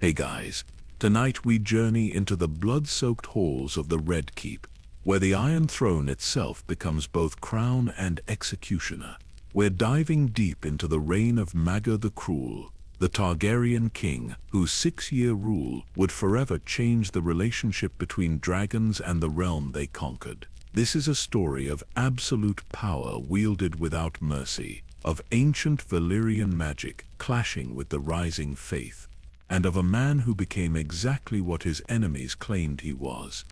Hey guys, tonight we journey into the blood-soaked halls of the Red Keep, where the Iron Throne itself becomes both crown and executioner. We're diving deep into the reign of Maegor the Cruel, the Targaryen king whose 6-year rule would forever change the relationship between dragons and the realm they conquered. This is a story of absolute power wielded without mercy, of ancient Valyrian magic clashing with the rising faith, and of a man who became exactly what his enemies claimed he was.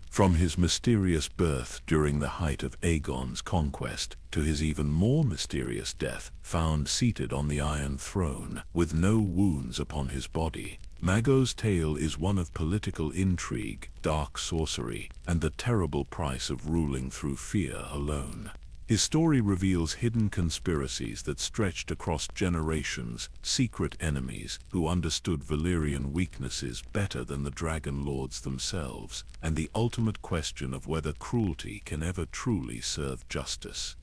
From his mysterious birth during the height of Aegon's conquest to his even more mysterious death, found seated on the Iron Throne with no wounds upon his body, Maegor's tale is one of political intrigue, dark sorcery, and the terrible price of ruling through fear alone. His story reveals hidden conspiracies that stretched across generations, secret enemies who understood Valyrian weaknesses better than the Dragon Lords themselves, and the ultimate question of whether cruelty can ever truly serve justice.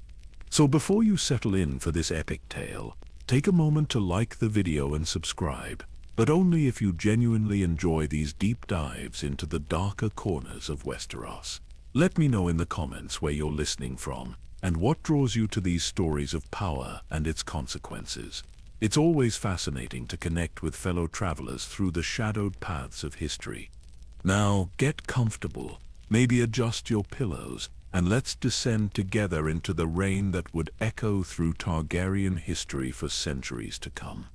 So before you settle in for this epic tale, take a moment to like the video and subscribe, but only if you genuinely enjoy these deep dives into the darker corners of Westeros. Let me know in the comments where you're listening from, and what draws you to these stories of power and its consequences. It's always fascinating to connect with fellow travelers through the shadowed paths of history. Now, get comfortable, maybe adjust your pillows, and let's descend together into the reign that would echo through Targaryen history for centuries to come.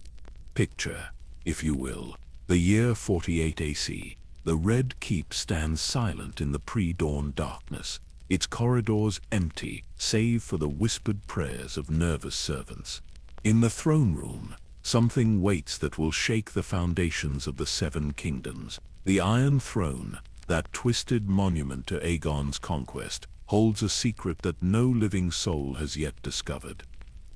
Picture, if you will, the year 48 AC. The Red Keep stands silent in the pre-dawn darkness, its corridors empty, save for the whispered prayers of nervous servants. In the throne room, something waits that will shake the foundations of the 7 kingdoms. The Iron Throne, that twisted monument to Aegon's conquest, holds a secret that no living soul has yet discovered.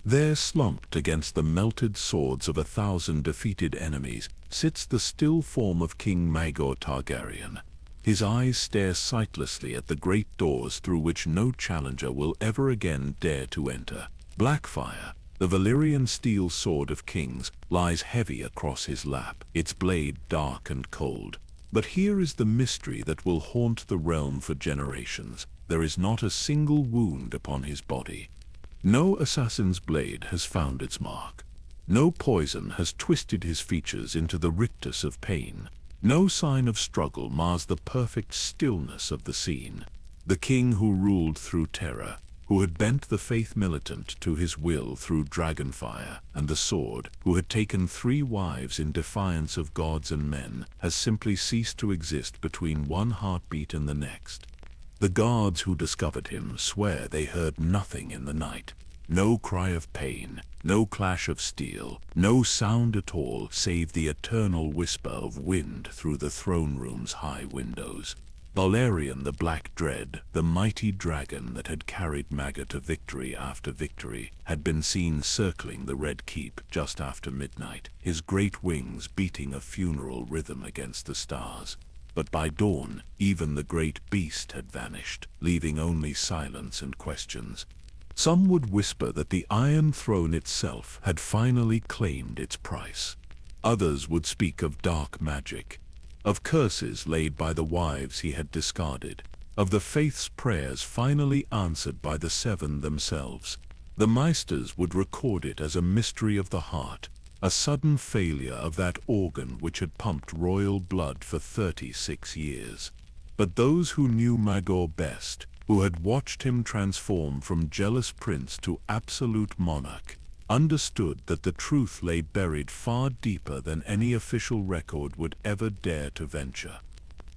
There, slumped against the melted swords of 1,000 defeated enemies, sits the still form of King Maegor Targaryen. His eyes stare sightlessly at the great doors through which no challenger will ever again dare to enter. Blackfire, the Valyrian steel sword of kings, lies heavy across his lap, its blade dark and cold. But here is the mystery that will haunt the realm for generations. There is not a single wound upon his body. No assassin's blade has found its mark. No poison has twisted his features into the rictus of pain. No sign of struggle mars the perfect stillness of the scene. The king who ruled through terror, who had bent the Faith Militant to his will through dragonfire and the sword, who had taken 3 wives in defiance of gods and men, has simply ceased to exist between one heartbeat and the next. The guards who discovered him swear they heard nothing in the night. No cry of pain, no clash of steel, no sound at all save the eternal whisper of wind through the throne room's high windows. Valyrian the Black Dread, the mighty dragon that had carried Maegor to victory after victory, had been seen circling the Red Keep just after midnight, his great wings beating a funeral rhythm against the stars. But by dawn, even the great beast had vanished, leaving only silence and questions. Some would whisper that the Iron Throne itself had finally claimed its price. Others would speak of dark magic, of curses laid by the wives he had discarded, of the faith's prayers finally answered by the 7 themselves. The Maesters would record it as a mystery of the heart, a sudden failure of that organ which had pumped royal blood for 36 years. But those who knew Maegor best, who had watched him transform from jealous prince to absolute monarch, understood that the truth lay buried far deeper than any official record would ever dare to venture.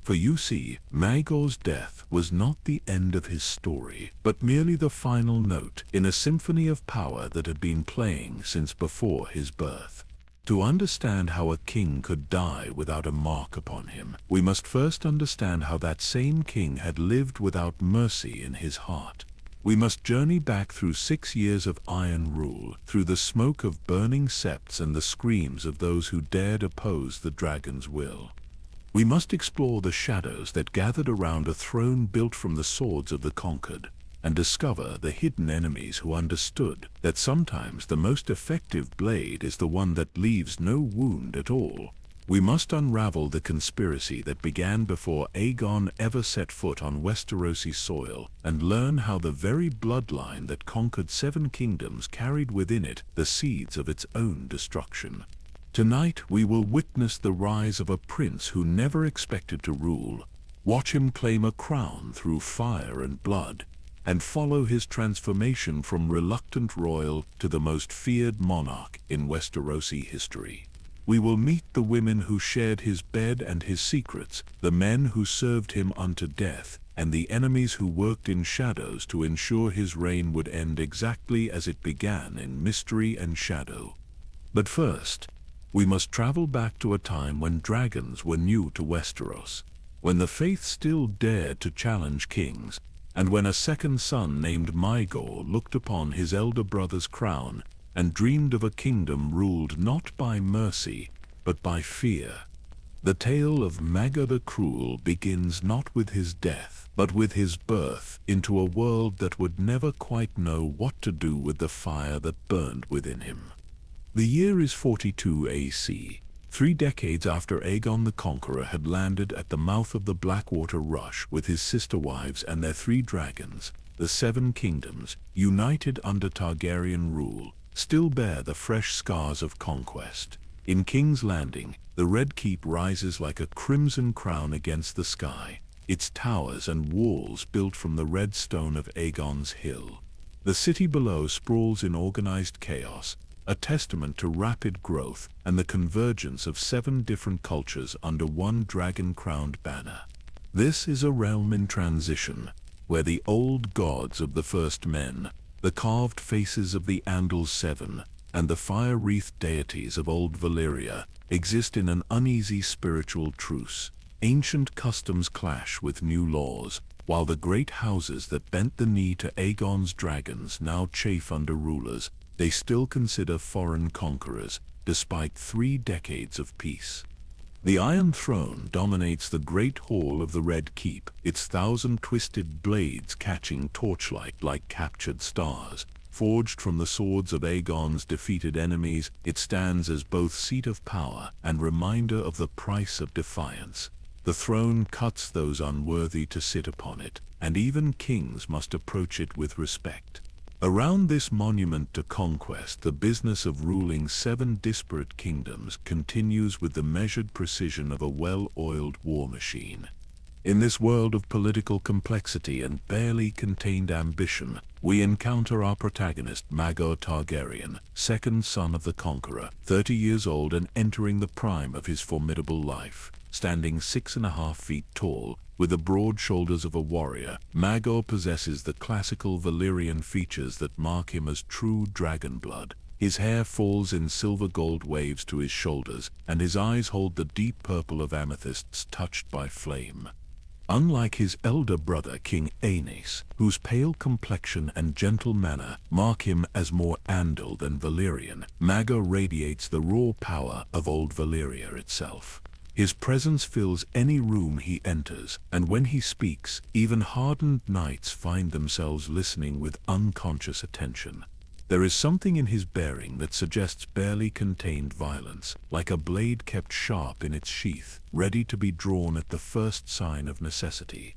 For you see, Maegor's death was not the end of his story, but merely the final note in a symphony of power that had been playing since before his birth. To understand how a king could die without a mark upon him, we must first understand how that same king had lived without mercy in his heart. We must journey back through 6 years of iron rule, through the smoke of burning septs and the screams of those who dared oppose the dragon's will. We must explore the shadows that gathered around a throne built from the swords of the conquered, and discover the hidden enemies who understood that sometimes the most effective blade is the one that leaves no wound at all. We must unravel the conspiracy that began before Aegon ever set foot on Westerosi soil, and learn how the very bloodline that conquered 7 kingdoms carried within it the seeds of its own destruction. Tonight we will witness the rise of a prince who never expected to rule, watch him claim a crown through fire and blood, and follow his transformation from reluctant royal to the most feared monarch in Westerosi history. We will meet the women who shared his bed and his secrets, the men who served him unto death, and the enemies who worked in shadows to ensure his reign would end exactly as it began, in mystery and shadow. But first, we must travel back to a time when dragons were new to Westeros, when the Faith still dared to challenge kings, and when a second son named Maegor looked upon his elder brother's crown and dreamed of a kingdom ruled not by mercy, but by fear. The tale of Maegor the Cruel begins not with his death, but with his birth into a world that would never quite know what to do with the fire that burned within him. The year is 42 AC, 3 decades after Aegon the Conqueror had landed at the mouth of the Blackwater Rush with his sister wives and their 3 dragons. The 7 kingdoms, united under Targaryen rule, still bear the fresh scars of conquest. In King's Landing, the Red Keep rises like a crimson crown against the sky, its towers and walls built from the red stone of Aegon's Hill. The city below sprawls in organized chaos, a testament to rapid growth and the convergence of 7 different cultures under one dragon-crowned banner. This is a realm in transition, where the old gods of the first men, the carved faces of the Andal's 7, and the fire-wreathed deities of old Valyria exist in an uneasy spiritual truce. Ancient customs clash with new laws, while the great houses that bent the knee to Aegon's dragons now chafe under rulers they still consider foreign conquerors, despite 3 decades of peace. The Iron Throne dominates the great hall of the Red Keep, its 1,000 twisted blades catching torchlight like captured stars. Forged from the swords of Aegon's defeated enemies, it stands as both seat of power and reminder of the price of defiance. The throne cuts those unworthy to sit upon it, and even kings must approach it with respect. Around this monument to conquest, the business of ruling 7 disparate kingdoms continues with the measured precision of a well-oiled war machine. In this world of political complexity and barely contained ambition, we encounter our protagonist, Maegor Targaryen, second son of the Conqueror, 30 years old and entering the prime of his formidable life. Standing 6.5 feet tall, with the broad shoulders of a warrior, Maegor possesses the classical Valyrian features that mark him as true dragon blood. His hair falls in silver-gold waves to his shoulders, and his eyes hold the deep purple of amethysts touched by flame. Unlike his elder brother King Aenys, whose pale complexion and gentle manner mark him as more Andal than Valyrian, Maegor radiates the raw power of old Valyria itself. His presence fills any room he enters, and when he speaks, even hardened knights find themselves listening with unconscious attention. There is something in his bearing that suggests barely contained violence, like a blade kept sharp in its sheath, ready to be drawn at the first sign of necessity.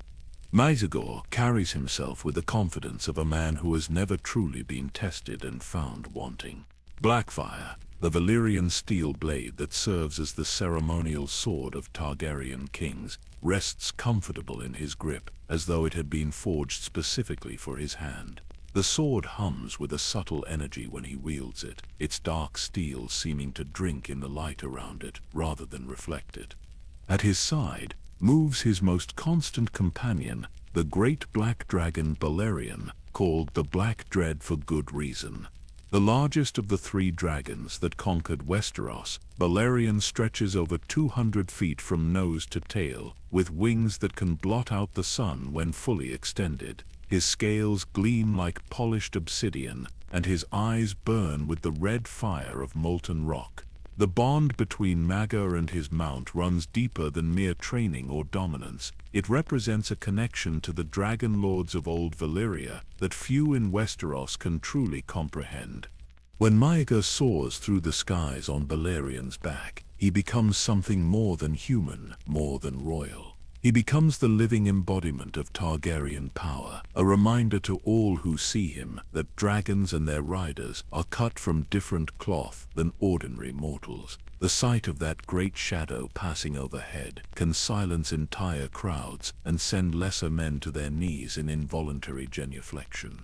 Maegor carries himself with the confidence of a man who has never truly been tested and found wanting. Blackfire, the Valyrian steel blade that serves as the ceremonial sword of Targaryen kings, rests comfortable in his grip, as though it had been forged specifically for his hand. The sword hums with a subtle energy when he wields it, its dark steel seeming to drink in the light around it rather than reflect it. At his side moves his most constant companion, the great black dragon Valyrian, called the Black Dread for good reason. The largest of the 3 dragons that conquered Westeros, Valyrian stretches over 200 feet from nose to tail, with wings that can blot out the sun when fully extended. His scales gleam like polished obsidian, and his eyes burn with the red fire of molten rock. The bond between Maegor and his mount runs deeper than mere training or dominance. It represents a connection to the dragon lords of old Valyria that few in Westeros can truly comprehend. When Maegor soars through the skies on Balerian's back, he becomes something more than human, more than royal. He becomes the living embodiment of Targaryen power, a reminder to all who see him that dragons and their riders are cut from different cloth than ordinary mortals. The sight of that great shadow passing overhead can silence entire crowds and send lesser men to their knees in involuntary genuflection.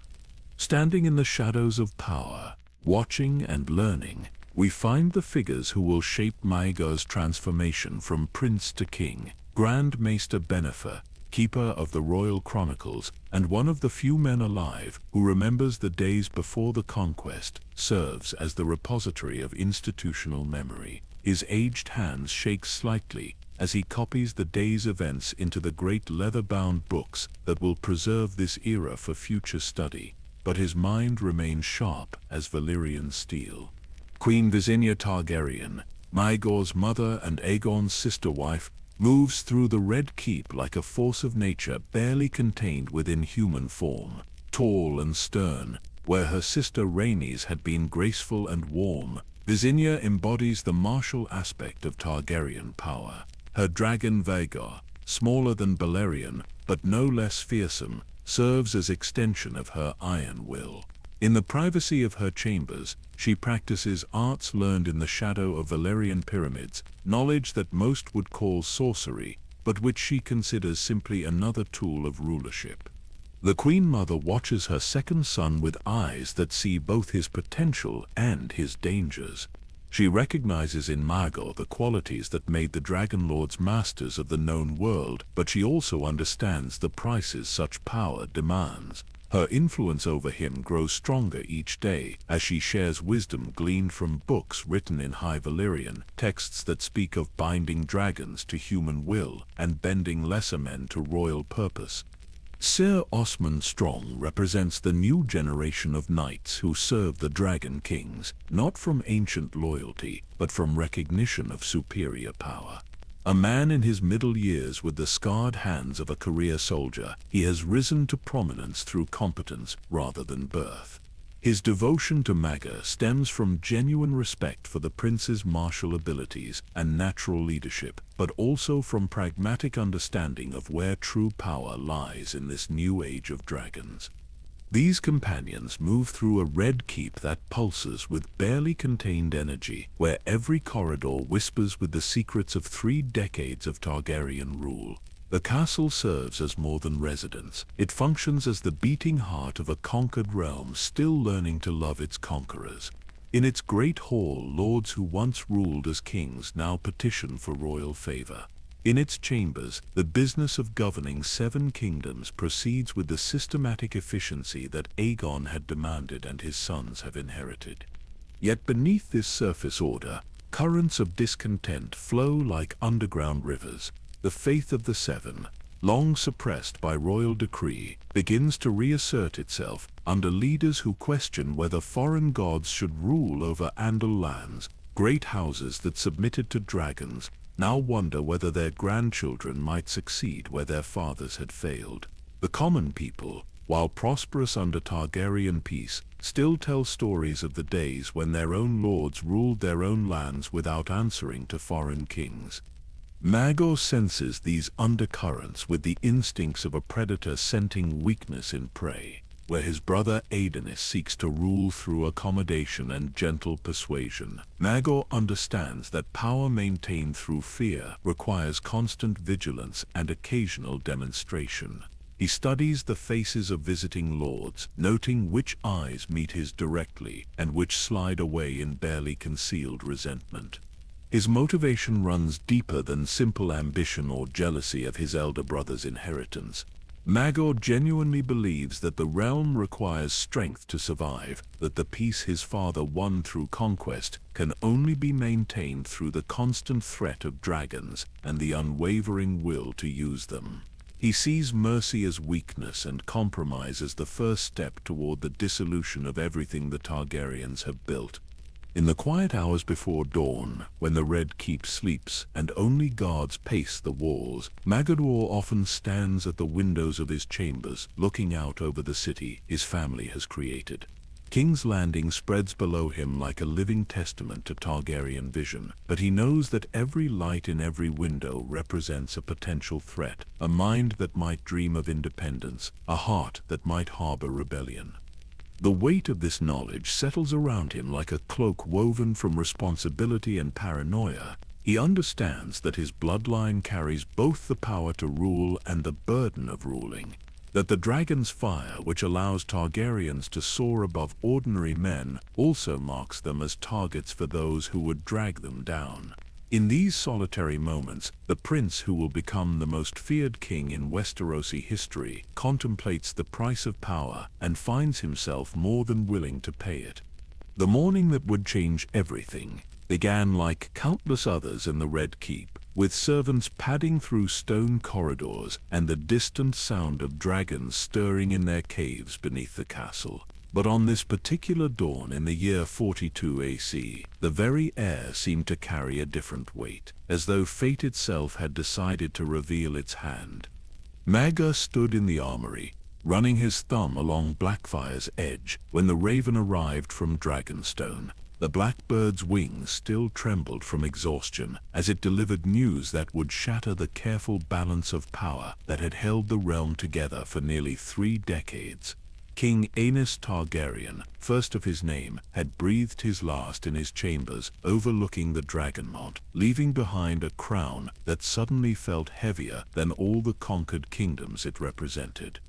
Standing in the shadows of power, watching and learning, we find the figures who will shape Maegor's transformation from prince to king. Grand Maester Benefer, keeper of the royal chronicles, and one of the few men alive who remembers the days before the conquest, serves as the repository of institutional memory. His aged hands shake slightly as he copies the day's events into the great leather-bound books that will preserve this era for future study, but his mind remains sharp as Valyrian steel. Queen Visenya Targaryen, Maegor's mother and Aegon's sister-wife, moves through the Red Keep like a force of nature barely contained within human form. Tall and stern, where her sister Rhaenys had been graceful and warm, Visenya embodies the martial aspect of Targaryen power. Her dragon Vaegor, smaller than Balerion, but no less fearsome, serves as extension of her iron will. In the privacy of her chambers, she practices arts learned in the shadow of Valyrian pyramids, knowledge that most would call sorcery, but which she considers simply another tool of rulership. The Queen Mother watches her second son with eyes that see both his potential and his dangers. She recognizes in Maegor the qualities that made the Dragon Lords masters of the known world, but she also understands the prices such power demands. Her influence over him grows stronger each day as she shares wisdom gleaned from books written in High Valyrian, texts that speak of binding dragons to human will and bending lesser men to royal purpose. Sir Osmond Strong represents the new generation of knights who serve the Dragon Kings, not from ancient loyalty, but from recognition of superior power. A man in his middle years with the scarred hands of a career soldier, he has risen to prominence through competence rather than birth. His devotion to Maegor stems from genuine respect for the prince's martial abilities and natural leadership, but also from pragmatic understanding of where true power lies in this new age of dragons. These companions move through a red keep that pulses with barely contained energy, where every corridor whispers with the secrets of 3 decades of Targaryen rule. The castle serves as more than residence. It functions as the beating heart of a conquered realm still learning to love its conquerors. In its great hall, lords who once ruled as kings now petition for royal favor. In its chambers, the business of governing 7 kingdoms proceeds with the systematic efficiency that Aegon had demanded and his sons have inherited. Yet beneath this surface order, currents of discontent flow like underground rivers. The faith of the 7, long suppressed by royal decree, begins to reassert itself under leaders who question whether foreign gods should rule over Andal lands. Great houses that submitted to dragons now wonder whether their grandchildren might succeed where their fathers had failed. The common people, while prosperous under Targaryen peace, still tell stories of the days when their own lords ruled their own lands without answering to foreign kings. Maegor senses these undercurrents with the instincts of a predator scenting weakness in prey, where his brother Aedonis seeks to rule through accommodation and gentle persuasion. Maegor understands that power maintained through fear requires constant vigilance and occasional demonstration. He studies the faces of visiting lords, noting which eyes meet his directly and which slide away in barely concealed resentment. His motivation runs deeper than simple ambition or jealousy of his elder brother's inheritance. Maegor genuinely believes that the realm requires strength to survive, that the peace his father won through conquest can only be maintained through the constant threat of dragons and the unwavering will to use them. He sees mercy as weakness and compromise as the first step toward the dissolution of everything the Targaryens have built. In the quiet hours before dawn, when the Red Keep sleeps and only guards pace the walls, Maegor often stands at the windows of his chambers, looking out over the city his family has created. King's Landing spreads below him like a living testament to Targaryen vision, but he knows that every light in every window represents a potential threat, a mind that might dream of independence, a heart that might harbor rebellion. The weight of this knowledge settles around him like a cloak woven from responsibility and paranoia. He understands that his bloodline carries both the power to rule and the burden of ruling, that the dragon's fire, which allows Targaryens to soar above ordinary men, also marks them as targets for those who would drag them down. In these solitary moments, the prince who will become the most feared king in Westerosi history contemplates the price of power and finds himself more than willing to pay it. The morning that would change everything began like countless others in the Red Keep, with servants padding through stone corridors and the distant sound of dragons stirring in their caves beneath the castle. But on this particular dawn in the year 42 AC, the very air seemed to carry a different weight, as though fate itself had decided to reveal its hand. Maegor stood in the armory, running his thumb along Blackfire's edge when the raven arrived from Dragonstone. The blackbird's wings still trembled from exhaustion as it delivered news that would shatter the careful balance of power that had held the realm together for nearly 3 decades. King Aenys Targaryen, first of his name, had breathed his last in his chambers overlooking the Dragonmont, leaving behind a crown that suddenly felt heavier than all the conquered kingdoms it represented.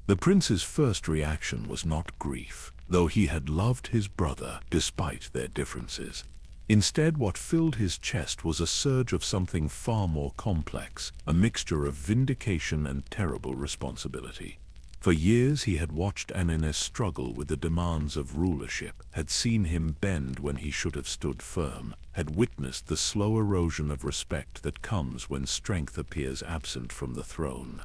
The prince's first reaction was not grief, though he had loved his brother despite their differences. Instead, what filled his chest was a surge of something far more complex, a mixture of vindication and terrible responsibility. For years he had watched Aenys struggle with the demands of rulership, had seen him bend when he should have stood firm, had witnessed the slow erosion of respect that comes when strength appears absent from the throne.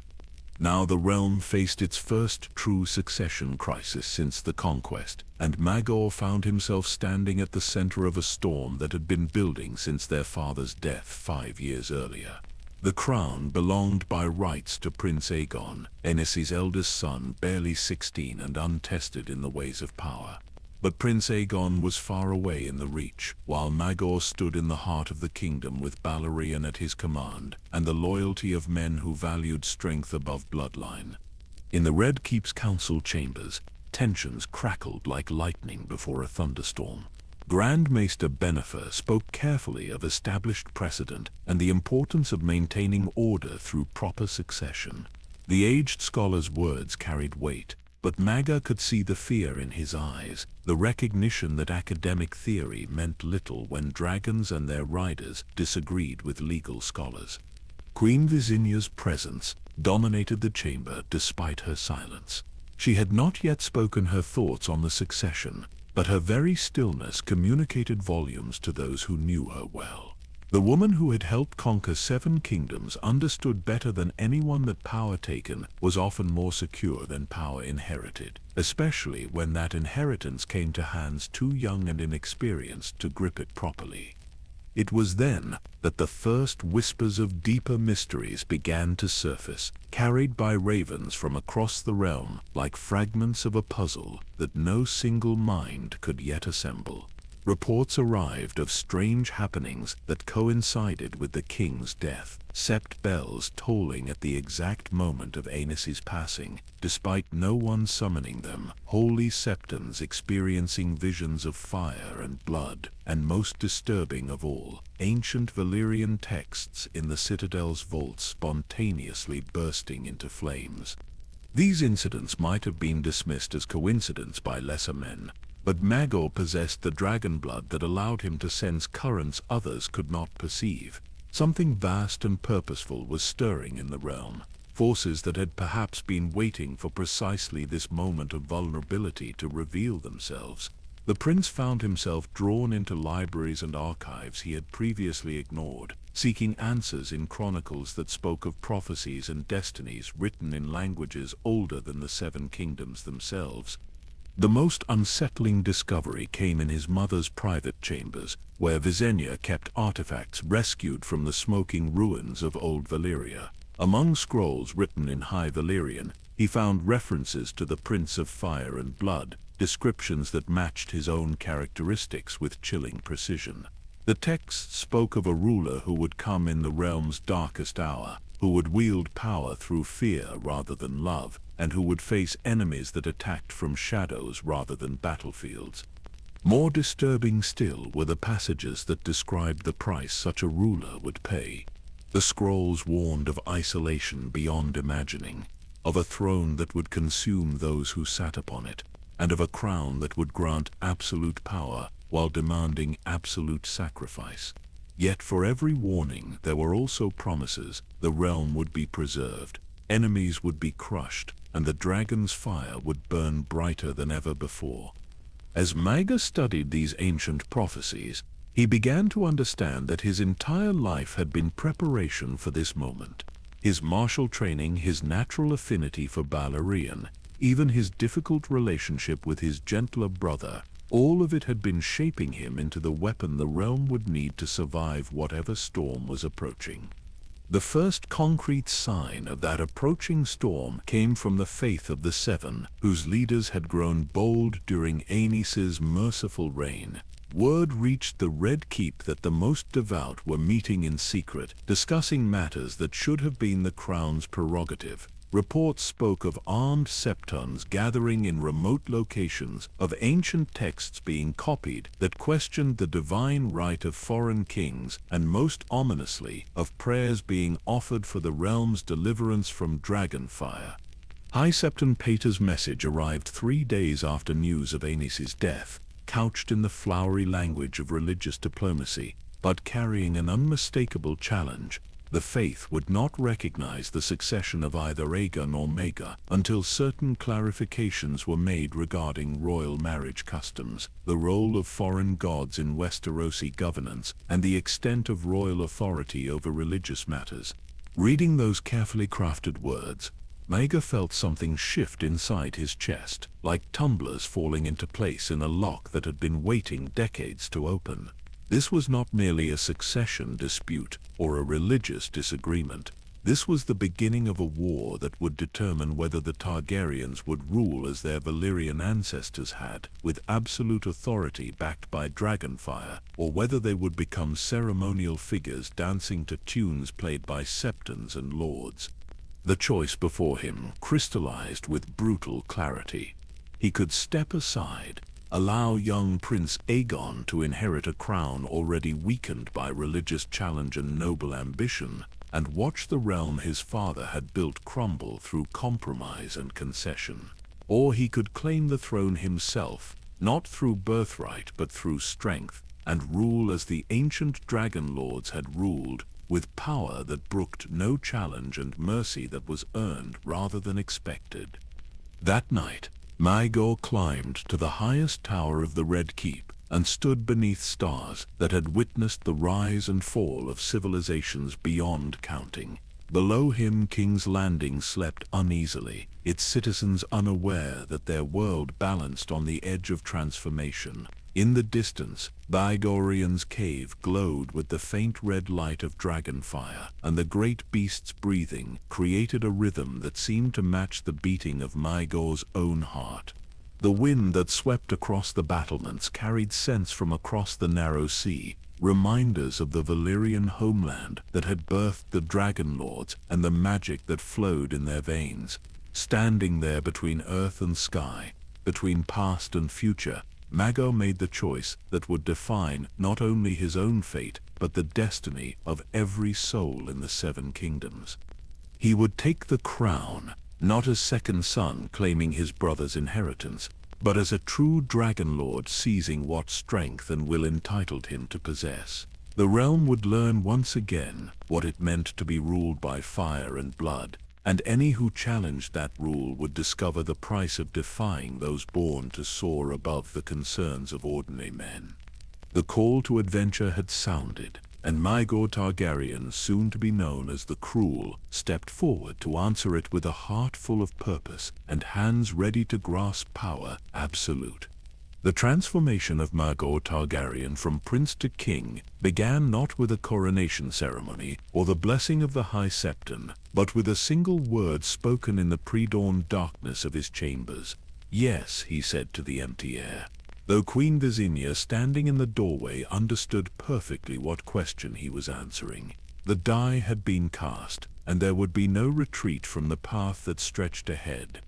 Now the realm faced its first true succession crisis since the conquest, and Maegor found himself standing at the center of a storm that had been building since their father's death 5 years earlier. The crown belonged by rights to Prince Aegon, Aenys' eldest son, barely 16 and untested in the ways of power. But Prince Aegon was far away in the Reach, while Maegor stood in the heart of the kingdom with Valyrian at his command, and the loyalty of men who valued strength above bloodline. In the Red Keep's council chambers, tensions crackled like lightning before a thunderstorm. Grand Maester Bennifer spoke carefully of established precedent and the importance of maintaining order through proper succession. The aged scholar's words carried weight, but Maegor could see the fear in his eyes, the recognition that academic theory meant little when dragons and their riders disagreed with legal scholars. Queen Visenia's presence dominated the chamber despite her silence. She had not yet spoken her thoughts on the succession, but her very stillness communicated volumes to those who knew her well. The woman who had helped conquer 7 kingdoms understood better than anyone that power taken was often more secure than power inherited, especially when that inheritance came to hands too young and inexperienced to grip it properly. It was then that the first whispers of deeper mysteries began to surface, carried by ravens from across the realm like fragments of a puzzle that no single mind could yet assemble. Reports arrived of strange happenings that coincided with the king's death, sept bells tolling at the exact moment of Aenys' passing, despite no one summoning them, holy septons experiencing visions of fire and blood, and most disturbing of all, ancient Valyrian texts in the citadel's vaults spontaneously bursting into flames. These incidents might have been dismissed as coincidence by lesser men, but Maegor possessed the dragon blood that allowed him to sense currents others could not perceive. Something vast and purposeful was stirring in the realm, forces that had perhaps been waiting for precisely this moment of vulnerability to reveal themselves. The prince found himself drawn into libraries and archives he had previously ignored, seeking answers in chronicles that spoke of prophecies and destinies written in languages older than the 7 kingdoms themselves. The most unsettling discovery came in his mother's private chambers, where Visenya kept artifacts rescued from the smoking ruins of old Valyria. Among scrolls written in High Valyrian, he found references to the Prince of Fire and Blood, descriptions that matched his own characteristics with chilling precision. The text spoke of a ruler who would come in the realm's darkest hour, who would wield power through fear rather than love, and who would face enemies that attacked from shadows rather than battlefields. More disturbing still were the passages that described the price such a ruler would pay. The scrolls warned of isolation beyond imagining, of a throne that would consume those who sat upon it, and of a crown that would grant absolute power while demanding absolute sacrifice. Yet for every warning there were also promises. The realm would be preserved, enemies would be crushed, and the dragon's fire would burn brighter than ever before. As Maegor studied these ancient prophecies, he began to understand that his entire life had been preparation for this moment. His martial training, his natural affinity for Valyrian, even his difficult relationship with his gentler brother, all of it had been shaping him into the weapon the realm would need to survive whatever storm was approaching. The first concrete sign of that approaching storm came from the Faith of the Seven, whose leaders had grown bold during Aenys's merciful reign. Word reached the Red Keep that the most devout were meeting in secret, discussing matters that should have been the crown's prerogative. Reports spoke of armed septons gathering in remote locations, of ancient texts being copied that questioned the divine right of foreign kings, and most ominously, of prayers being offered for the realm's deliverance from dragon fire. High Septon Pater's message arrived 3 days after news of Aenys's death, couched in the flowery language of religious diplomacy, but carrying an unmistakable challenge. The faith would not recognize the succession of either Aegon or Maegor until certain clarifications were made regarding royal marriage customs, the role of foreign gods in Westerosi governance, and the extent of royal authority over religious matters. Reading those carefully crafted words, Maegor felt something shift inside his chest, like tumblers falling into place in a lock that had been waiting decades to open. This was not merely a succession dispute or a religious disagreement. This was the beginning of a war that would determine whether the Targaryens would rule as their Valyrian ancestors had, with absolute authority backed by dragonfire, or whether they would become ceremonial figures dancing to tunes played by septons and lords. The choice before him crystallized with brutal clarity. He could step aside, allow young Prince Aegon to inherit a crown already weakened by religious challenge and noble ambition, and watch the realm his father had built crumble through compromise and concession. Or he could claim the throne himself, not through birthright but through strength, and rule as the ancient dragon lords had ruled, with power that brooked no challenge and mercy that was earned rather than expected. That night, Maegor climbed to the highest tower of the Red Keep and stood beneath stars that had witnessed the rise and fall of civilizations beyond counting. Below him, King's Landing slept uneasily, its citizens unaware that their world balanced on the edge of transformation. In the distance, Targaryen's cave glowed with the faint red light of dragonfire, and the great beast's breathing created a rhythm that seemed to match the beating of Maegor's own heart. The wind that swept across the battlements carried scents from across the narrow sea, reminders of the Valyrian homeland that had birthed the dragon lords and the magic that flowed in their veins. Standing there between earth and sky, between past and future, Maegor made the choice that would define not only his own fate, but the destiny of every soul in the Seven Kingdoms. He would take the crown, not as second son claiming his brother's inheritance, but as a true dragon lord seizing what strength and will entitled him to possess. The realm would learn once again what it meant to be ruled by fire and blood, and any who challenged that rule would discover the price of defying those born to soar above the concerns of ordinary men. The call to adventure had sounded, and Maegor Targaryen, soon to be known as the Cruel, stepped forward to answer it with a heart full of purpose and hands ready to grasp power absolute. The transformation of Maegor Targaryen from prince to king began not with a coronation ceremony or the blessing of the High Septon, but with a single word spoken in the pre-dawn darkness of his chambers. "Yes," he said to the empty air. Though Queen Visenya, standing in the doorway, understood perfectly what question he was answering. The die had been cast, and there would be no retreat from the path that stretched ahead.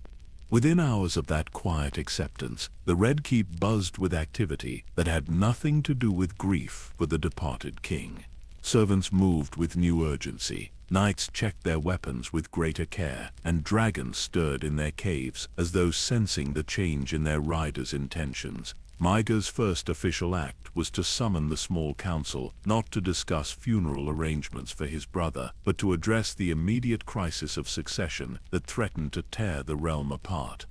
Within hours of that quiet acceptance, the Red Keep buzzed with activity that had nothing to do with grief for the departed king. Servants moved with new urgency, knights checked their weapons with greater care, and dragons stirred in their caves as though sensing the change in their riders' intentions. Maegor's first official act was to summon the small council, not to discuss funeral arrangements for his brother, but to address the immediate crisis of succession that threatened to tear the realm apart.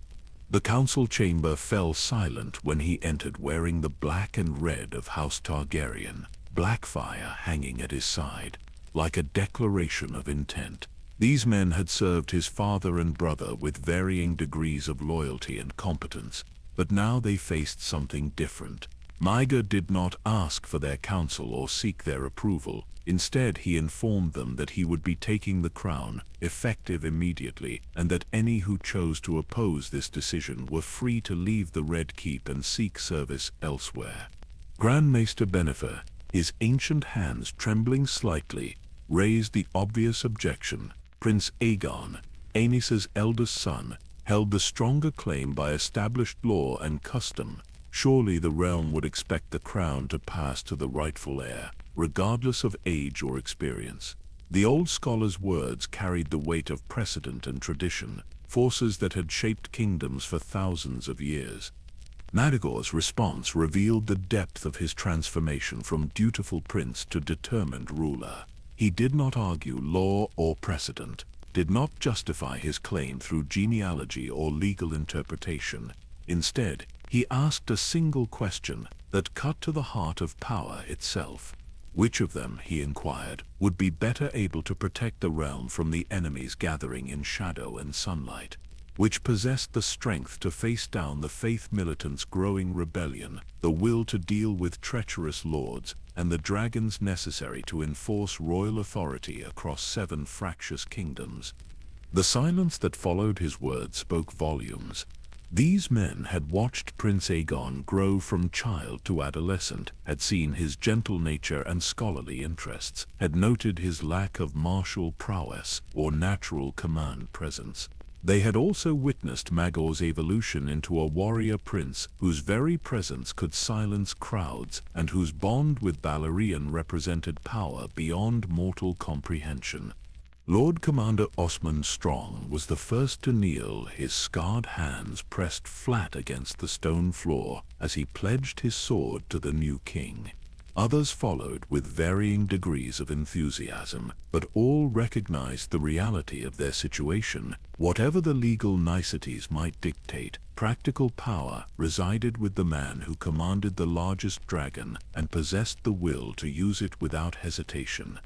The council chamber fell silent when he entered, wearing the black and red of House Targaryen, Blackfire hanging at his side, like a declaration of intent. These men had served his father and brother with varying degrees of loyalty and competence, but now they faced something different. Maegor did not ask for their counsel or seek their approval. Instead, he informed them that he would be taking the crown, effective immediately, and that any who chose to oppose this decision were free to leave the Red Keep and seek service elsewhere. Grand Maester Bennifer, his ancient hands trembling slightly, raised the obvious objection. Prince Aegon, Aenys's eldest son, held the stronger claim by established law and custom. Surely the realm would expect the crown to pass to the rightful heir, regardless of age or experience. The old scholar's words carried the weight of precedent and tradition, forces that had shaped kingdoms for thousands of years. Maegor's response revealed the depth of his transformation from dutiful prince to determined ruler. He did not argue law or precedent, did not justify his claim through genealogy or legal interpretation. Instead, he asked a single question that cut to the heart of power itself. Which of them, he inquired, would be better able to protect the realm from the enemies gathering in shadow and sunlight? Which possessed the strength to face down the Faith Militant's growing rebellion, the will to deal with treacherous lords, and the dragons necessary to enforce royal authority across 7 fractious kingdoms? The silence that followed his words spoke volumes. These men had watched Prince Aegon grow from child to adolescent, had seen his gentle nature and scholarly interests, had noted his lack of martial prowess or natural command presence. They had also witnessed Maegor's evolution into a warrior prince whose very presence could silence crowds and whose bond with Valyrian represented power beyond mortal comprehension. Lord Commander Osmond Strong was the first to kneel, his scarred hands pressed flat against the stone floor as he pledged his sword to the new king. Others followed with varying degrees of enthusiasm, but all recognized the reality of their situation. Whatever the legal niceties might dictate, practical power resided with the man who commanded the largest dragon and possessed the will to use it without hesitation.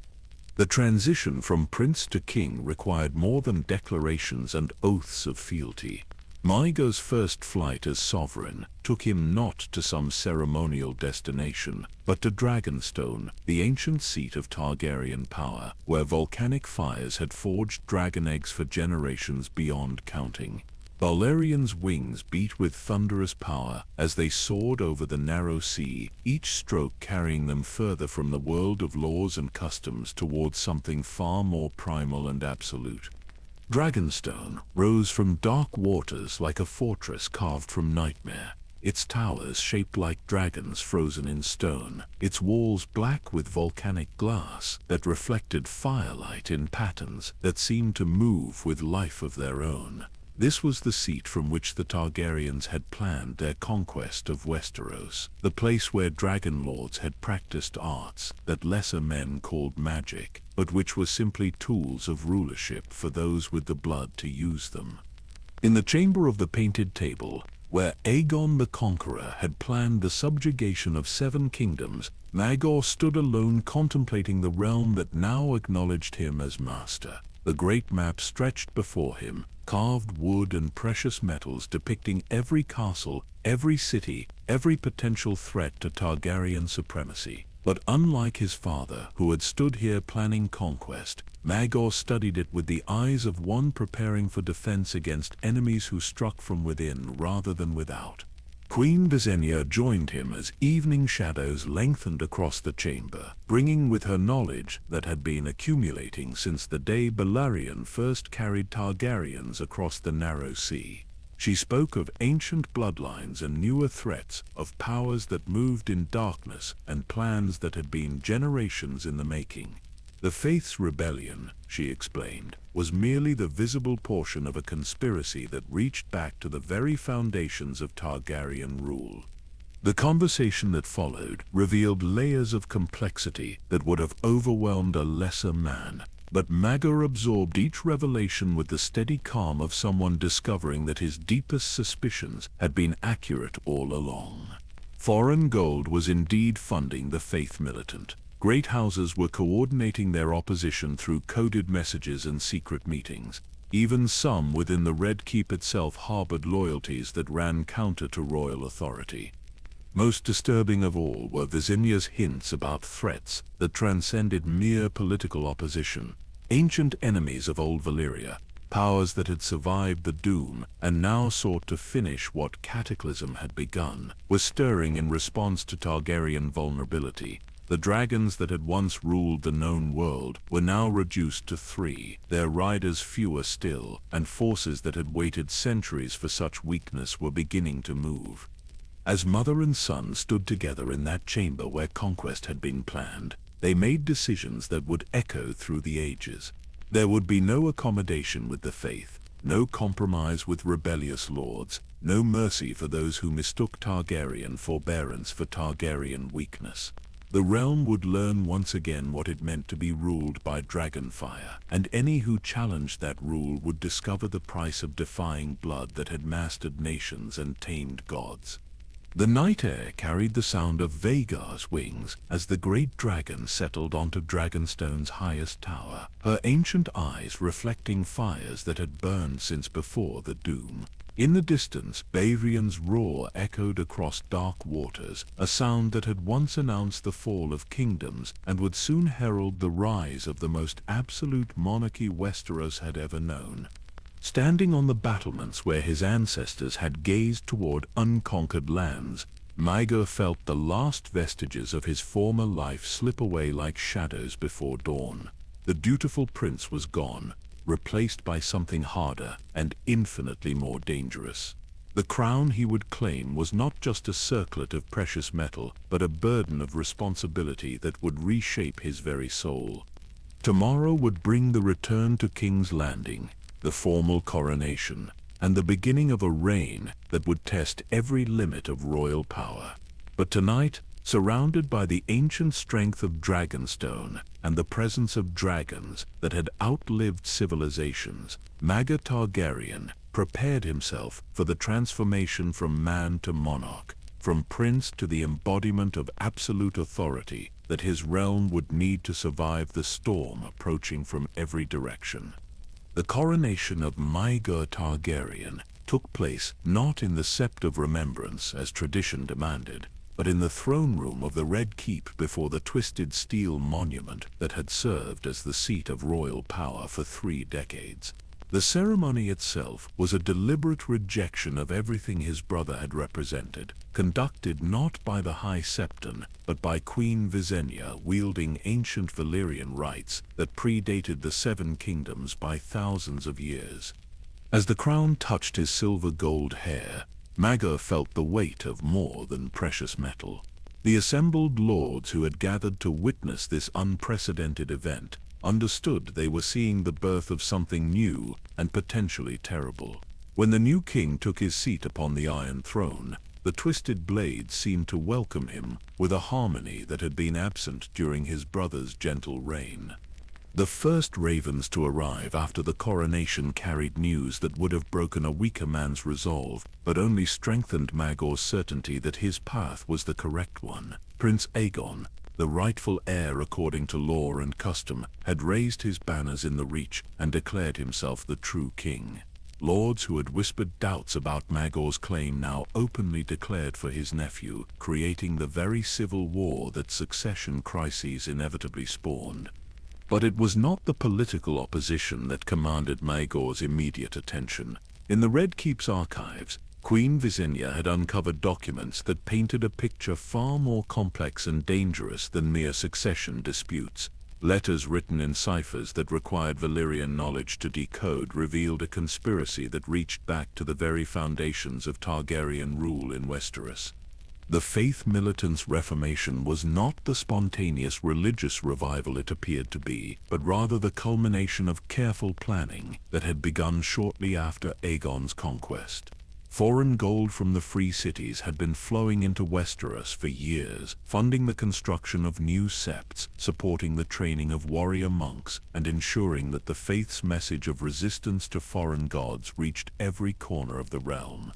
The transition from prince to king required more than declarations and oaths of fealty. Maegor's first flight as sovereign took him not to some ceremonial destination, but to Dragonstone, the ancient seat of Targaryen power, where volcanic fires had forged dragon eggs for generations beyond counting. Valyrian's wings beat with thunderous power as they soared over the narrow sea, each stroke carrying them further from the world of laws and customs towards something far more primal and absolute. Dragonstone rose from dark waters like a fortress carved from nightmare, its towers shaped like dragons frozen in stone, its walls black with volcanic glass that reflected firelight in patterns that seemed to move with life of their own. This was the seat from which the Targaryens had planned their conquest of Westeros, the place where dragon lords had practiced arts that lesser men called magic, but which were simply tools of rulership for those with the blood to use them. In the chamber of the painted table, where Aegon the Conqueror had planned the subjugation of 7 kingdoms, Maegor stood alone contemplating the realm that now acknowledged him as master. The great map stretched before him, carved wood and precious metals depicting every castle, every city, every potential threat to Targaryen supremacy. But unlike his father, who had stood here planning conquest, Maegor studied it with the eyes of one preparing for defense against enemies who struck from within rather than without. Queen Visenya joined him as evening shadows lengthened across the chamber, bringing with her knowledge that had been accumulating since the day Valyrian first carried Targaryens across the narrow sea. She spoke of ancient bloodlines and newer threats, of powers that moved in darkness and plans that had been generations in the making. The Faith's rebellion, she explained, was merely the visible portion of a conspiracy that reached back to the very foundations of Targaryen rule. The conversation that followed revealed layers of complexity that would have overwhelmed a lesser man. But Maegor absorbed each revelation with the steady calm of someone discovering that his deepest suspicions had been accurate all along. Foreign gold was indeed funding the Faith Militant. Great houses were coordinating their opposition through coded messages and secret meetings. Even some within the Red Keep itself harbored loyalties that ran counter to royal authority. Most disturbing of all were Visenya's hints about threats that transcended mere political opposition. Ancient enemies of old Valyria, powers that had survived the doom and now sought to finish what cataclysm had begun, were stirring in response to Targaryen vulnerability. The dragons that had once ruled the known world were now reduced to 3, their riders fewer still, and forces that had waited centuries for such weakness were beginning to move. As mother and son stood together in that chamber where conquest had been planned, they made decisions that would echo through the ages. There would be no accommodation with the Faith, no compromise with rebellious lords, no mercy for those who mistook Targaryen forbearance for Targaryen weakness. The realm would learn once again what it meant to be ruled by dragonfire, and any who challenged that rule would discover the price of defying blood that had mastered nations and tamed gods. The night air carried the sound of Vhagar's wings as the great dragon settled onto Dragonstone's highest tower, her ancient eyes reflecting fires that had burned since before the doom. In the distance, Valyrian's roar echoed across dark waters, a sound that had once announced the fall of kingdoms and would soon herald the rise of the most absolute monarchy Westeros had ever known. Standing on the battlements where his ancestors had gazed toward unconquered lands, Maegor felt the last vestiges of his former life slip away like shadows before dawn. The dutiful prince was gone, replaced by something harder and infinitely more dangerous. The crown he would claim was not just a circlet of precious metal, but a burden of responsibility that would reshape his very soul. Tomorrow would bring the return to King's Landing, the formal coronation, and the beginning of a reign that would test every limit of royal power. But tonight, surrounded by the ancient strength of Dragonstone and the presence of dragons that had outlived civilizations, Maegor Targaryen prepared himself for the transformation from man to monarch, from prince to the embodiment of absolute authority that his realm would need to survive the storm approaching from every direction. The coronation of Maegor Targaryen took place not in the Sept of Remembrance as tradition demanded, but in the throne room of the Red Keep before the twisted steel monument that had served as the seat of royal power for 3 decades. The ceremony itself was a deliberate rejection of everything his brother had represented, conducted not by the High Septon, but by Queen Visenya wielding ancient Valyrian rites that predated the 7 kingdoms by thousands of years. As the crown touched his silver-gold hair, Maegor felt the weight of more than precious metal. The assembled lords who had gathered to witness this unprecedented event understood they were seeing the birth of something new and potentially terrible. When the new king took his seat upon the Iron Throne, the twisted blades seemed to welcome him with a harmony that had been absent during his brother's gentle reign. The first ravens to arrive after the coronation carried news that would have broken a weaker man's resolve, but only strengthened Maegor's certainty that his path was the correct one. Prince Aegon, the rightful heir according to law and custom, had raised his banners in the Reach and declared himself the true king. Lords who had whispered doubts about Maegor's claim now openly declared for his nephew, creating the very civil war that succession crises inevitably spawned. But it was not the political opposition that commanded Maegor's immediate attention. In the Red Keep's archives, Queen Visenya had uncovered documents that painted a picture far more complex and dangerous than mere succession disputes. Letters written in ciphers that required Valyrian knowledge to decode revealed a conspiracy that reached back to the very foundations of Targaryen rule in Westeros. The Faith Militant's reformation was not the spontaneous religious revival it appeared to be, but rather the culmination of careful planning that had begun shortly after Aegon's conquest. Foreign gold from the free cities had been flowing into Westeros for years, funding the construction of new septs, supporting the training of warrior monks, and ensuring that the faith's message of resistance to foreign gods reached every corner of the realm.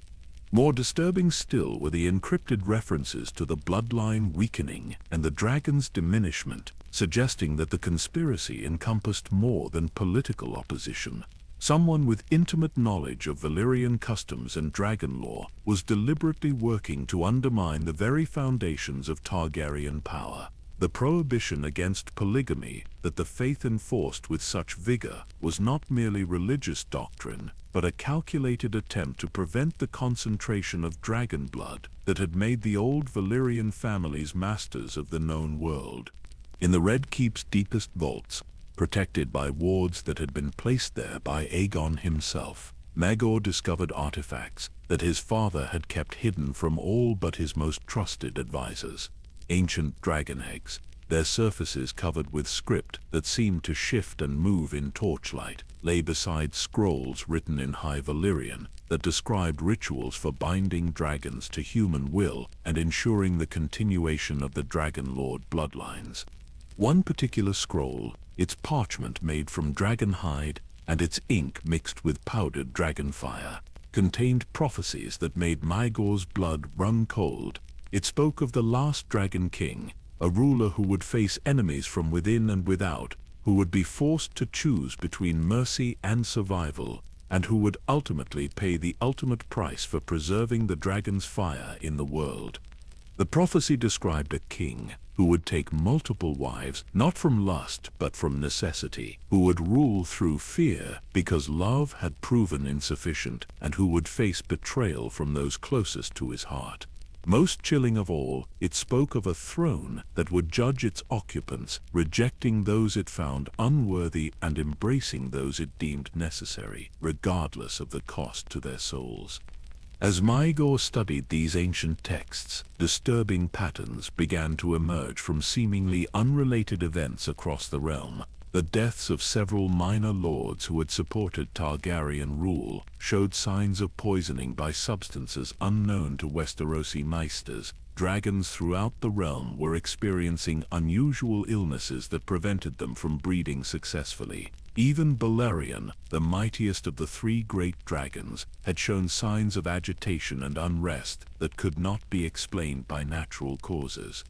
More disturbing still were the encrypted references to the bloodline weakening and the dragon's diminishment, suggesting that the conspiracy encompassed more than political opposition. Someone with intimate knowledge of Valyrian customs and dragon lore was deliberately working to undermine the very foundations of Targaryen power. The prohibition against polygamy that the faith enforced with such vigor was not merely religious doctrine, but a calculated attempt to prevent the concentration of dragon blood that had made the old Valyrian families masters of the known world. In the Red Keep's deepest vaults, protected by wards that had been placed there by Aegon himself, Maegor discovered artifacts that his father had kept hidden from all but his most trusted advisors. Ancient dragon eggs, their surfaces covered with script that seemed to shift and move in torchlight, lay beside scrolls written in High Valyrian that described rituals for binding dragons to human will and ensuring the continuation of the Dragon Lord bloodlines. One particular scroll, its parchment made from dragon hide and its ink mixed with powdered dragon fire, contained prophecies that made Maegor's blood run cold. It spoke of the last Dragon King, a ruler who would face enemies from within and without, who would be forced to choose between mercy and survival, and who would ultimately pay the ultimate price for preserving the dragon's fire in the world. The prophecy described a king who would take multiple wives, not from lust but from necessity, who would rule through fear because love had proven insufficient, and who would face betrayal from those closest to his heart. Most chilling of all, it spoke of a throne that would judge its occupants, rejecting those it found unworthy and embracing those it deemed necessary, regardless of the cost to their souls. As Maegor studied these ancient texts, disturbing patterns began to emerge from seemingly unrelated events across the realm. The deaths of several minor lords who had supported Targaryen rule showed signs of poisoning by substances unknown to Westerosi maesters. Dragons throughout the realm were experiencing unusual illnesses that prevented them from breeding successfully. Even Balerion, the mightiest of the three great dragons, had shown signs of agitation and unrest that could not be explained by natural causes.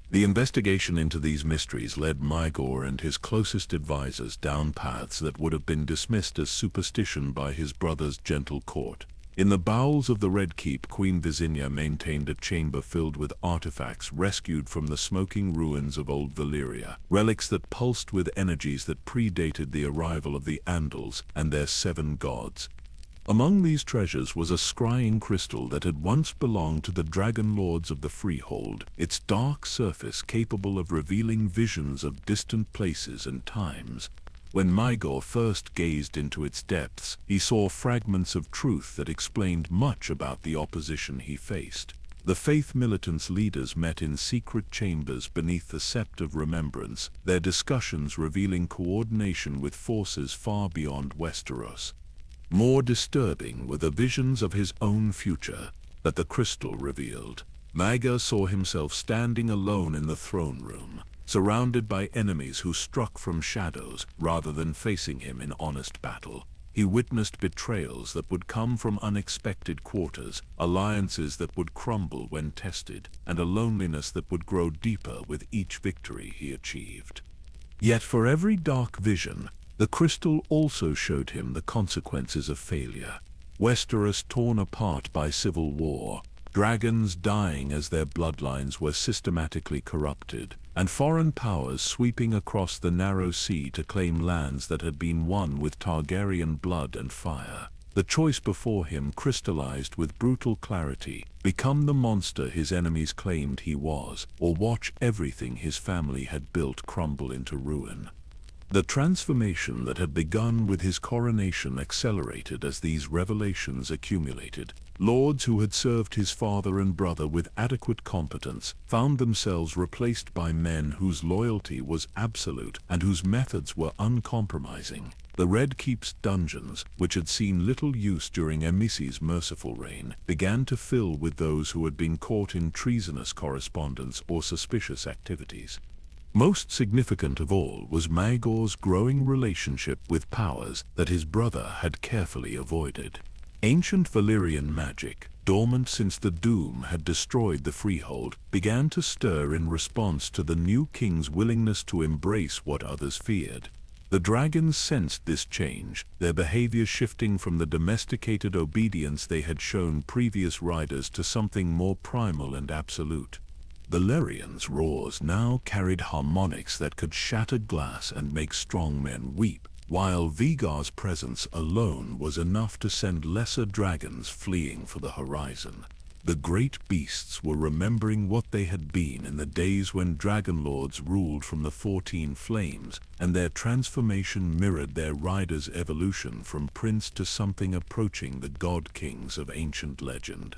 The investigation into these mysteries led Maegor and his closest advisors down paths that would have been dismissed as superstition by his brother's gentle court. In the bowels of the Red Keep, Queen Visenya maintained a chamber filled with artifacts rescued from the smoking ruins of old Valyria, relics that pulsed with energies that predated the arrival of the Andals and their 7 gods. Among these treasures was a scrying crystal that had once belonged to the Dragon Lords of the Freehold, its dark surface capable of revealing visions of distant places and times. When Maegor first gazed into its depths, he saw fragments of truth that explained much about the opposition he faced. The Faith Militant's leaders met in secret chambers beneath the Sept of Remembrance, their discussions revealing coordination with forces far beyond Westeros. More disturbing were the visions of his own future that the crystal revealed. Maegor saw himself standing alone in the throne room, surrounded by enemies who struck from shadows rather than facing him in honest battle. He witnessed betrayals that would come from unexpected quarters, alliances that would crumble when tested, and a loneliness that would grow deeper with each victory he achieved. Yet for every dark vision, the crystal also showed him the consequences of failure. Westeros torn apart by civil war, dragons dying as their bloodlines were systematically corrupted, and foreign powers sweeping across the narrow sea to claim lands that had been won with Targaryen blood and fire. The choice before him crystallized with brutal clarity: become the monster his enemies claimed he was, or watch everything his family had built crumble into ruin. The transformation that had begun with his coronation accelerated as these revelations accumulated. Lords who had served his father and brother with adequate competence found themselves replaced by men whose loyalty was absolute and whose methods were uncompromising. The Red Keep's dungeons, which had seen little use during Emisi's merciful reign, began to fill with those who had been caught in treasonous correspondence or suspicious activities. Most significant of all was Maegor's growing relationship with powers that his brother had carefully avoided. Ancient Valyrian magic, dormant since the Doom had destroyed the Freehold, began to stir in response to the new king's willingness to embrace what others feared. The dragons sensed this change, their behavior shifting from the domesticated obedience they had shown previous riders to something more primal and absolute. Valyrian's roars now carried harmonics that could shatter glass and make strong men weep, while Vhagar's presence alone was enough to send lesser dragons fleeing for the horizon. The great beasts were remembering what they had been in the days when dragon lords ruled from the 14 flames, and their transformation mirrored their riders' evolution from prince to something approaching the god kings of ancient legend.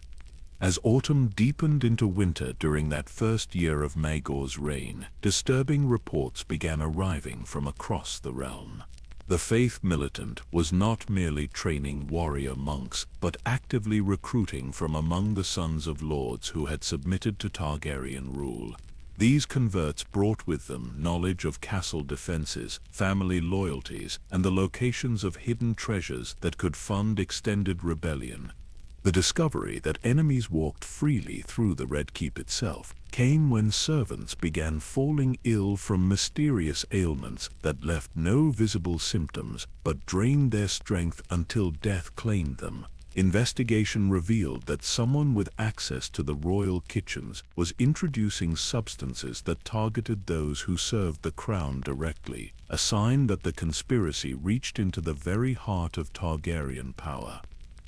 As autumn deepened into winter during that first year of Maegor's reign, disturbing reports began arriving from across the realm. The Faith Militant was not merely training warrior monks, but actively recruiting from among the sons of lords who had submitted to Targaryen rule. These converts brought with them knowledge of castle defenses, family loyalties, and the locations of hidden treasures that could fund extended rebellion. The discovery that enemies walked freely through the Red Keep itself came when servants began falling ill from mysterious ailments that left no visible symptoms but drained their strength until death claimed them. Investigation revealed that someone with access to the royal kitchens was introducing substances that targeted those who served the crown directly, a sign that the conspiracy reached into the very heart of Targaryen power.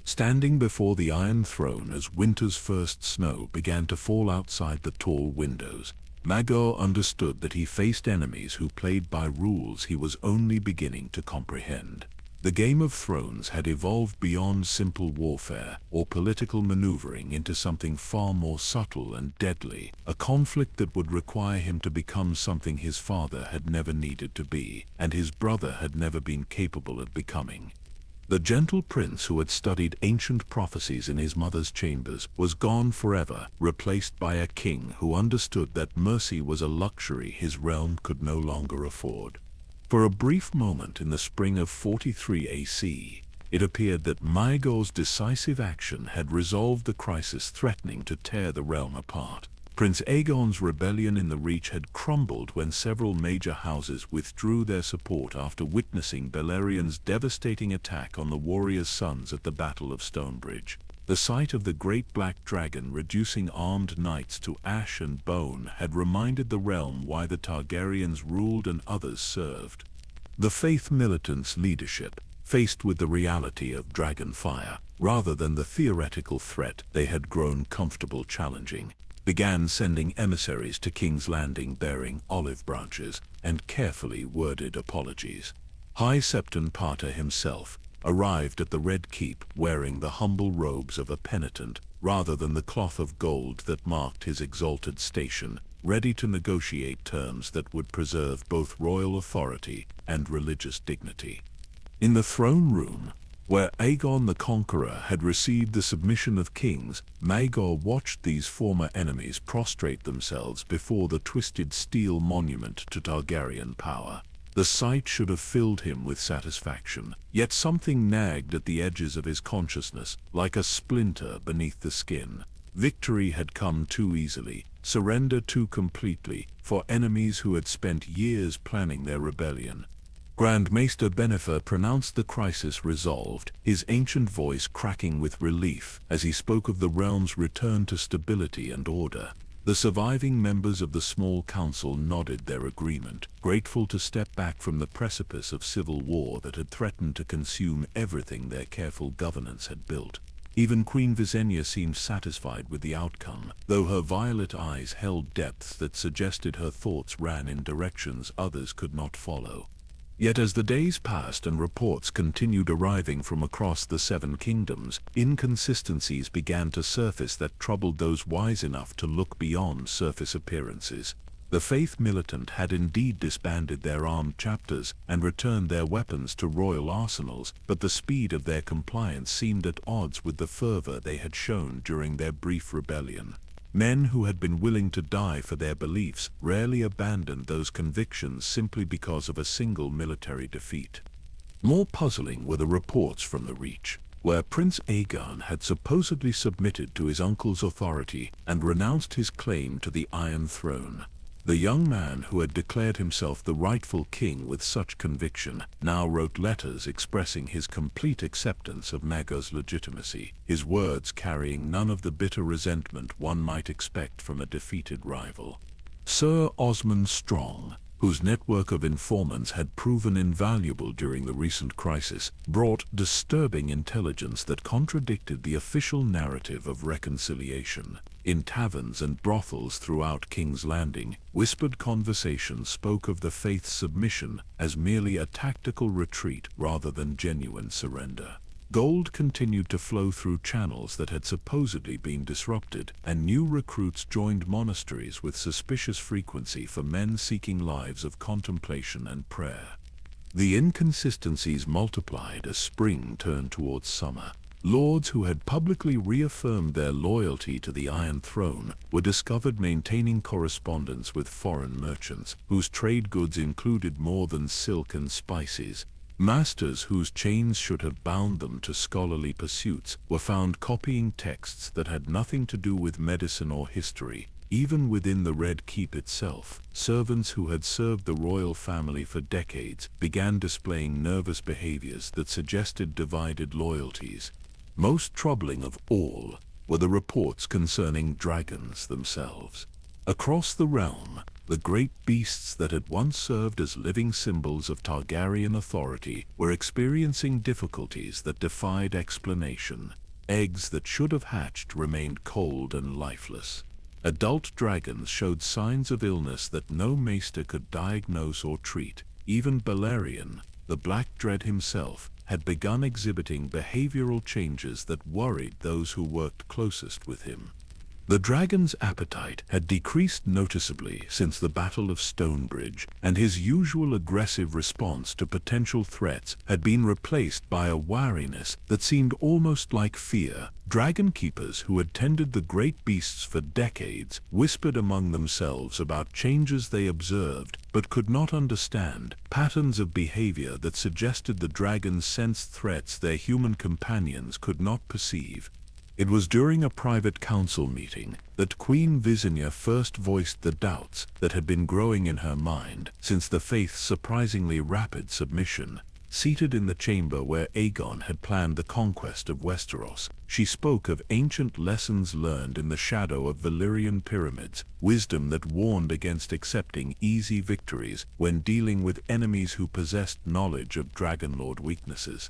Standing before the Iron Throne as winter's first snow began to fall outside the tall windows, Maegor understood that he faced enemies who played by rules he was only beginning to comprehend. The Game of Thrones had evolved beyond simple warfare or political maneuvering into something far more subtle and deadly, a conflict that would require him to become something his father had never needed to be, and his brother had never been capable of becoming. The gentle prince who had studied ancient prophecies in his mother's chambers was gone forever, replaced by a king who understood that mercy was a luxury his realm could no longer afford. For a brief moment in the spring of 43 AC, it appeared that Maegor's decisive action had resolved the crisis threatening to tear the realm apart. Prince Aegon's rebellion in the Reach had crumbled when several major houses withdrew their support after witnessing Balerian's devastating attack on the warriors' sons at the Battle of Stonebridge. The sight of the great black dragon reducing armed knights to ash and bone had reminded the realm why the Targaryens ruled and others served. The Faith Militant's leadership, faced with the reality of dragon fire, rather than the theoretical threat they had grown comfortable challenging, began sending emissaries to King's Landing bearing olive branches and carefully worded apologies. High Septon Pater himself arrived at the Red Keep wearing the humble robes of a penitent rather than the cloth of gold that marked his exalted station, ready to negotiate terms that would preserve both royal authority and religious dignity. In the throne room, where Aegon the Conqueror had received the submission of kings, Maegor watched these former enemies prostrate themselves before the twisted steel monument to Targaryen power. The sight should have filled him with satisfaction, yet something nagged at the edges of his consciousness, like a splinter beneath the skin. Victory had come too easily, surrender too completely, for enemies who had spent years planning their rebellion. Grand Maester Benifer pronounced the crisis resolved, his ancient voice cracking with relief as he spoke of the realm's return to stability and order. The surviving members of the small council nodded their agreement, grateful to step back from the precipice of civil war that had threatened to consume everything their careful governance had built. Even Queen Visenya seemed satisfied with the outcome, though her violet eyes held depths that suggested her thoughts ran in directions others could not follow. Yet as the days passed and reports continued arriving from across the Seven Kingdoms, inconsistencies began to surface that troubled those wise enough to look beyond surface appearances. The Faith Militant had indeed disbanded their armed chapters and returned their weapons to royal arsenals, but the speed of their compliance seemed at odds with the fervor they had shown during their brief rebellion. Men who had been willing to die for their beliefs rarely abandoned those convictions simply because of a single military defeat. More puzzling were the reports from the Reach, where Prince Aegon had supposedly submitted to his uncle's authority and renounced his claim to the Iron Throne. The young man who had declared himself the rightful king with such conviction now wrote letters expressing his complete acceptance of Maegor's legitimacy, his words carrying none of the bitter resentment one might expect from a defeated rival. Sir Osmond Strong, whose network of informants had proven invaluable during the recent crisis, brought disturbing intelligence that contradicted the official narrative of reconciliation. In taverns and brothels throughout King's Landing, whispered conversations spoke of the Faith's submission as merely a tactical retreat rather than genuine surrender. Gold continued to flow through channels that had supposedly been disrupted, and new recruits joined monasteries with suspicious frequency for men seeking lives of contemplation and prayer. The inconsistencies multiplied as spring turned towards summer. Lords who had publicly reaffirmed their loyalty to the Iron Throne were discovered maintaining correspondence with foreign merchants, whose trade goods included more than silk and spices. Masters whose chains should have bound them to scholarly pursuits were found copying texts that had nothing to do with medicine or history. Even within the Red Keep itself, servants who had served the royal family for decades began displaying nervous behaviors that suggested divided loyalties. Most troubling of all were the reports concerning dragons themselves. Across the realm, the great beasts that had once served as living symbols of Targaryen authority were experiencing difficulties that defied explanation. Eggs that should have hatched remained cold and lifeless. Adult dragons showed signs of illness that no maester could diagnose or treat. Even Valyrian, the Black Dread himself, had begun exhibiting behavioral changes that worried those who worked closest with him. The dragon's appetite had decreased noticeably since the Battle of Stonebridge, and his usual aggressive response to potential threats had been replaced by a wariness that seemed almost like fear. Dragon keepers who had tended the great beasts for decades whispered among themselves about changes they observed but could not understand, patterns of behavior that suggested the dragons sensed threats their human companions could not perceive. It was during a private council meeting that Queen Visenya first voiced the doubts that had been growing in her mind since the Faith's surprisingly rapid submission. Seated in the chamber where Aegon had planned the conquest of Westeros, she spoke of ancient lessons learned in the shadow of Valyrian pyramids, wisdom that warned against accepting easy victories when dealing with enemies who possessed knowledge of Dragonlord weaknesses.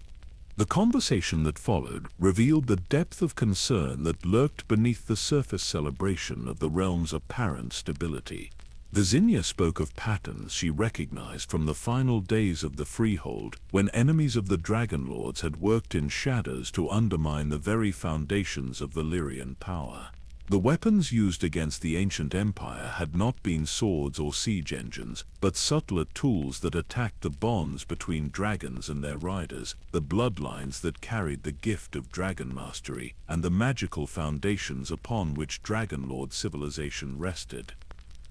The conversation that followed revealed the depth of concern that lurked beneath the surface celebration of the realm's apparent stability. Visenya spoke of patterns she recognized from the final days of the Freehold, when enemies of the Dragonlords had worked in shadows to undermine the very foundations of Valyrian power. The weapons used against the ancient empire had not been swords or siege engines, but subtler tools that attacked the bonds between dragons and their riders, the bloodlines that carried the gift of dragon mastery, and the magical foundations upon which Dragonlord civilization rested.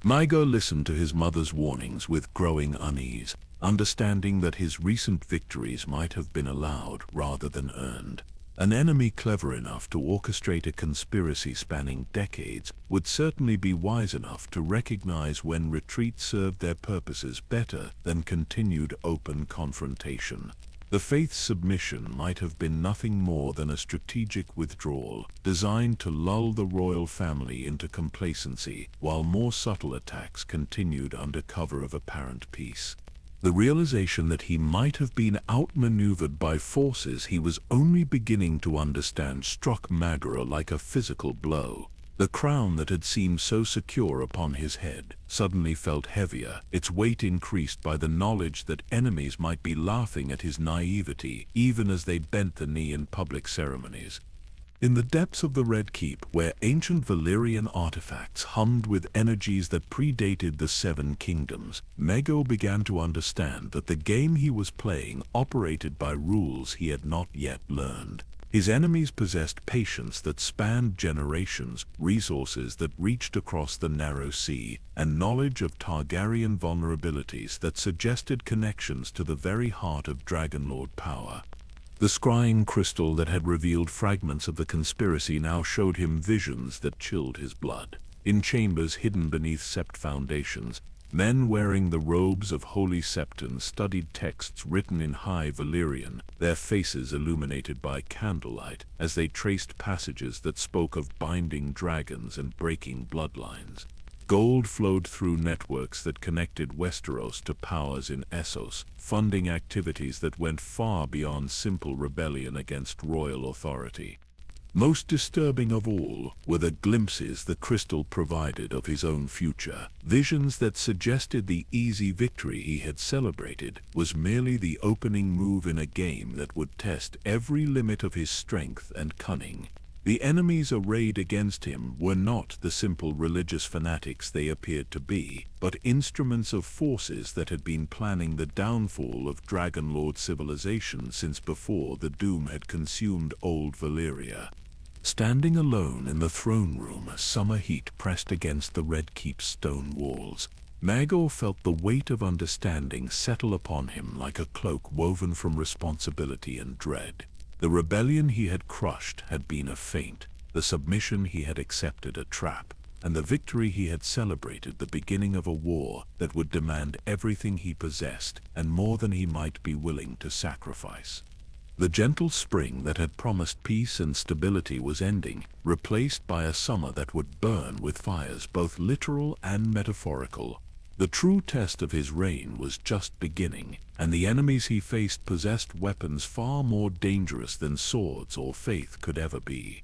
Maegor listened to his mother's warnings with growing unease. understanding that his recent victories might have been allowed rather than earned. An enemy clever enough to orchestrate a conspiracy spanning decades would certainly be wise enough to recognize when retreat served their purposes better than continued open confrontation. The Faith's submission might have been nothing more than a strategic withdrawal, designed to lull the royal family into complacency, while more subtle attacks continued under cover of apparent peace. The realization that he might have been outmaneuvered by forces he was only beginning to understand struck Maegor like a physical blow. The crown that had seemed so secure upon his head suddenly felt heavier, its weight increased by the knowledge that enemies might be laughing at his naivety even as they bent the knee in public ceremonies. In the depths of the Red Keep, where ancient Valyrian artifacts hummed with energies that predated the Seven Kingdoms, Maegor began to understand that the game he was playing operated by rules he had not yet learned. His enemies possessed patience that spanned generations, resources that reached across the narrow sea, and knowledge of Targaryen vulnerabilities that suggested connections to the very heart of Dragonlord power. The scrying crystal that had revealed fragments of the conspiracy now showed him visions that chilled his blood. In chambers hidden beneath sept foundations, men wearing the robes of holy septons studied texts written in High Valyrian, their faces illuminated by candlelight as they traced passages that spoke of binding dragons and breaking bloodlines. Gold flowed through networks that connected Westeros to powers in Essos, funding activities that went far beyond simple rebellion against royal authority. Most disturbing of all were the glimpses the crystal provided of his own future, visions that suggested the easy victory he had celebrated was merely the opening move in a game that would test every limit of his strength and cunning. The enemies arrayed against him were not the simple religious fanatics they appeared to be, but instruments of forces that had been planning the downfall of Dragonlord civilization since before the doom had consumed old Valyria. Standing alone in the throne room, summer heat pressed against the Red Keep's stone walls, Maegor felt the weight of understanding settle upon him like a cloak woven from responsibility and dread. The rebellion he had crushed had been a feint, the submission he had accepted a trap, and the victory he had celebrated the beginning of a war that would demand everything he possessed and more than he might be willing to sacrifice. The gentle spring that had promised peace and stability was ending, replaced by a summer that would burn with fires both literal and metaphorical. The true test of his reign was just beginning, and the enemies he faced possessed weapons far more dangerous than swords or faith could ever be.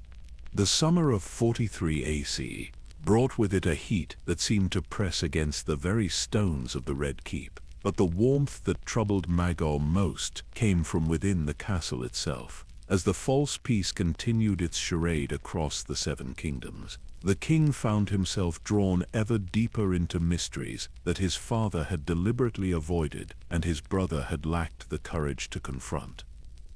The summer of 43 AC brought with it a heat that seemed to press against the very stones of the Red Keep, but the warmth that troubled Maegor most came from within the castle itself. As the false peace continued its charade across the Seven Kingdoms, the king found himself drawn ever deeper into mysteries that his father had deliberately avoided and his brother had lacked the courage to confront.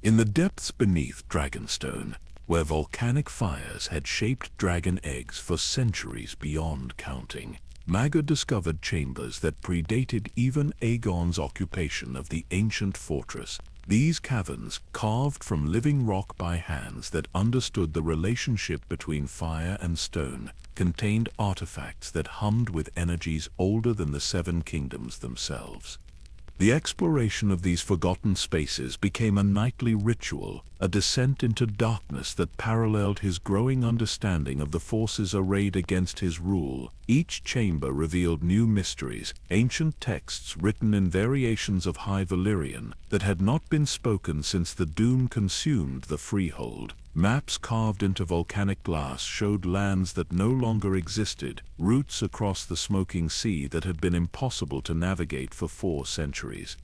In the depths beneath Dragonstone, where volcanic fires had shaped dragon eggs for centuries beyond counting, Maegor discovered chambers that predated even Aegon's occupation of the ancient fortress. These caverns, carved from living rock by hands that understood the relationship between fire and stone, contained artifacts that hummed with energies older than the Seven Kingdoms themselves. The exploration of these forgotten spaces became a nightly ritual, a descent into darkness that paralleled his growing understanding of the forces arrayed against his rule. Each chamber revealed new mysteries, ancient texts written in variations of High Valyrian that had not been spoken since the doom consumed the freehold. Maps carved into volcanic glass showed lands that no longer existed, routes across the smoking sea that had been impossible to navigate for 4 centuries.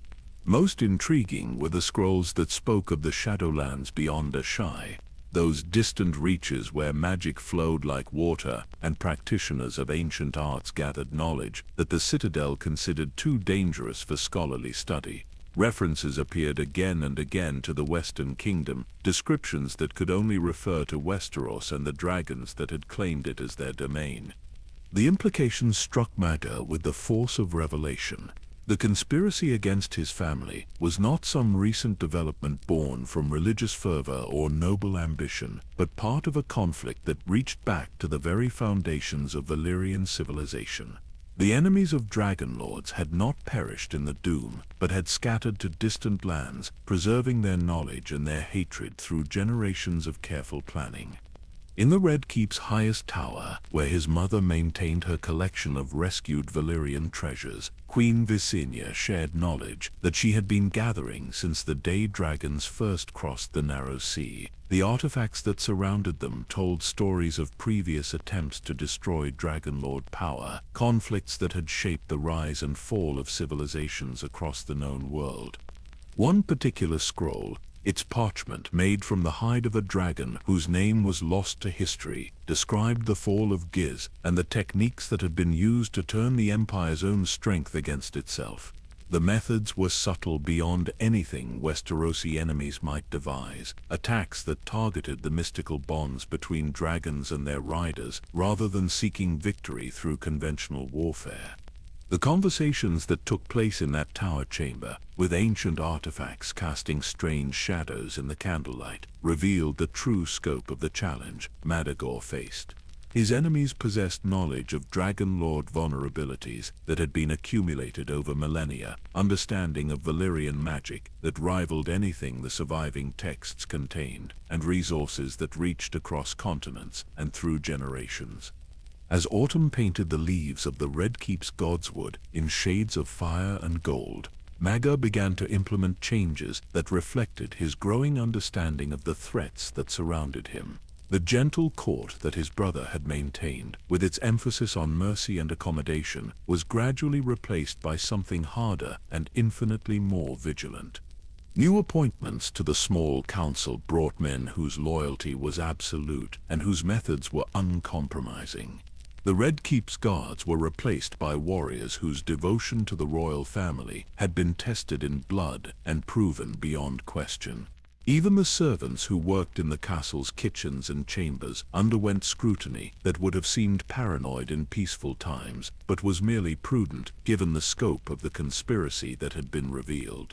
Most intriguing were the scrolls that spoke of the Shadowlands beyond Ashai, those distant reaches where magic flowed like water and practitioners of ancient arts gathered knowledge that the Citadel considered too dangerous for scholarly study. References appeared again and again to the Western Kingdom, descriptions that could only refer to Westeros and the dragons that had claimed it as their domain. The implications struck Maegor with the force of revelation. The conspiracy against his family was not some recent development born from religious fervor or noble ambition, but part of a conflict that reached back to the very foundations of Valyrian civilization. The enemies of Dragonlords had not perished in the Doom, but had scattered to distant lands, preserving their knowledge and their hatred through generations of careful planning. In the Red Keep's highest tower, where his mother maintained her collection of rescued Valyrian treasures, Queen Visenya shared knowledge that she had been gathering since the day dragons first crossed the Narrow Sea. The artifacts that surrounded them told stories of previous attempts to destroy Dragonlord power, conflicts that had shaped the rise and fall of civilizations across the known world. One particular scroll, its parchment made from the hide of a dragon whose name was lost to history, described the fall of Giz and the techniques that had been used to turn the Empire's own strength against itself. The methods were subtle beyond anything Westerosi enemies might devise, attacks that targeted the mystical bonds between dragons and their riders rather than seeking victory through conventional warfare. The conversations that took place in that tower chamber, with ancient artifacts casting strange shadows in the candlelight, revealed the true scope of the challenge Maegor faced. His enemies possessed knowledge of Dragonlord vulnerabilities that had been accumulated over millennia, understanding of Valyrian magic that rivaled anything the surviving texts contained, and resources that reached across continents and through generations. As autumn painted the leaves of the Red Keep's Godswood in shades of fire and gold, Maegor began to implement changes that reflected his growing understanding of the threats that surrounded him. The gentle court that his brother had maintained, with its emphasis on mercy and accommodation, was gradually replaced by something harder and infinitely more vigilant. New appointments to the small council brought men whose loyalty was absolute and whose methods were uncompromising. The Red Keep's guards were replaced by warriors whose devotion to the royal family had been tested in blood and proven beyond question. Even the servants who worked in the castle's kitchens and chambers underwent scrutiny that would have seemed paranoid in peaceful times, but was merely prudent given the scope of the conspiracy that had been revealed.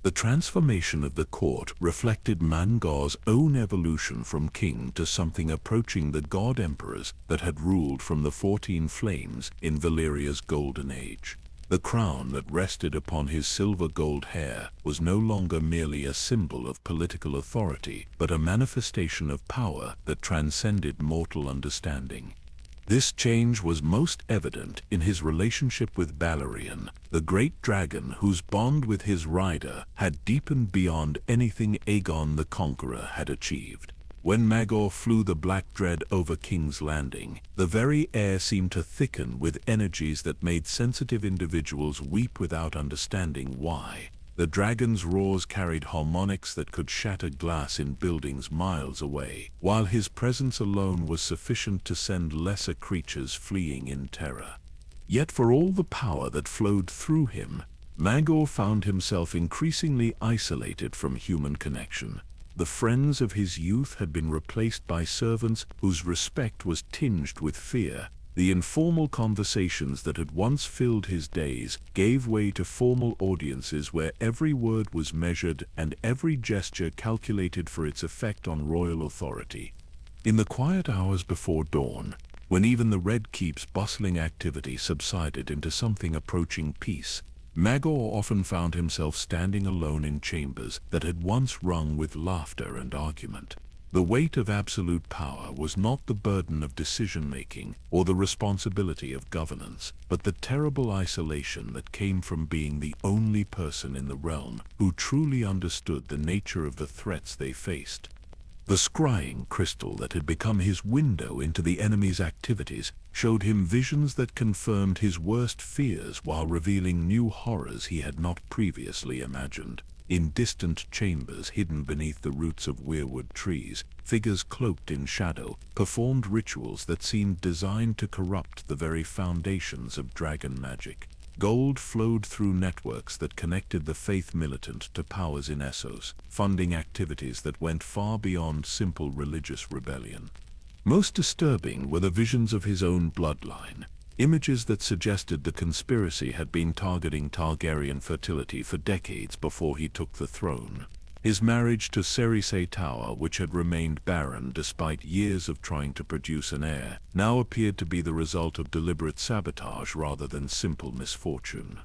The transformation of the court reflected Maegor's own evolution from king to something approaching the god-emperors that had ruled from the 14 Flames in Valyria's golden age. The crown that rested upon his silver-gold hair was no longer merely a symbol of political authority, but a manifestation of power that transcended mortal understanding. This change was most evident in his relationship with Balerion, the great dragon whose bond with his rider had deepened beyond anything Aegon the Conqueror had achieved. When Maegor flew the Black Dread over King's Landing, the very air seemed to thicken with energies that made sensitive individuals weep without understanding why. The dragon's roars carried harmonics that could shatter glass in buildings miles away, while his presence alone was sufficient to send lesser creatures fleeing in terror. Yet for all the power that flowed through him, Maegor found himself increasingly isolated from human connection. The friends of his youth had been replaced by servants whose respect was tinged with fear. The informal conversations that had once filled his days gave way to formal audiences where every word was measured and every gesture calculated for its effect on royal authority. In the quiet hours before dawn, when even the Red Keep's bustling activity subsided into something approaching peace, Maegor often found himself standing alone in chambers that had once rung with laughter and argument. The weight of absolute power was not the burden of decision-making or the responsibility of governance, but the terrible isolation that came from being the only person in the realm who truly understood the nature of the threats they faced. The scrying crystal that had become his window into the enemy's activities showed him visions that confirmed his worst fears while revealing new horrors he had not previously imagined. In distant chambers hidden beneath the roots of weirwood trees, figures cloaked in shadow performed rituals that seemed designed to corrupt the very foundations of dragon magic. Gold flowed through networks that connected the Faith Militant to powers in Essos, funding activities that went far beyond simple religious rebellion. Most disturbing were the visions of his own bloodline. images that suggested the conspiracy had been targeting Targaryen fertility for decades before he took the throne. His marriage to Cersei Tower, which had remained barren despite years of trying to produce an heir, now appeared to be the result of deliberate sabotage rather than simple misfortune.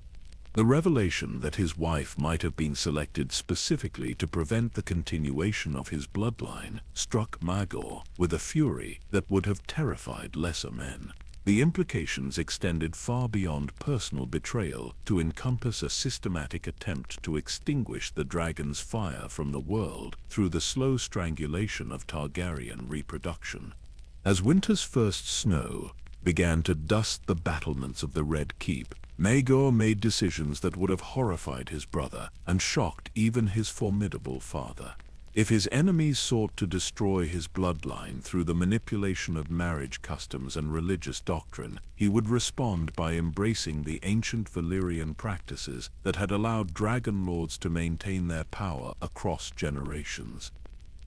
The revelation that his wife might have been selected specifically to prevent the continuation of his bloodline struck Maegor with a fury that would have terrified lesser men. The implications extended far beyond personal betrayal to encompass a systematic attempt to extinguish the dragon's fire from the world through the slow strangulation of Targaryen reproduction. As winter's first snow began to dust the battlements of the Red Keep, Maegor made decisions that would have horrified his brother and shocked even his formidable father. If his enemies sought to destroy his bloodline through the manipulation of marriage customs and religious doctrine, he would respond by embracing the ancient Valyrian practices that had allowed dragon lords to maintain their power across generations.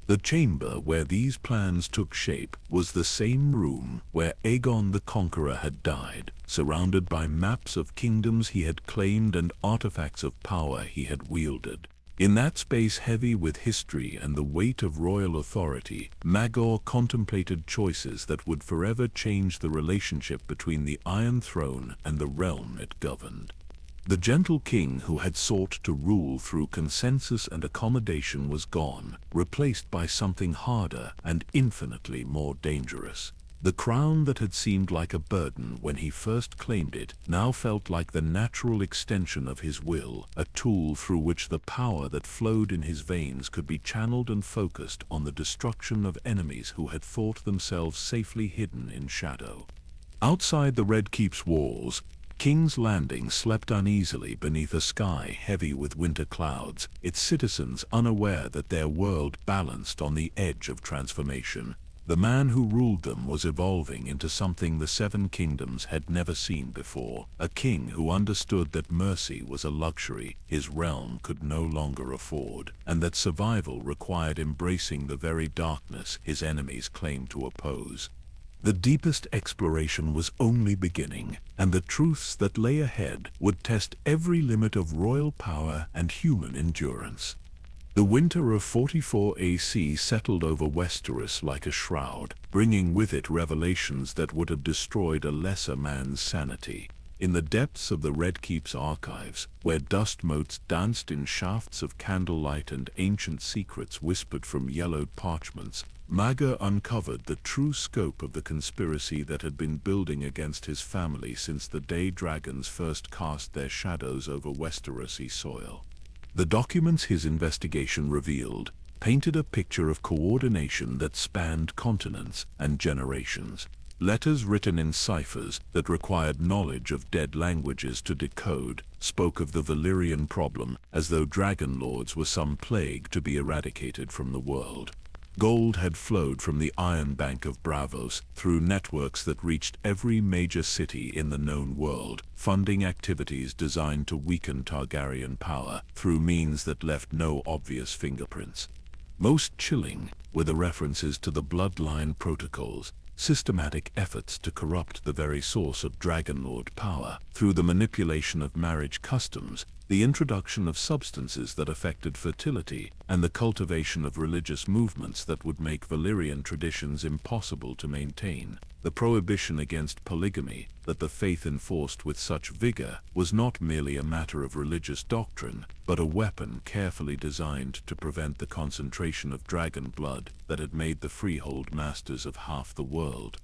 The chamber where these plans took shape was the same room where Aegon the Conqueror had died, surrounded by maps of kingdoms he had claimed and artifacts of power he had wielded. In that space heavy with history and the weight of royal authority, Maegor contemplated choices that would forever change the relationship between the Iron Throne and the realm it governed. The gentle king who had sought to rule through consensus and accommodation was gone, replaced by something harder and infinitely more dangerous. The crown that had seemed like a burden when he first claimed it now felt like the natural extension of his will, a tool through which the power that flowed in his veins could be channeled and focused on the destruction of enemies who had thought themselves safely hidden in shadow. Outside the Red Keep's walls, King's Landing slept uneasily beneath a sky heavy with winter clouds, its citizens unaware that their world balanced on the edge of transformation. The man who ruled them was evolving into something the Seven Kingdoms had never seen before, a king who understood that mercy was a luxury his realm could no longer afford, and that survival required embracing the very darkness his enemies claimed to oppose. The deepest exploration was only beginning, and the truths that lay ahead would test every limit of royal power and human endurance. The winter of 44 AC settled over Westeros like a shroud, bringing with it revelations that would have destroyed a lesser man's sanity. In the depths of the Red Keep's archives, where dust motes danced in shafts of candlelight and ancient secrets whispered from yellowed parchments, Maegor uncovered the true scope of the conspiracy that had been building against his family since the day dragons first cast their shadows over Westerosi soil. The documents his investigation revealed painted a picture of coordination that spanned continents and generations. Letters written in ciphers that required knowledge of dead languages to decode spoke of the Valyrian problem as though dragon lords were some plague to be eradicated from the world. Gold had flowed from the Iron Bank of Braavos through networks that reached every major city in the known world, funding activities designed to weaken Targaryen power through means that left no obvious fingerprints. Most chilling were the references to the bloodline protocols, systematic efforts to corrupt the very source of Dragonlord power through the manipulation of marriage customs, the introduction of substances that affected fertility, and the cultivation of religious movements that would make Valyrian traditions impossible to maintain. The prohibition against polygamy that the faith enforced with such vigor was not merely a matter of religious doctrine, but a weapon carefully designed to prevent the concentration of dragon blood that had made the freehold masters of half the world.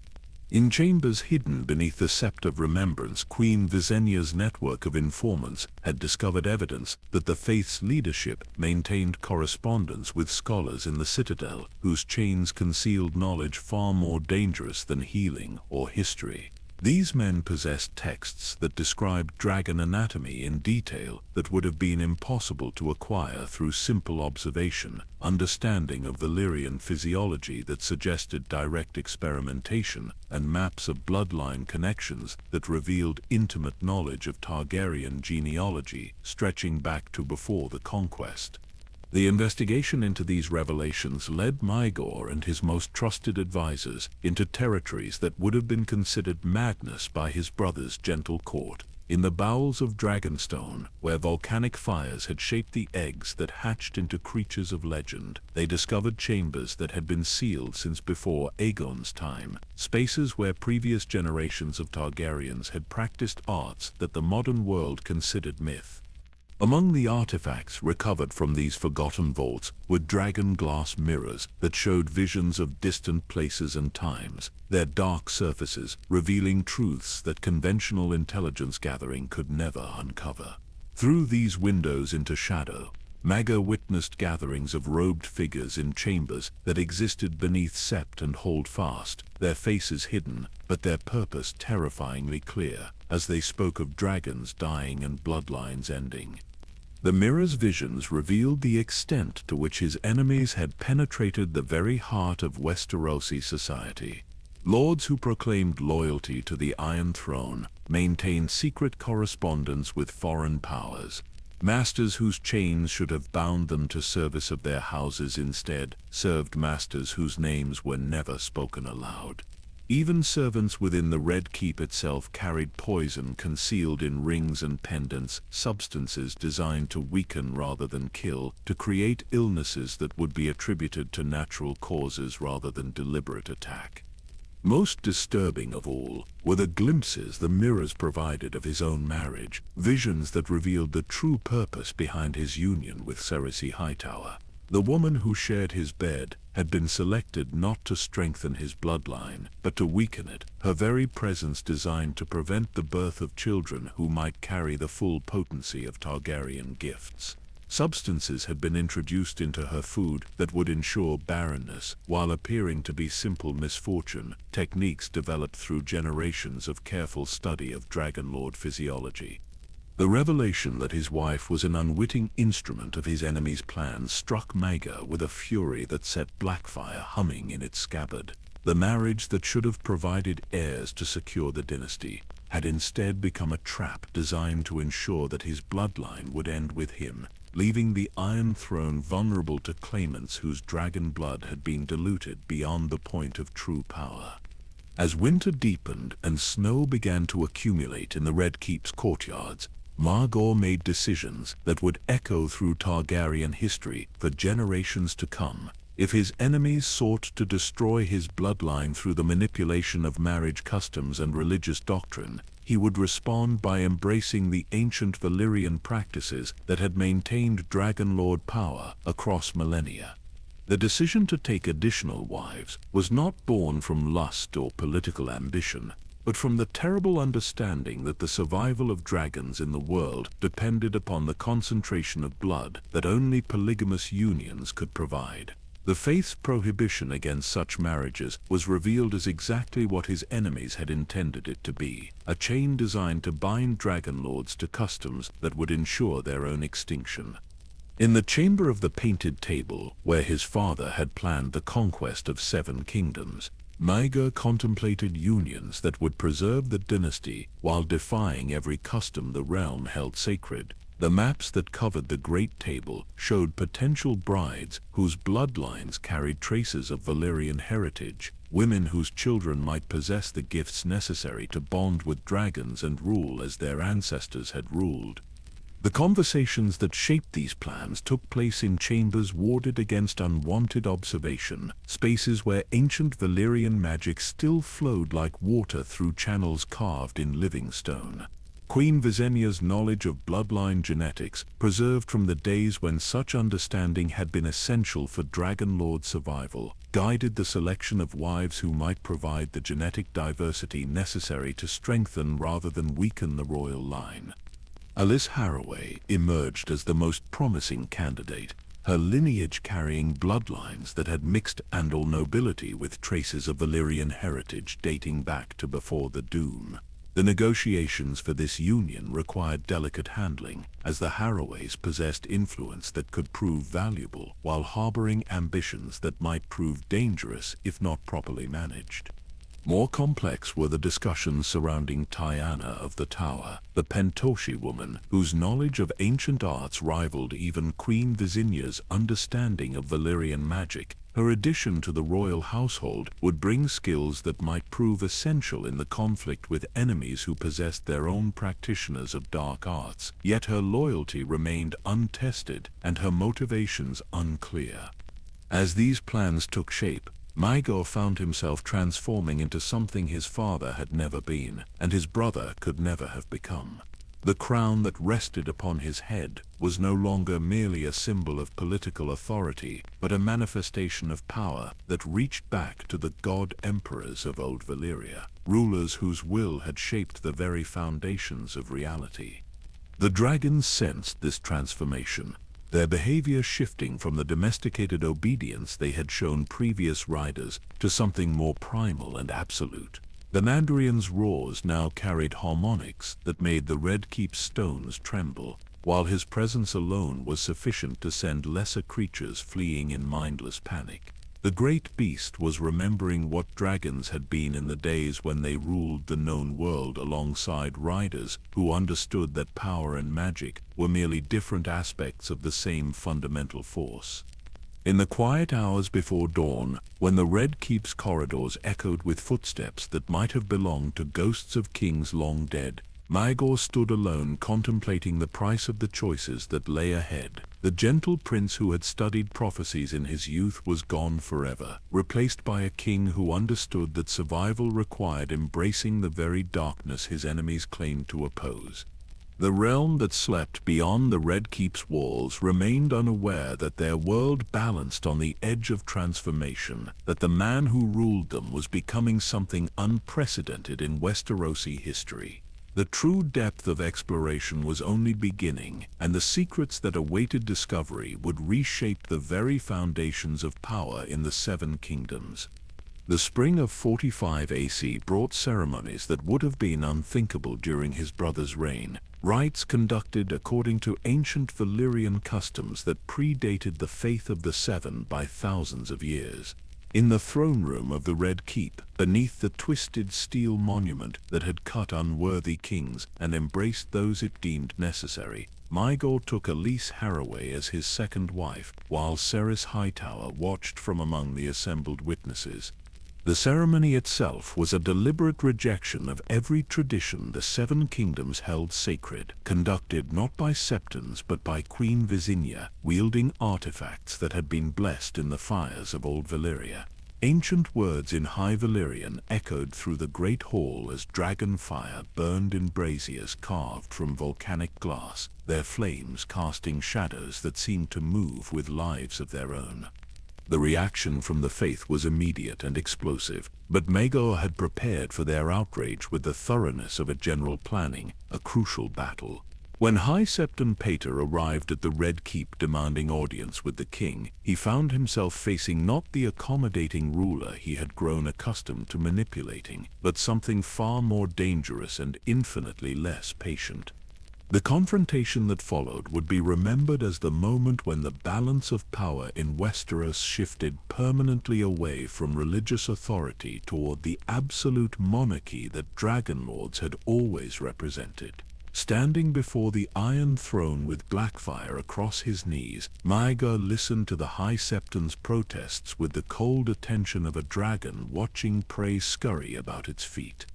In chambers hidden beneath the Sept of Remembrance, Queen Visenya's network of informants had discovered evidence that the faith's leadership maintained correspondence with scholars in the Citadel, whose chains concealed knowledge far more dangerous than healing or history. These men possessed texts that described dragon anatomy in detail that would have been impossible to acquire through simple observation, understanding of Valyrian physiology that suggested direct experimentation, and maps of bloodline connections that revealed intimate knowledge of Targaryen genealogy stretching back to before the conquest. The investigation into these revelations led Maegor and his most trusted advisors into territories that would have been considered madness by his brother's gentle court. In the bowels of Dragonstone, where volcanic fires had shaped the eggs that hatched into creatures of legend, they discovered chambers that had been sealed since before Aegon's time, spaces where previous generations of Targaryens had practiced arts that the modern world considered myth. Among the artifacts recovered from these forgotten vaults were dragon glass mirrors that showed visions of distant places and times, their dark surfaces revealing truths that conventional intelligence gathering could never uncover. Through these windows into shadow, Maegor witnessed gatherings of robed figures in chambers that existed beneath Sept and Holdfast, their faces hidden, but their purpose terrifyingly clear, as they spoke of dragons dying and bloodlines ending. The mirror's visions revealed the extent to which his enemies had penetrated the very heart of Westerosi society. Lords who proclaimed loyalty to the Iron Throne maintained secret correspondence with foreign powers. Masters whose chains should have bound them to service of their houses instead served masters whose names were never spoken aloud. Even servants within the Red Keep itself carried poison concealed in rings and pendants, substances designed to weaken rather than kill, to create illnesses that would be attributed to natural causes rather than deliberate attack. Most disturbing of all were the glimpses the mirrors provided of his own marriage, visions that revealed the true purpose behind his union with Cersei Hightower. The woman who shared his bed had been selected not to strengthen his bloodline, but to weaken it, her very presence designed to prevent the birth of children who might carry the full potency of Targaryen gifts. Substances had been introduced into her food that would ensure barrenness, while appearing to be simple misfortune, techniques developed through generations of careful study of Dragonlord physiology. The revelation that his wife was an unwitting instrument of his enemy's plans struck Maegor with a fury that set Blackfire humming in its scabbard. The marriage that should have provided heirs to secure the dynasty had instead become a trap designed to ensure that his bloodline would end with him, leaving the Iron Throne vulnerable to claimants whose dragon blood had been diluted beyond the point of true power. As winter deepened and snow began to accumulate in the Red Keep's courtyards, Maegor made decisions that would echo through Targaryen history for generations to come. If his enemies sought to destroy his bloodline through the manipulation of marriage customs and religious doctrine, he would respond by embracing the ancient Valyrian practices that had maintained Dragonlord power across millennia. The decision to take additional wives was not born from lust or political ambition, but from the terrible understanding that the survival of dragons in the world depended upon the concentration of blood that only polygamous unions could provide. The faith's prohibition against such marriages was revealed as exactly what his enemies had intended it to be, a chain designed to bind dragonlords to customs that would ensure their own extinction. In the chamber of the Painted Table, where his father had planned the conquest of 7 kingdoms, Maegor contemplated unions that would preserve the dynasty while defying every custom the realm held sacred. The maps that covered the Great Table showed potential brides whose bloodlines carried traces of Valyrian heritage, women whose children might possess the gifts necessary to bond with dragons and rule as their ancestors had ruled. The conversations that shaped these plans took place in chambers warded against unwanted observation, spaces where ancient Valyrian magic still flowed like water through channels carved in living stone. Queen Visenya's knowledge of bloodline genetics, preserved from the days when such understanding had been essential for Dragonlord survival, guided the selection of wives who might provide the genetic diversity necessary to strengthen rather than weaken the royal line. Alyce Harroway emerged as the most promising candidate, her lineage carrying bloodlines that had mixed Andal nobility with traces of Valyrian heritage dating back to before the Doom. The negotiations for this union required delicate handling, as the Harroways possessed influence that could prove valuable while harboring ambitions that might prove dangerous if not properly managed. More complex were the discussions surrounding Tyanna of the Tower, the Pentoshi woman, whose knowledge of ancient arts rivaled even Queen Visinya's understanding of Valyrian magic. Her addition to the royal household would bring skills that might prove essential in the conflict with enemies who possessed their own practitioners of dark arts. Yet her loyalty remained untested and her motivations unclear. As these plans took shape, Maegor found himself transforming into something his father had never been, and his brother could never have become. The crown that rested upon his head was no longer merely a symbol of political authority, but a manifestation of power that reached back to the god-emperors of old Valyria, rulers whose will had shaped the very foundations of reality. The dragons sensed this transformation, their behavior shifting from the domesticated obedience they had shown previous riders to something more primal and absolute. The Targaryen's roars now carried harmonics that made the Red Keep's stones tremble, while his presence alone was sufficient to send lesser creatures fleeing in mindless panic. The great beast was remembering what dragons had been in the days when they ruled the known world alongside riders who understood that power and magic were merely different aspects of the same fundamental force. In the quiet hours before dawn, when the Red Keep's corridors echoed with footsteps that might have belonged to ghosts of kings long dead, Maegor stood alone contemplating the price of the choices that lay ahead. The gentle prince who had studied prophecies in his youth was gone forever, replaced by a king who understood that survival required embracing the very darkness his enemies claimed to oppose. The realm that slept beyond the Red Keep's walls remained unaware that their world balanced on the edge of transformation, that the man who ruled them was becoming something unprecedented in Westerosi history. The true depth of exploration was only beginning, and the secrets that awaited discovery would reshape the very foundations of power in the Seven Kingdoms. The spring of 45 AC brought ceremonies that would have been unthinkable during his brother's reign, rites conducted according to ancient Valyrian customs that predated the faith of the Seven by thousands of years. In the throne room of the Red Keep, beneath the twisted steel monument that had cut unworthy kings and embraced those it deemed necessary, Maegor took Elise Haraway as his second wife, while Cerys Hightower watched from among the assembled witnesses. The ceremony itself was a deliberate rejection of every tradition the Seven Kingdoms held sacred, conducted not by septons but by Queen Visinya, wielding artifacts that had been blessed in the fires of old Valyria. Ancient words in High Valyrian echoed through the great hall as dragon fire burned in braziers carved from volcanic glass, their flames casting shadows that seemed to move with lives of their own. The reaction from the faith was immediate and explosive, but Maegor had prepared for their outrage with the thoroughness of a general planning a crucial battle. When High Septon Pater arrived at the Red Keep demanding audience with the king, he found himself facing not the accommodating ruler he had grown accustomed to manipulating, but something far more dangerous and infinitely less patient. The confrontation that followed would be remembered as the moment when the balance of power in Westeros shifted permanently away from religious authority toward the absolute monarchy that Dragon Lords had always represented. Standing before the Iron Throne with Blackfire across his knees, Maegor listened to the High Septon's protests with the cold attention of a dragon watching prey scurry about its feet.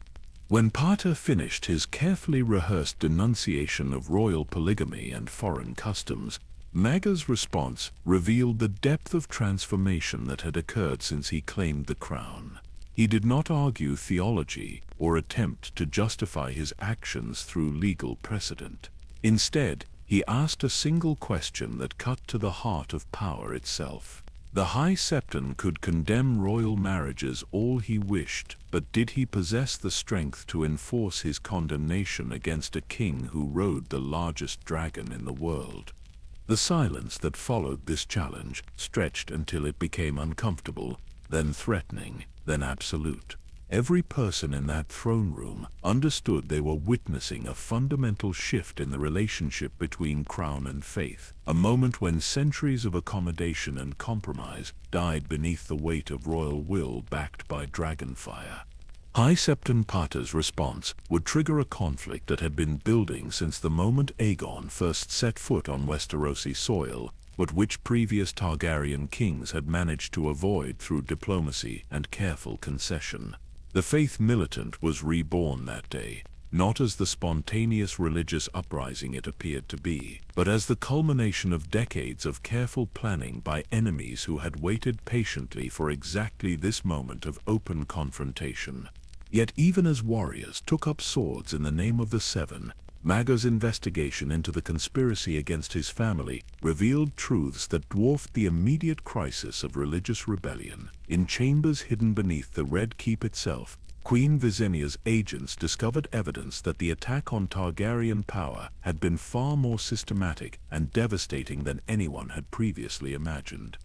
When Pater finished his carefully rehearsed denunciation of royal polygamy and foreign customs, Maegor's response revealed the depth of transformation that had occurred since he claimed the crown. He did not argue theology or attempt to justify his actions through legal precedent. Instead, he asked a single question that cut to the heart of power itself. The High Septon could condemn royal marriages all he wished, but did he possess the strength to enforce his condemnation against a king who rode the largest dragon in the world? The silence that followed this challenge stretched until it became uncomfortable, then threatening, then absolute. Every person in that throne room understood they were witnessing a fundamental shift in the relationship between crown and faith, a moment when centuries of accommodation and compromise died beneath the weight of royal will backed by dragonfire. High Septon Parter's response would trigger a conflict that had been building since the moment Aegon first set foot on Westerosi soil, but which previous Targaryen kings had managed to avoid through diplomacy and careful concession. The Faith Militant was reborn that day, not as the spontaneous religious uprising it appeared to be, but as the culmination of decades of careful planning by enemies who had waited patiently for exactly this moment of open confrontation. Yet even as warriors took up swords in the name of the Seven, Maegor's investigation into the conspiracy against his family revealed truths that dwarfed the immediate crisis of religious rebellion. In chambers hidden beneath the Red Keep itself, Queen Visenia's agents discovered evidence that the attack on Targaryen power had been far more systematic and devastating than anyone had previously imagined.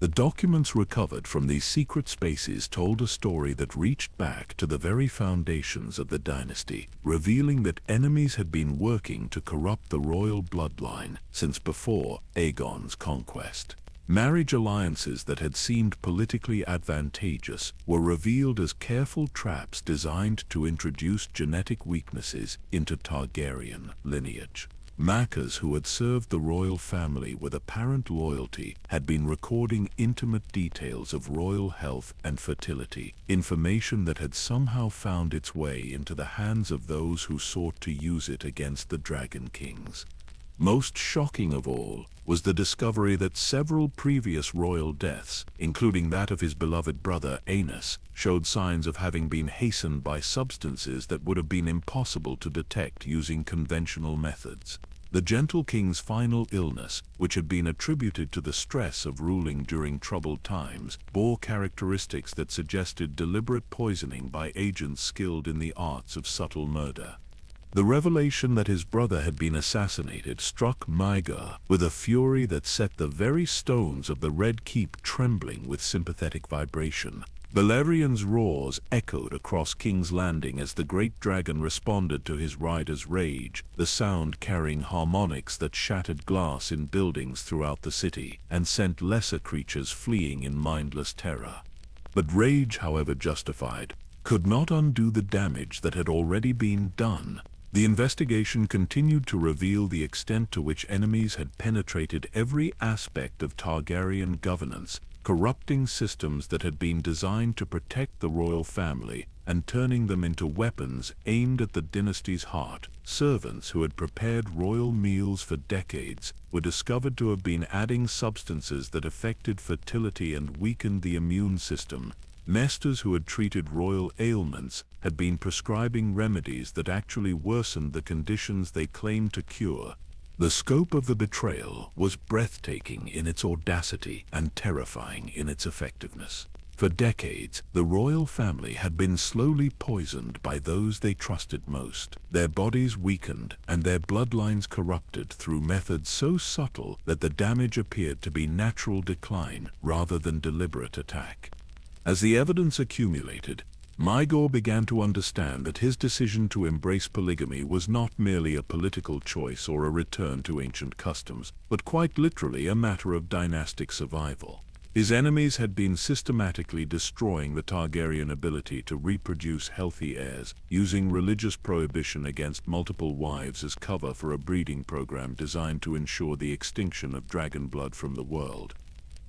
The documents recovered from these secret spaces told a story that reached back to the very foundations of the dynasty, revealing that enemies had been working to corrupt the royal bloodline since before Aegon's conquest. Marriage alliances that had seemed politically advantageous were revealed as careful traps designed to introduce genetic weaknesses into Targaryen lineage. Makers who had served the royal family with apparent loyalty had been recording intimate details of royal health and fertility, information that had somehow found its way into the hands of those who sought to use it against the Dragon Kings. Most shocking of all was the discovery that several previous royal deaths, including that of his beloved brother Aenys, showed signs of having been hastened by substances that would have been impossible to detect using conventional methods. The Gentle King's final illness, which had been attributed to the stress of ruling during troubled times, bore characteristics that suggested deliberate poisoning by agents skilled in the arts of subtle murder. The revelation that his brother had been assassinated struck Maegor with a fury that set the very stones of the Red Keep trembling with sympathetic vibration. Valyrian's roars echoed across King's Landing as the great dragon responded to his rider's rage, the sound carrying harmonics that shattered glass in buildings throughout the city and sent lesser creatures fleeing in mindless terror. But rage, however justified, could not undo the damage that had already been done. The investigation continued to reveal the extent to which enemies had penetrated every aspect of Targaryen governance, corrupting systems that had been designed to protect the royal family and turning them into weapons aimed at the dynasty's heart. Servants who had prepared royal meals for decades were discovered to have been adding substances that affected fertility and weakened the immune system. Masters who had treated royal ailments had been prescribing remedies that actually worsened the conditions they claimed to cure. The scope of the betrayal was breathtaking in its audacity and terrifying in its effectiveness. For decades, the royal family had been slowly poisoned by those they trusted most, their bodies weakened and their bloodlines corrupted through methods so subtle that the damage appeared to be natural decline rather than deliberate attack. As the evidence accumulated, Maegor began to understand that his decision to embrace polygamy was not merely a political choice or a return to ancient customs, but quite literally a matter of dynastic survival. His enemies had been systematically destroying the Targaryen ability to reproduce healthy heirs, using religious prohibition against multiple wives as cover for a breeding program designed to ensure the extinction of dragon blood from the world.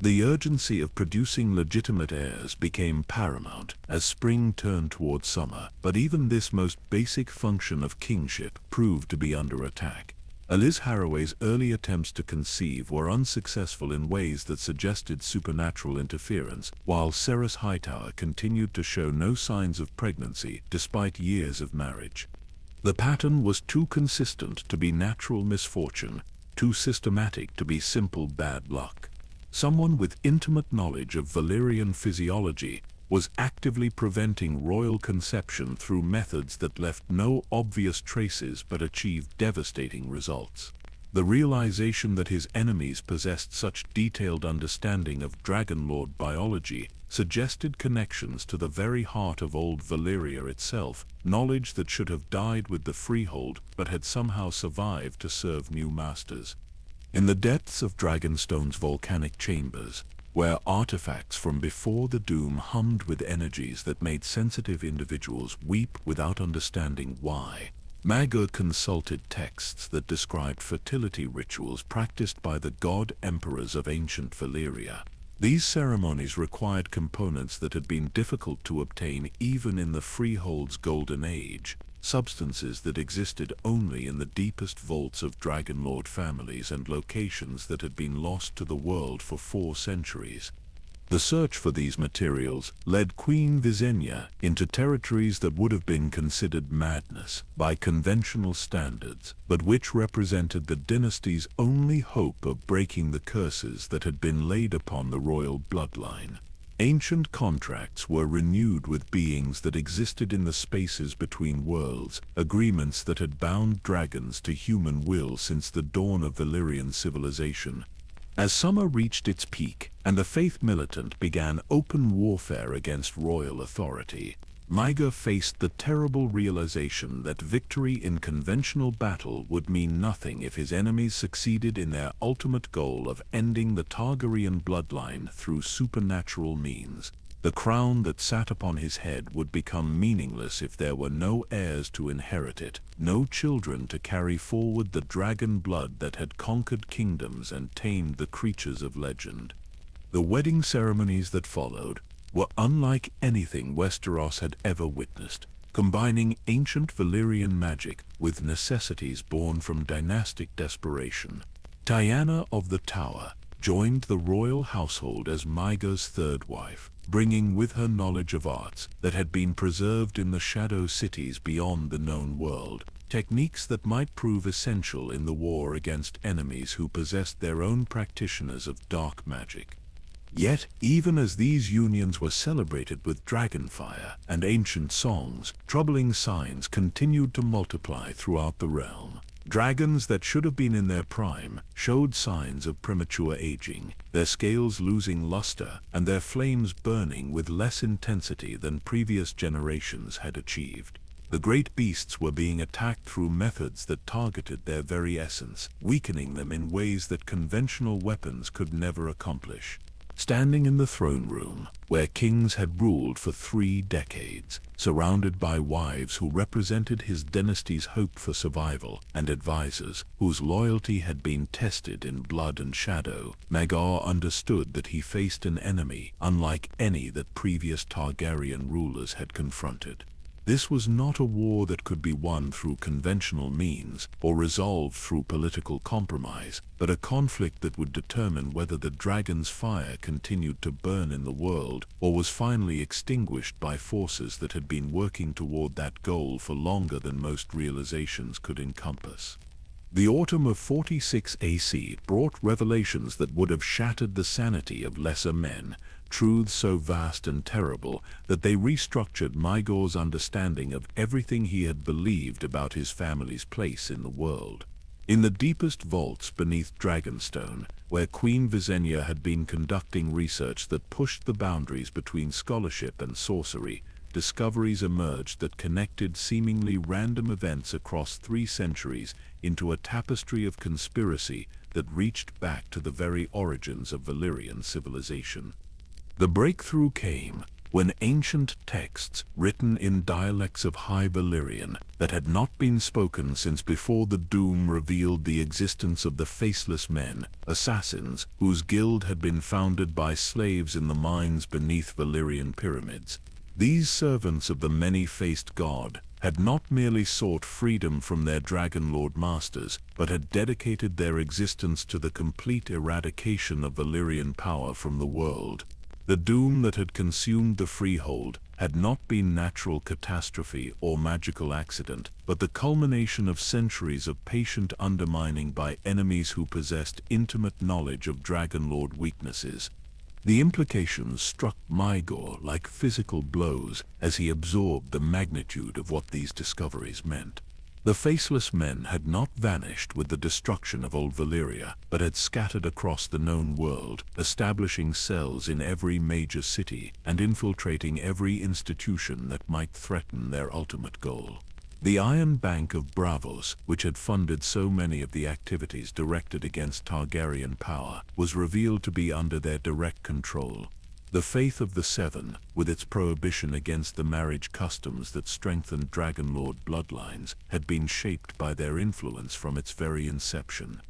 The urgency of producing legitimate heirs became paramount as spring turned toward summer, but even this most basic function of kingship proved to be under attack. Alice Harroway's early attempts to conceive were unsuccessful in ways that suggested supernatural interference, while Cerys Hightower continued to show no signs of pregnancy despite years of marriage. The pattern was too consistent to be natural misfortune, too systematic to be simple bad luck. Someone with intimate knowledge of Valyrian physiology was actively preventing royal conception through methods that left no obvious traces but achieved devastating results. The realization that his enemies possessed such detailed understanding of Dragonlord biology suggested connections to the very heart of old Valyria itself, knowledge that should have died with the freehold but had somehow survived to serve new masters. In the depths of Dragonstone's volcanic chambers, where artifacts from before the Doom hummed with energies that made sensitive individuals weep without understanding why. Maegor consulted texts that described fertility rituals practiced by the god-emperors of ancient Valyria. These ceremonies required components that had been difficult to obtain even in the Freehold's Golden Age, substances that existed only in the deepest vaults of Dragonlord families and locations that had been lost to the world for 4 centuries. The search for these materials led Queen Visenya into territories that would have been considered madness by conventional standards, but which represented the dynasty's only hope of breaking the curses that had been laid upon the royal bloodline. Ancient contracts were renewed with beings that existed in the spaces between worlds, agreements that had bound dragons to human will since the dawn of Valyrian civilization. As summer reached its peak and the Faith Militant began open warfare against royal authority, Maegor faced the terrible realization that victory in conventional battle would mean nothing if his enemies succeeded in their ultimate goal of ending the Targaryen bloodline through supernatural means. The crown that sat upon his head would become meaningless if there were no heirs to inherit it, no children to carry forward the dragon blood that had conquered kingdoms and tamed the creatures of legend. The wedding ceremonies that followed were unlike anything Westeros had ever witnessed, combining ancient Valyrian magic with necessities born from dynastic desperation. Diana of the Tower joined the royal household as Maegor's third wife, bringing with her knowledge of arts that had been preserved in the shadow cities beyond the known world, techniques that might prove essential in the war against enemies who possessed their own practitioners of dark magic. Yet, even as these unions were celebrated with dragonfire and ancient songs, troubling signs continued to multiply throughout the realm. Dragons that should have been in their prime showed signs of premature aging, their scales losing luster and their flames burning with less intensity than previous generations had achieved. The great beasts were being attacked through methods that targeted their very essence, weakening them in ways that conventional weapons could never accomplish. Standing in the throne room, where kings had ruled for 3 decades, surrounded by wives who represented his dynasty's hope for survival, and advisors whose loyalty had been tested in blood and shadow, Maegor understood that he faced an enemy unlike any that previous Targaryen rulers had confronted. This was not a war that could be won through conventional means or resolved through political compromise, but a conflict that would determine whether the dragon's fire continued to burn in the world or was finally extinguished by forces that had been working toward that goal for longer than most realizations could encompass. The autumn of 46 AC brought revelations that would have shattered the sanity of lesser men, truths so vast and terrible that they restructured Maegor's understanding of everything he had believed about his family's place in the world. In the deepest vaults beneath Dragonstone, where Queen Visenya had been conducting research that pushed the boundaries between scholarship and sorcery, discoveries emerged that connected seemingly random events across 3 centuries into a tapestry of conspiracy that reached back to the very origins of Valyrian civilization. The breakthrough came when ancient texts written in dialects of High Valyrian that had not been spoken since before the Doom revealed the existence of the Faceless Men, assassins whose guild had been founded by slaves in the mines beneath Valyrian pyramids. These servants of the many-faced god had not merely sought freedom from their Dragonlord masters, but had dedicated their existence to the complete eradication of Valyrian power from the world. The doom that had consumed the Freehold had not been natural catastrophe or magical accident, but the culmination of centuries of patient undermining by enemies who possessed intimate knowledge of Dragonlord weaknesses. The implications struck Maegor like physical blows as he absorbed the magnitude of what these discoveries meant. The Faceless Men had not vanished with the destruction of Old Valyria, but had scattered across the known world, establishing cells in every major city and infiltrating every institution that might threaten their ultimate goal. The Iron Bank of Braavos, which had funded so many of the activities directed against Targaryen power, was revealed to be under their direct control. The Faith of the Seven, with its prohibition against the marriage customs that strengthened Dragonlord bloodlines, had been shaped by their influence from its very inception.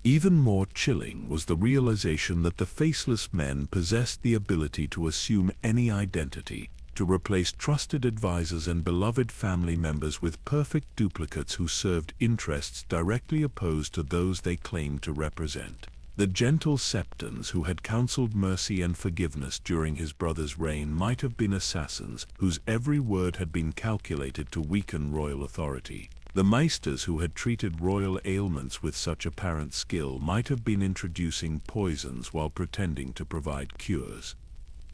Even more chilling was the realization that the Faceless Men possessed the ability to assume any identity, to replace trusted advisors and beloved family members with perfect duplicates who served interests directly opposed to those they claimed to represent. The gentle Septons who had counseled mercy and forgiveness during his brother's reign might have been assassins whose every word had been calculated to weaken royal authority. The Maesters who had treated royal ailments with such apparent skill might have been introducing poisons while pretending to provide cures.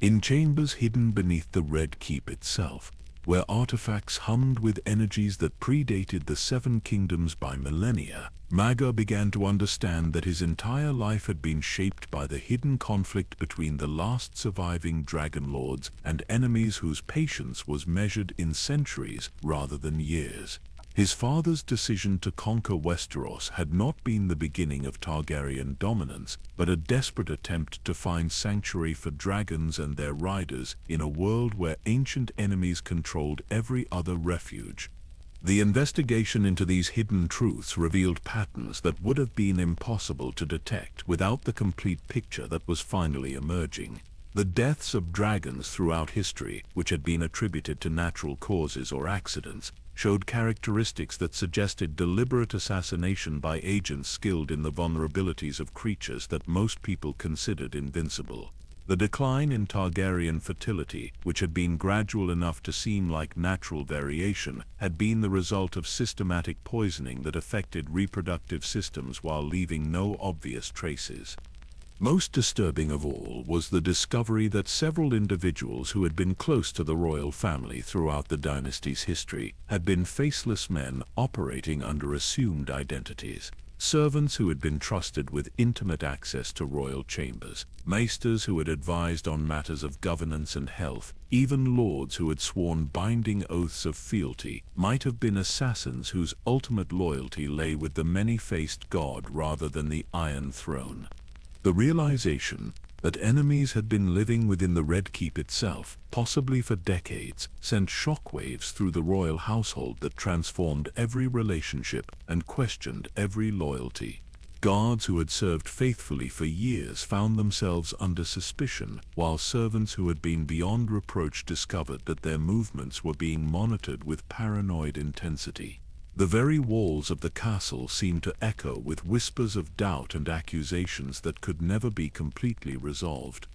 In chambers hidden beneath the Red Keep itself, where artifacts hummed with energies that predated the Seven Kingdoms by millennia, Maegor began to understand that his entire life had been shaped by the hidden conflict between the last surviving Dragon Lords and enemies whose patience was measured in centuries rather than years. His father's decision to conquer Westeros had not been the beginning of Targaryen dominance, but a desperate attempt to find sanctuary for dragons and their riders in a world where ancient enemies controlled every other refuge. The investigation into these hidden truths revealed patterns that would have been impossible to detect without the complete picture that was finally emerging. The deaths of dragons throughout history, which had been attributed to natural causes or accidents, showed characteristics that suggested deliberate assassination by agents skilled in the vulnerabilities of creatures that most people considered invincible. The decline in Targaryen fertility, which had been gradual enough to seem like natural variation, had been the result of systematic poisoning that affected reproductive systems while leaving no obvious traces. Most disturbing of all was the discovery that several individuals who had been close to the royal family throughout the dynasty's history had been faceless men operating under assumed identities. Servants who had been trusted with intimate access to royal chambers, maesters who had advised on matters of governance and health, even lords who had sworn binding oaths of fealty, might have been assassins whose ultimate loyalty lay with the many-faced god rather than the Iron Throne. The realization that enemies had been living within the Red Keep itself, possibly for decades, sent shockwaves through the royal household that transformed every relationship and questioned every loyalty. Guards who had served faithfully for years found themselves under suspicion, while servants who had been beyond reproach discovered that their movements were being monitored with paranoid intensity. The very walls of the castle seemed to echo with whispers of doubt and accusations that could never be completely resolved.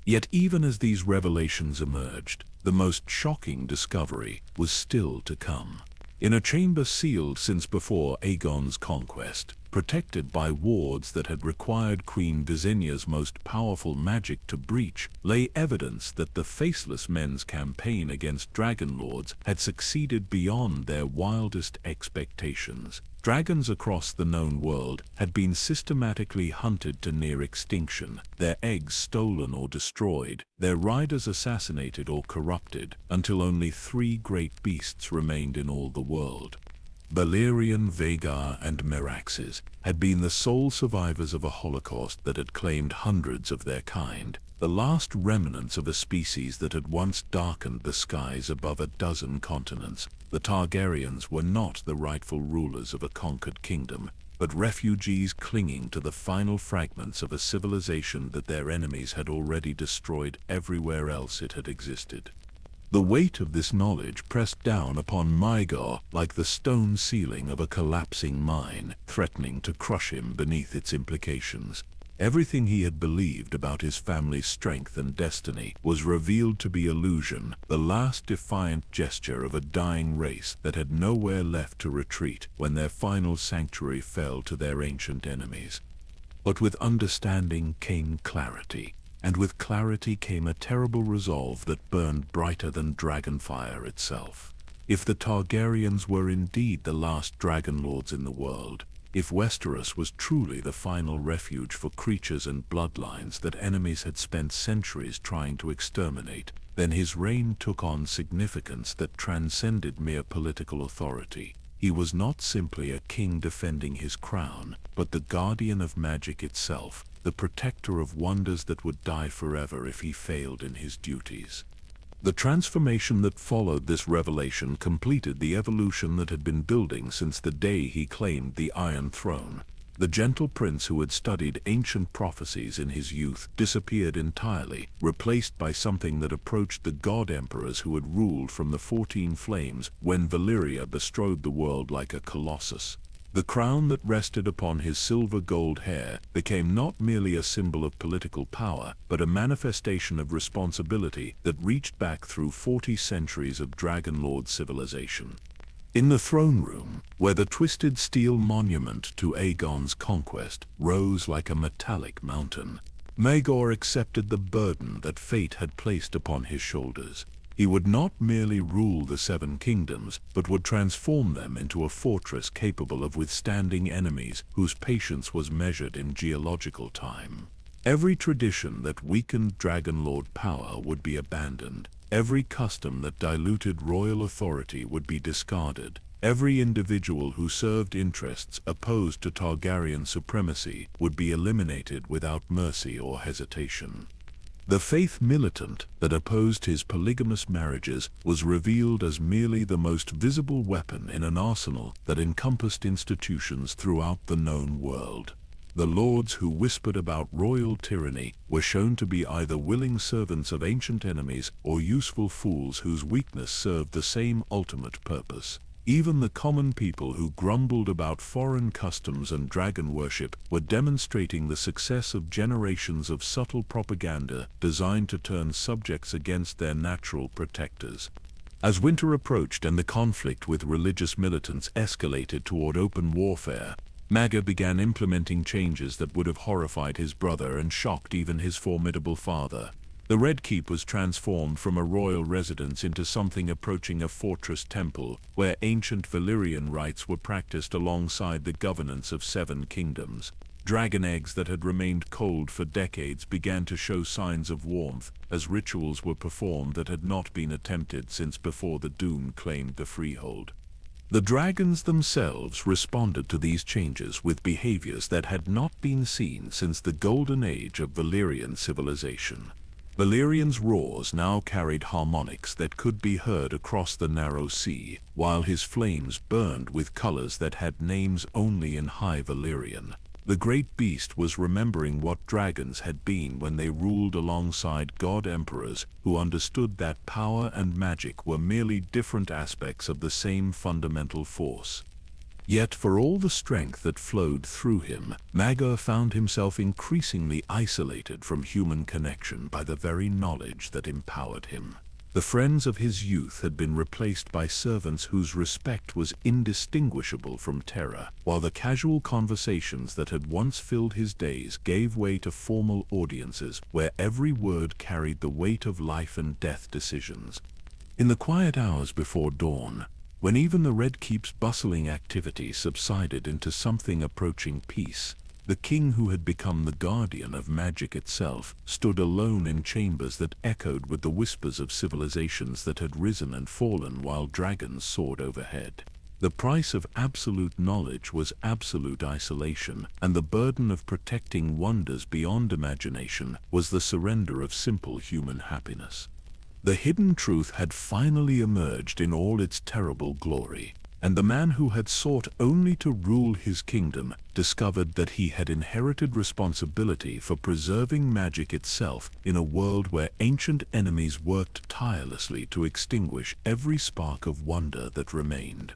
Yet even as these revelations emerged, the most shocking discovery was still to come. In a chamber sealed since before Aegon's conquest, protected by wards that had required Queen Visenya's most powerful magic to breach, lay evidence that the Faceless Men's campaign against Dragon Lords had succeeded beyond their wildest expectations. Dragons across the known world had been systematically hunted to near extinction, their eggs stolen or destroyed, their riders assassinated or corrupted, until only 3 great beasts remained in all the world. Valyrian, Vhagar, and Meraxes had been the sole survivors of a holocaust that had claimed hundreds of their kind, the last remnants of a species that had once darkened the skies above a dozen continents. The Targaryens were not the rightful rulers of a conquered kingdom, but refugees clinging to the final fragments of a civilization that their enemies had already destroyed everywhere else it had existed. The weight of this knowledge pressed down upon Maegor like the stone ceiling of a collapsing mine, threatening to crush him beneath its implications. Everything he had believed about his family's strength and destiny was revealed to be illusion, the last defiant gesture of a dying race that had nowhere left to retreat when their final sanctuary fell to their ancient enemies. But with understanding came clarity. And with clarity came a terrible resolve that burned brighter than dragonfire itself. If the Targaryens were indeed the last dragon lords in the world, If Westeros was truly the final refuge for creatures and bloodlines that enemies had spent centuries trying to exterminate, then his reign took on significance that transcended mere political authority. He was not simply a king defending his crown, but the guardian of magic itself, the protector of wonders that would die forever if he failed in his duties. The transformation that followed this revelation completed the evolution that had been building since the day he claimed the Iron Throne. The gentle prince who had studied ancient prophecies in his youth disappeared entirely, replaced by something that approached the god emperors who had ruled from the 14 Flames when Valyria bestrode the world like a colossus. The crown that rested upon his silver-gold hair became not merely a symbol of political power, but a manifestation of responsibility that reached back through 40 centuries of Dragonlord civilization. In the throne room, where the twisted steel monument to Aegon's conquest rose like a metallic mountain, Maegor accepted the burden that fate had placed upon his shoulders. He would not merely rule the 7 kingdoms, but would transform them into a fortress capable of withstanding enemies whose patience was measured in geological time. Every tradition that weakened Dragonlord power would be abandoned. Every custom that diluted royal authority would be discarded. Every individual who served interests opposed to Targaryen supremacy would be eliminated without mercy or hesitation. The Faith Militant that opposed his polygamous marriages was revealed as merely the most visible weapon in an arsenal that encompassed institutions throughout the known world. The lords who whispered about royal tyranny were shown to be either willing servants of ancient enemies or useful fools whose weakness served the same ultimate purpose. Even the common people who grumbled about foreign customs and dragon worship were demonstrating the success of generations of subtle propaganda designed to turn subjects against their natural protectors. As winter approached and the conflict with religious militants escalated toward open warfare, Maegor began implementing changes that would have horrified his brother and shocked even his formidable father. The Red Keep was transformed from a royal residence into something approaching a fortress temple, where ancient Valyrian rites were practiced alongside the governance of 7 kingdoms. Dragon eggs that had remained cold for decades began to show signs of warmth, as rituals were performed that had not been attempted since before the Dune claimed the freehold. The dragons themselves responded to these changes with behaviors that had not been seen since the golden age of Valyrian civilization. Valyrian's roars now carried harmonics that could be heard across the narrow sea, while his flames burned with colors that had names only in High Valyrian. The great beast was remembering what dragons had been when they ruled alongside god emperors who understood that power and magic were merely different aspects of the same fundamental force. Yet for all the strength that flowed through him, Maegor found himself increasingly isolated from human connection by the very knowledge that empowered him. The friends of his youth had been replaced by servants whose respect was indistinguishable from terror, while the casual conversations that had once filled his days gave way to formal audiences where every word carried the weight of life and death decisions. In the quiet hours before dawn, when even the Red Keep's bustling activity subsided into something approaching peace, the king who had become the guardian of magic itself stood alone in chambers that echoed with the whispers of civilizations that had risen and fallen while dragons soared overhead. The price of absolute knowledge was absolute isolation, and the burden of protecting wonders beyond imagination was the surrender of simple human happiness. The hidden truth had finally emerged in all its terrible glory, and the man who had sought only to rule his kingdom discovered that he had inherited responsibility for preserving magic itself in a world where ancient enemies worked tirelessly to extinguish every spark of wonder that remained.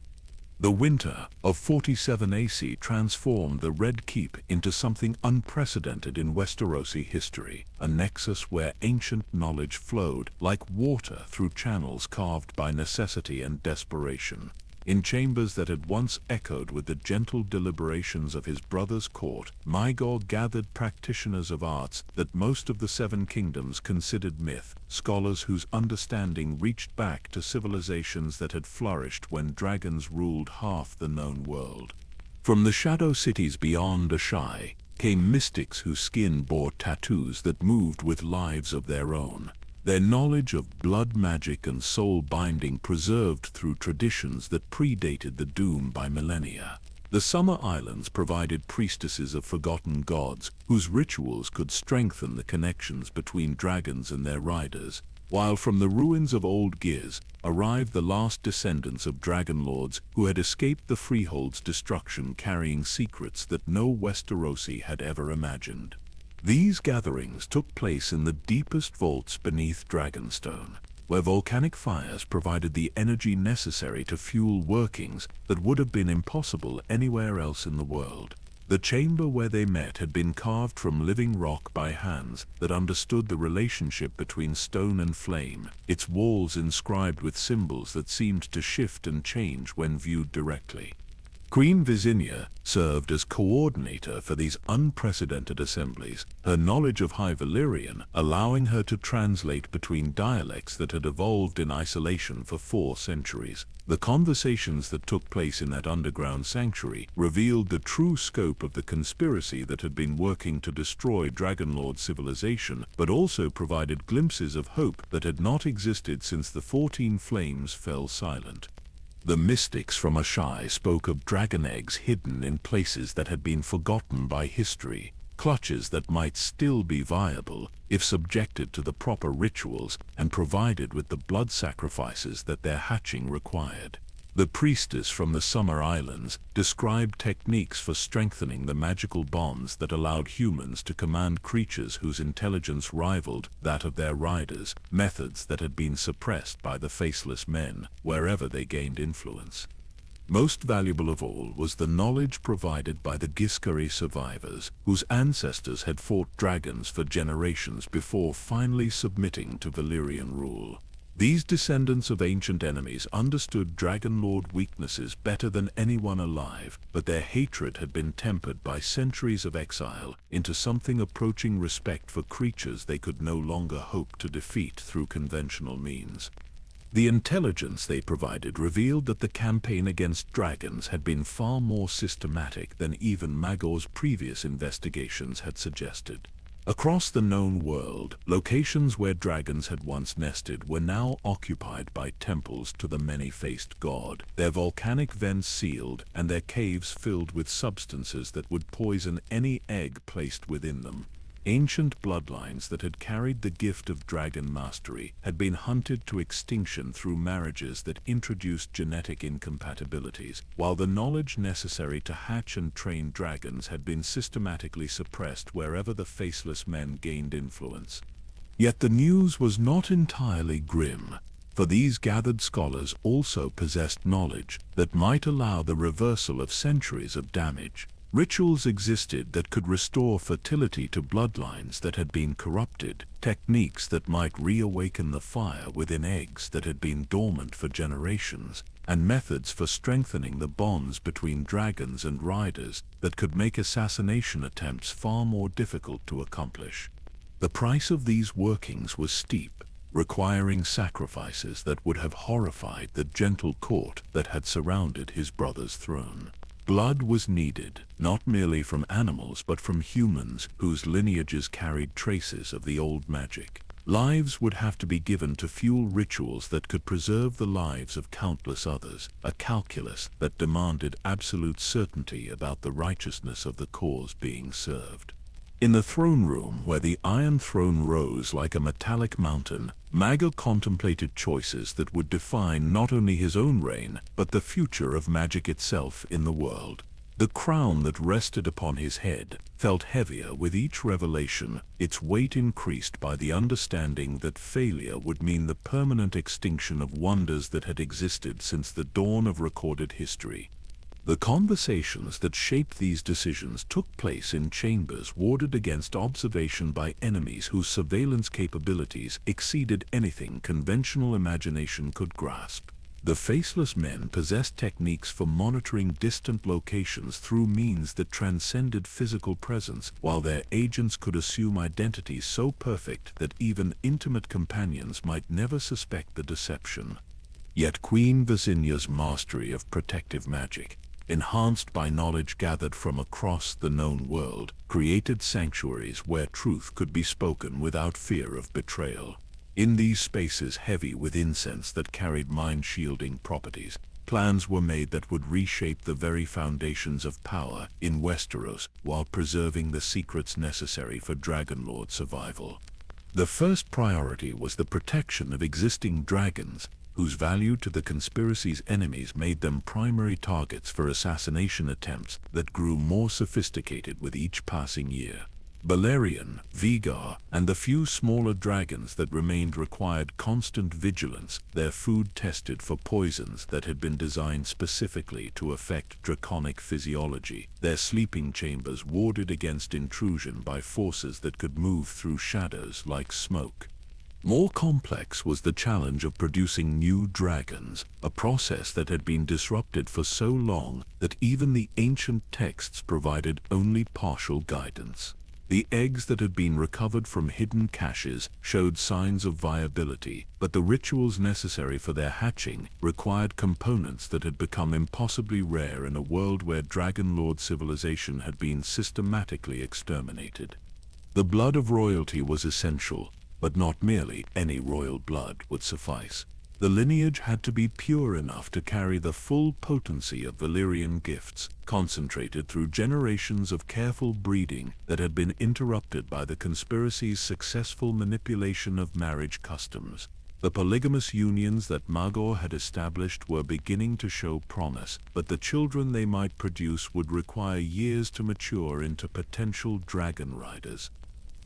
The winter of 47 AC transformed the Red Keep into something unprecedented in Westerosi history, a nexus where ancient knowledge flowed like water through channels carved by necessity and desperation. In chambers that had once echoed with the gentle deliberations of his brother's court, Maegor gathered practitioners of arts that most of the 7 kingdoms considered myth, scholars whose understanding reached back to civilizations that had flourished when dragons ruled half the known world. From the shadow cities beyond Ashai came mystics whose skin bore tattoos that moved with lives of their own. Their knowledge of blood magic and soul binding preserved through traditions that predated the doom by millennia. The Summer Islands provided priestesses of forgotten gods whose rituals could strengthen the connections between dragons and their riders, while from the ruins of Old Giz arrived the last descendants of dragon lords who had escaped the Freehold's destruction, carrying secrets that no Westerosi had ever imagined. These gatherings took place in the deepest vaults beneath Dragonstone, where volcanic fires provided the energy necessary to fuel workings that would have been impossible anywhere else in the world. The chamber where they met had been carved from living rock by hands that understood the relationship between stone and flame, its walls inscribed with symbols that seemed to shift and change when viewed directly. Queen Visenya served as coordinator for these unprecedented assemblies, her knowledge of High Valyrian allowing her to translate between dialects that had evolved in isolation for 4 centuries. The conversations that took place in that underground sanctuary revealed the true scope of the conspiracy that had been working to destroy Dragonlord civilization, but also provided glimpses of hope that had not existed since the 14 flames fell silent. The mystics from Ashai spoke of dragon eggs hidden in places that had been forgotten by history, clutches that might still be viable if subjected to the proper rituals and provided with the blood sacrifices that their hatching required. The priestess from the Summer Islands described techniques for strengthening the magical bonds that allowed humans to command creatures whose intelligence rivaled that of their riders, methods that had been suppressed by the Faceless Men wherever they gained influence. Most valuable of all was the knowledge provided by the Giscari survivors, whose ancestors had fought dragons for generations before finally submitting to Valyrian rule. These descendants of ancient enemies understood Dragonlord weaknesses better than anyone alive, but their hatred had been tempered by centuries of exile into something approaching respect for creatures they could no longer hope to defeat through conventional means. The intelligence they provided revealed that the campaign against dragons had been far more systematic than even Maegor's previous investigations had suggested. Across the known world, locations where dragons had once nested were now occupied by temples to the many-faced god, their volcanic vents sealed and their caves filled with substances that would poison any egg placed within them. Ancient bloodlines that had carried the gift of dragon mastery had been hunted to extinction through marriages that introduced genetic incompatibilities, while the knowledge necessary to hatch and train dragons had been systematically suppressed wherever the Faceless Men gained influence. Yet the news was not entirely grim, for these gathered scholars also possessed knowledge that might allow the reversal of centuries of damage. Rituals existed that could restore fertility to bloodlines that had been corrupted, techniques that might reawaken the fire within eggs that had been dormant for generations, and methods for strengthening the bonds between dragons and riders that could make assassination attempts far more difficult to accomplish. The price of these workings was steep, requiring sacrifices that would have horrified the gentle court that had surrounded his brother's throne. Blood was needed, not merely from animals but from humans whose lineages carried traces of the old magic. Lives would have to be given to fuel rituals that could preserve the lives of countless others, a calculus that demanded absolute certainty about the righteousness of the cause being served. In the throne room, where the Iron Throne rose like a metallic mountain, Maegor contemplated choices that would define not only his own reign, but the future of magic itself in the world. The crown that rested upon his head felt heavier with each revelation, its weight increased by the understanding that failure would mean the permanent extinction of wonders that had existed since the dawn of recorded history. The conversations that shaped these decisions took place in chambers warded against observation by enemies whose surveillance capabilities exceeded anything conventional imagination could grasp. The Faceless Men possessed techniques for monitoring distant locations through means that transcended physical presence, while their agents could assume identities so perfect that even intimate companions might never suspect the deception. Yet Queen Visenya's mastery of protective magic enhanced by knowledge gathered from across the known world, created sanctuaries where truth could be spoken without fear of betrayal. In these spaces heavy with incense that carried mind-shielding properties, plans were made that would reshape the very foundations of power in Westeros while preserving the secrets necessary for Dragonlord survival. The first priority was the protection of existing dragons, whose value to the conspiracy's enemies made them primary targets for assassination attempts that grew more sophisticated with each passing year. Valyrian, Vhagar, and the few smaller dragons that remained required constant vigilance, their food tested for poisons that had been designed specifically to affect draconic physiology, their sleeping chambers warded against intrusion by forces that could move through shadows like smoke. More complex was the challenge of producing new dragons, a process that had been disrupted for so long that even the ancient texts provided only partial guidance. The eggs that had been recovered from hidden caches showed signs of viability, but the rituals necessary for their hatching required components that had become impossibly rare in a world where Dragonlord civilization had been systematically exterminated. The blood of royalty was essential, but not merely any royal blood would suffice. The lineage had to be pure enough to carry the full potency of Valyrian gifts, concentrated through generations of careful breeding that had been interrupted by the conspiracy's successful manipulation of marriage customs. The polygamous unions that Maegor had established were beginning to show promise, but the children they might produce would require years to mature into potential dragon riders.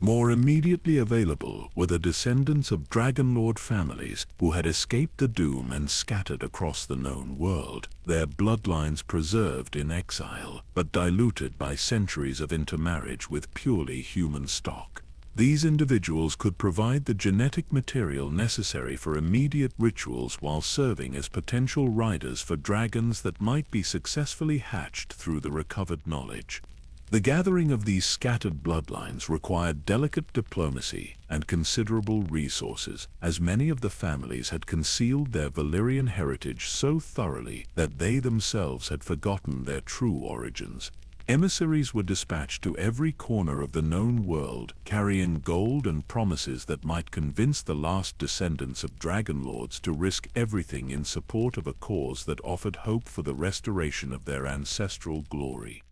More immediately available were the descendants of Dragonlord families who had escaped the doom and scattered across the known world, their bloodlines preserved in exile, but diluted by centuries of intermarriage with purely human stock. These individuals could provide the genetic material necessary for immediate rituals while serving as potential riders for dragons that might be successfully hatched through the recovered knowledge. The gathering of these scattered bloodlines required delicate diplomacy and considerable resources, as many of the families had concealed their Valyrian heritage so thoroughly that they themselves had forgotten their true origins. Emissaries were dispatched to every corner of the known world, carrying gold and promises that might convince the last descendants of Dragonlords to risk everything in support of a cause that offered hope for the restoration of their ancestral glory.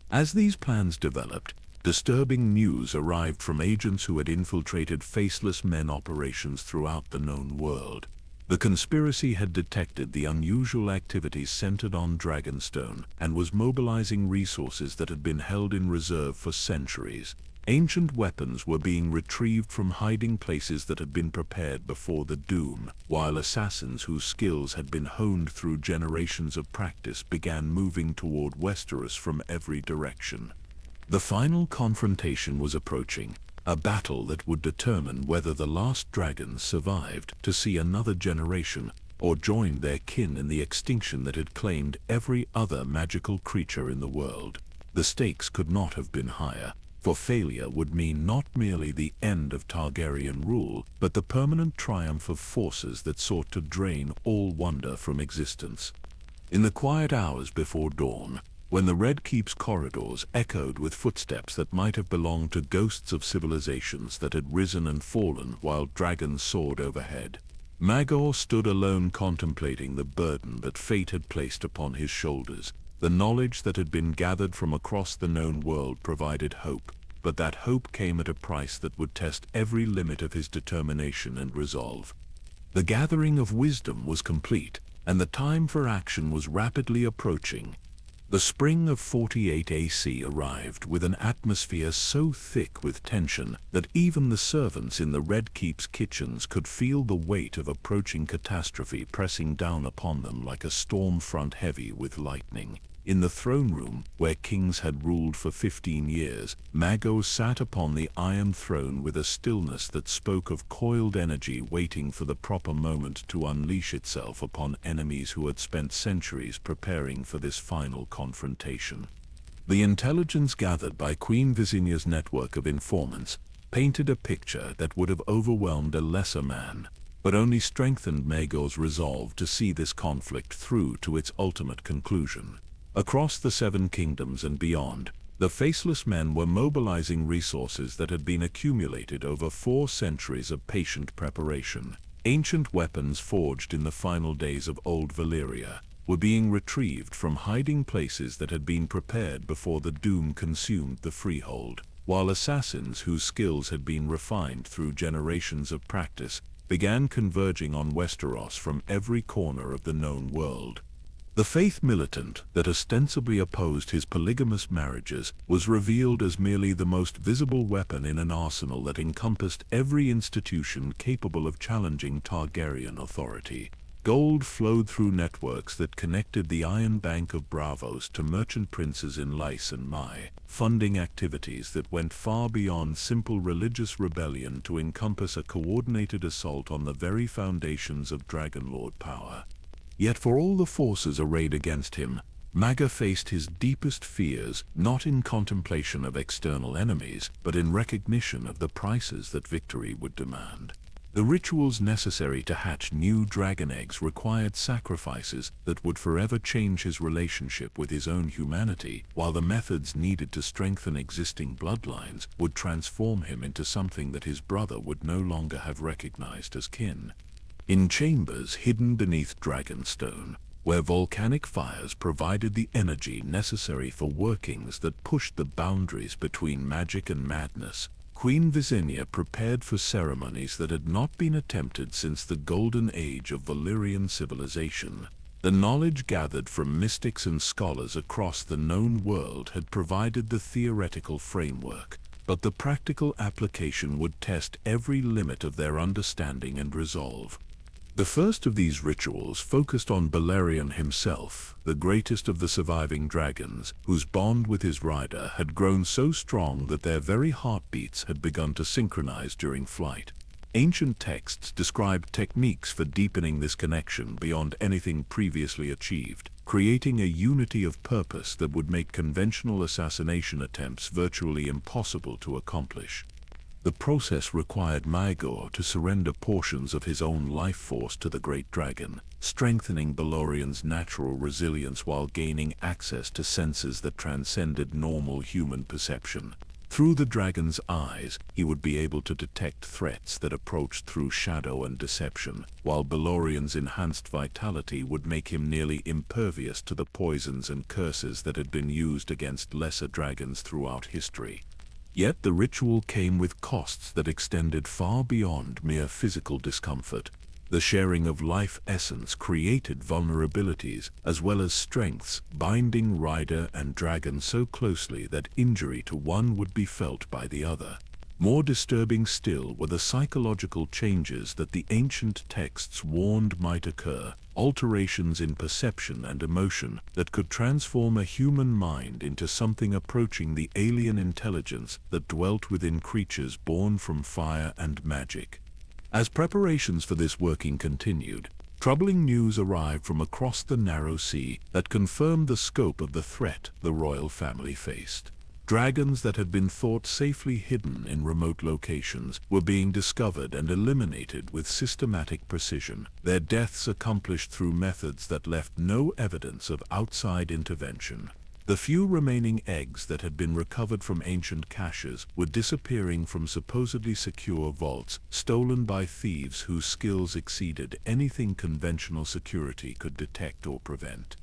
As these plans developed, disturbing news arrived from agents who had infiltrated Faceless Men operations throughout the known world. The conspiracy had detected the unusual activities centered on Dragonstone and was mobilizing resources that had been held in reserve for centuries. Ancient weapons were being retrieved from hiding places that had been prepared before the Doom, while assassins whose skills had been honed through generations of practice began moving toward Westeros from every direction. The final confrontation was approaching, a battle that would determine whether the last dragons survived to see another generation or joined their kin in the extinction that had claimed every other magical creature in the world. The stakes could not have been higher. For failure would mean not merely the end of Targaryen rule, but the permanent triumph of forces that sought to drain all wonder from existence. In the quiet hours before dawn, when the Red Keep's corridors echoed with footsteps that might have belonged to ghosts of civilizations that had risen and fallen while dragons soared overhead, Maegor stood alone contemplating the burden that fate had placed upon his shoulders. The knowledge that had been gathered from across the known world provided hope, but that hope came at a price that would test every limit of his determination and resolve. The gathering of wisdom was complete, and the time for action was rapidly approaching. The spring of 48 AC arrived with an atmosphere so thick with tension that even the servants in the Red Keep's kitchens could feel the weight of approaching catastrophe pressing down upon them like a storm front heavy with lightning. In the throne room, where kings had ruled for 15 years, Maegor sat upon the Iron Throne with a stillness that spoke of coiled energy waiting for the proper moment to unleash itself upon enemies who had spent centuries preparing for this final confrontation. The intelligence gathered by Queen Visenya's network of informants painted a picture that would have overwhelmed a lesser man, but only strengthened Maegor's resolve to see this conflict through to its ultimate conclusion. Across the Seven Kingdoms and beyond, the Faceless Men were mobilizing resources that had been accumulated over 4 centuries of patient preparation. Ancient weapons forged in the final days of old Valyria were being retrieved from hiding places that had been prepared before the doom consumed the freehold, while assassins whose skills had been refined through generations of practice began converging on Westeros from every corner of the known world. The Faith Militant that ostensibly opposed his polygamous marriages was revealed as merely the most visible weapon in an arsenal that encompassed every institution capable of challenging Targaryen authority. Gold flowed through networks that connected the Iron Bank of Bravos to merchant princes in Lys and Mai, funding activities that went far beyond simple religious rebellion to encompass a coordinated assault on the very foundations of Dragonlord power. Yet for all the forces arrayed against him, Maegor faced his deepest fears not in contemplation of external enemies, but in recognition of the prices that victory would demand. The rituals necessary to hatch new dragon eggs required sacrifices that would forever change his relationship with his own humanity, while the methods needed to strengthen existing bloodlines would transform him into something that his brother would no longer have recognized as kin. In chambers hidden beneath Dragonstone, where volcanic fires provided the energy necessary for workings that pushed the boundaries between magic and madness, Queen Visenya prepared for ceremonies that had not been attempted since the golden age of Valyrian civilization. The knowledge gathered from mystics and scholars across the known world had provided the theoretical framework, but the practical application would test every limit of their understanding and resolve. The first of these rituals focused on Balerion himself, the greatest of the surviving dragons, whose bond with his rider had grown so strong that their very heartbeats had begun to synchronize during flight. Ancient texts described techniques for deepening this connection beyond anything previously achieved, creating a unity of purpose that would make conventional assassination attempts virtually impossible to accomplish. The process required Maegor to surrender portions of his own life force to the great dragon, strengthening Balorion's natural resilience while gaining access to senses that transcended normal human perception. Through the dragon's eyes, he would be able to detect threats that approached through shadow and deception, while Balorion's enhanced vitality would make him nearly impervious to the poisons and curses that had been used against lesser dragons throughout history. Yet the ritual came with costs that extended far beyond mere physical discomfort. The sharing of life essence created vulnerabilities as well as strengths, binding rider and dragon so closely that injury to one would be felt by the other. More disturbing still were the psychological changes that the ancient texts warned might occur, alterations in perception and emotion that could transform a human mind into something approaching the alien intelligence that dwelt within creatures born from fire and magic. As preparations for this working continued, troubling news arrived from across the narrow sea that confirmed the scope of the threat the royal family faced. Dragons that had been thought safely hidden in remote locations were being discovered and eliminated with systematic precision, their deaths accomplished through methods that left no evidence of outside intervention. The few remaining eggs that had been recovered from ancient caches were disappearing from supposedly secure vaults, stolen by thieves whose skills exceeded anything conventional security could detect or prevent.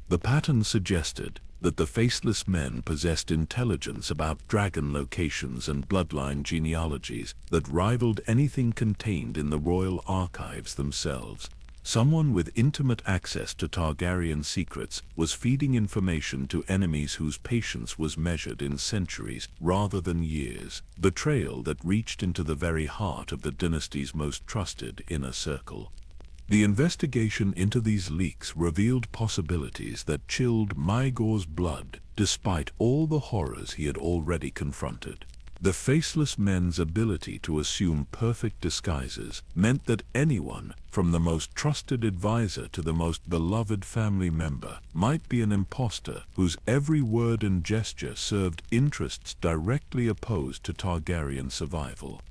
The pattern suggested that the Faceless Men possessed intelligence about dragon locations and bloodline genealogies that rivaled anything contained in the royal archives themselves. Someone with intimate access to Targaryen secrets was feeding information to enemies whose patience was measured in centuries rather than years, betrayal that reached into the very heart of the dynasty's most trusted inner circle. The investigation into these leaks revealed possibilities that chilled Maegor's blood, despite all the horrors he had already confronted. The Faceless Men's ability to assume perfect disguises meant that anyone, from the most trusted advisor to the most beloved family member, might be an impostor whose every word and gesture served interests directly opposed to Targaryen survival.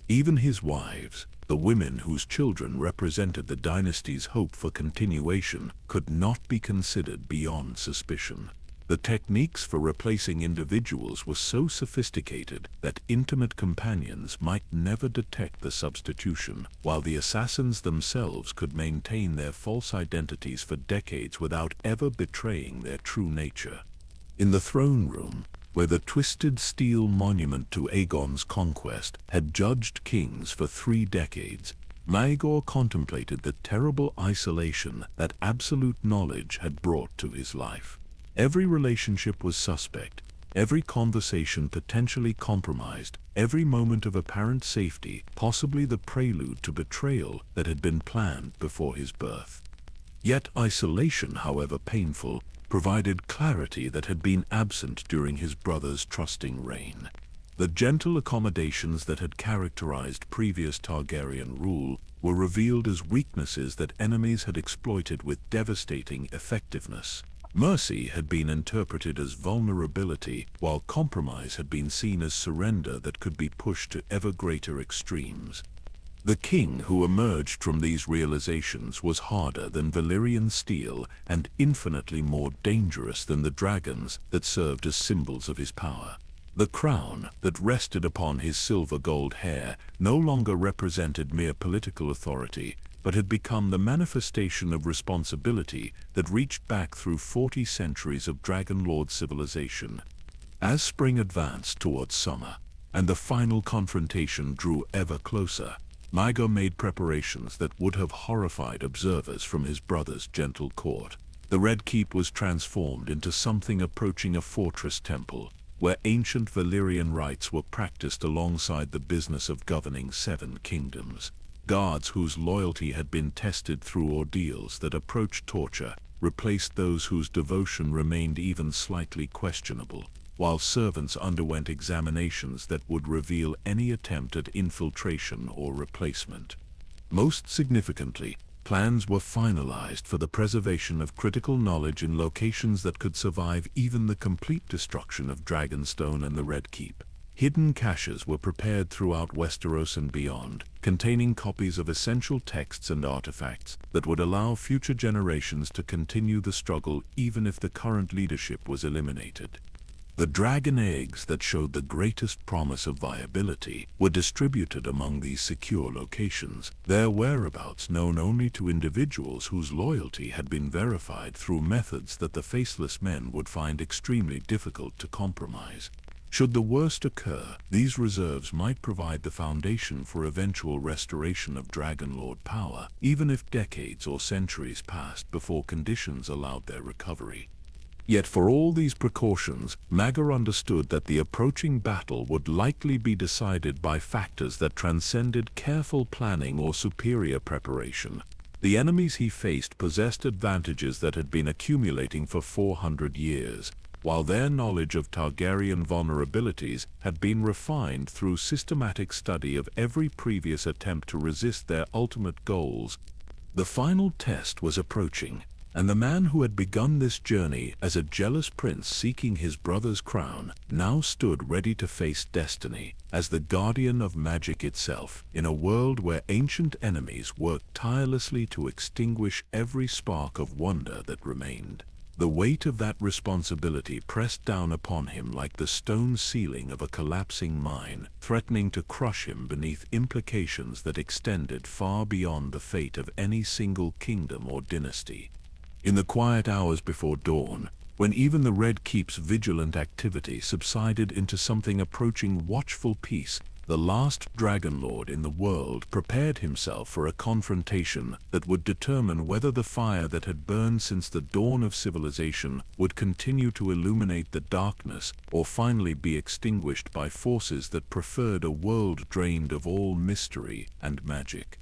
Even his wives, the women whose children represented the dynasty's hope for continuation, could not be considered beyond suspicion. The techniques for replacing individuals were so sophisticated that intimate companions might never detect the substitution, while the assassins themselves could maintain their false identities for decades without ever betraying their true nature. In the throne room, where the twisted steel monument to Aegon's conquest had judged kings for 3 decades, Maegor contemplated the terrible isolation that absolute knowledge had brought to his life. Every relationship was suspect, every conversation potentially compromised, every moment of apparent safety possibly the prelude to betrayal that had been planned before his birth. Yet isolation, however painful, provided clarity that had been absent during his brother's trusting reign. The gentle accommodations that had characterized previous Targaryen rule were revealed as weaknesses that enemies had exploited with devastating effectiveness. Mercy had been interpreted as vulnerability, while compromise had been seen as surrender that could be pushed to ever greater extremes. The king who emerged from these realizations was harder than Valyrian steel and infinitely more dangerous than the dragons that served as symbols of his power. The crown that rested upon his silver-gold hair no longer represented mere political authority, but had become the manifestation of responsibility that reached back through 40 centuries of Dragonlord civilization. As spring advanced towards summer, and the final confrontation drew ever closer, Maegor made preparations that would have horrified observers from his brother's gentle court. The Red Keep was transformed into something approaching a fortress temple, where ancient Valyrian rites were practiced alongside the business of governing 7 kingdoms. Guards whose loyalty had been tested through ordeals that approached torture replaced those whose devotion remained even slightly questionable, while servants underwent examinations that would reveal any attempt at infiltration or replacement. Most significantly, plans were finalized for the preservation of critical knowledge in locations that could survive even the complete destruction of Dragonstone and the Red Keep. Hidden caches were prepared throughout Westeros and beyond, containing copies of essential texts and artifacts that would allow future generations to continue the struggle even if the current leadership was eliminated. The dragon eggs that showed the greatest promise of viability were distributed among these secure locations, their whereabouts known only to individuals whose loyalty had been verified through methods that the faceless men would find extremely difficult to compromise. Should the worst occur, these reserves might provide the foundation for eventual restoration of Dragonlord power, even if decades or centuries passed before conditions allowed their recovery. Yet for all these precautions, Maegor understood that the approaching battle would likely be decided by factors that transcended careful planning or superior preparation. The enemies he faced possessed advantages that had been accumulating for 400 years, while their knowledge of Targaryen vulnerabilities had been refined through systematic study of every previous attempt to resist their ultimate goals. The final test was approaching, and the man who had begun this journey as a jealous prince seeking his brother's crown now stood ready to face destiny as the guardian of magic itself, in a world where ancient enemies worked tirelessly to extinguish every spark of wonder that remained. The weight of that responsibility pressed down upon him like the stone ceiling of a collapsing mine, threatening to crush him beneath implications that extended far beyond the fate of any single kingdom or dynasty. In the quiet hours before dawn, when even the Red Keep's vigilant activity subsided into something approaching watchful peace, the last Dragonlord in the world prepared himself for a confrontation that would determine whether the fire that had burned since the dawn of civilization would continue to illuminate the darkness or finally be extinguished by forces that preferred a world drained of all mystery and magic.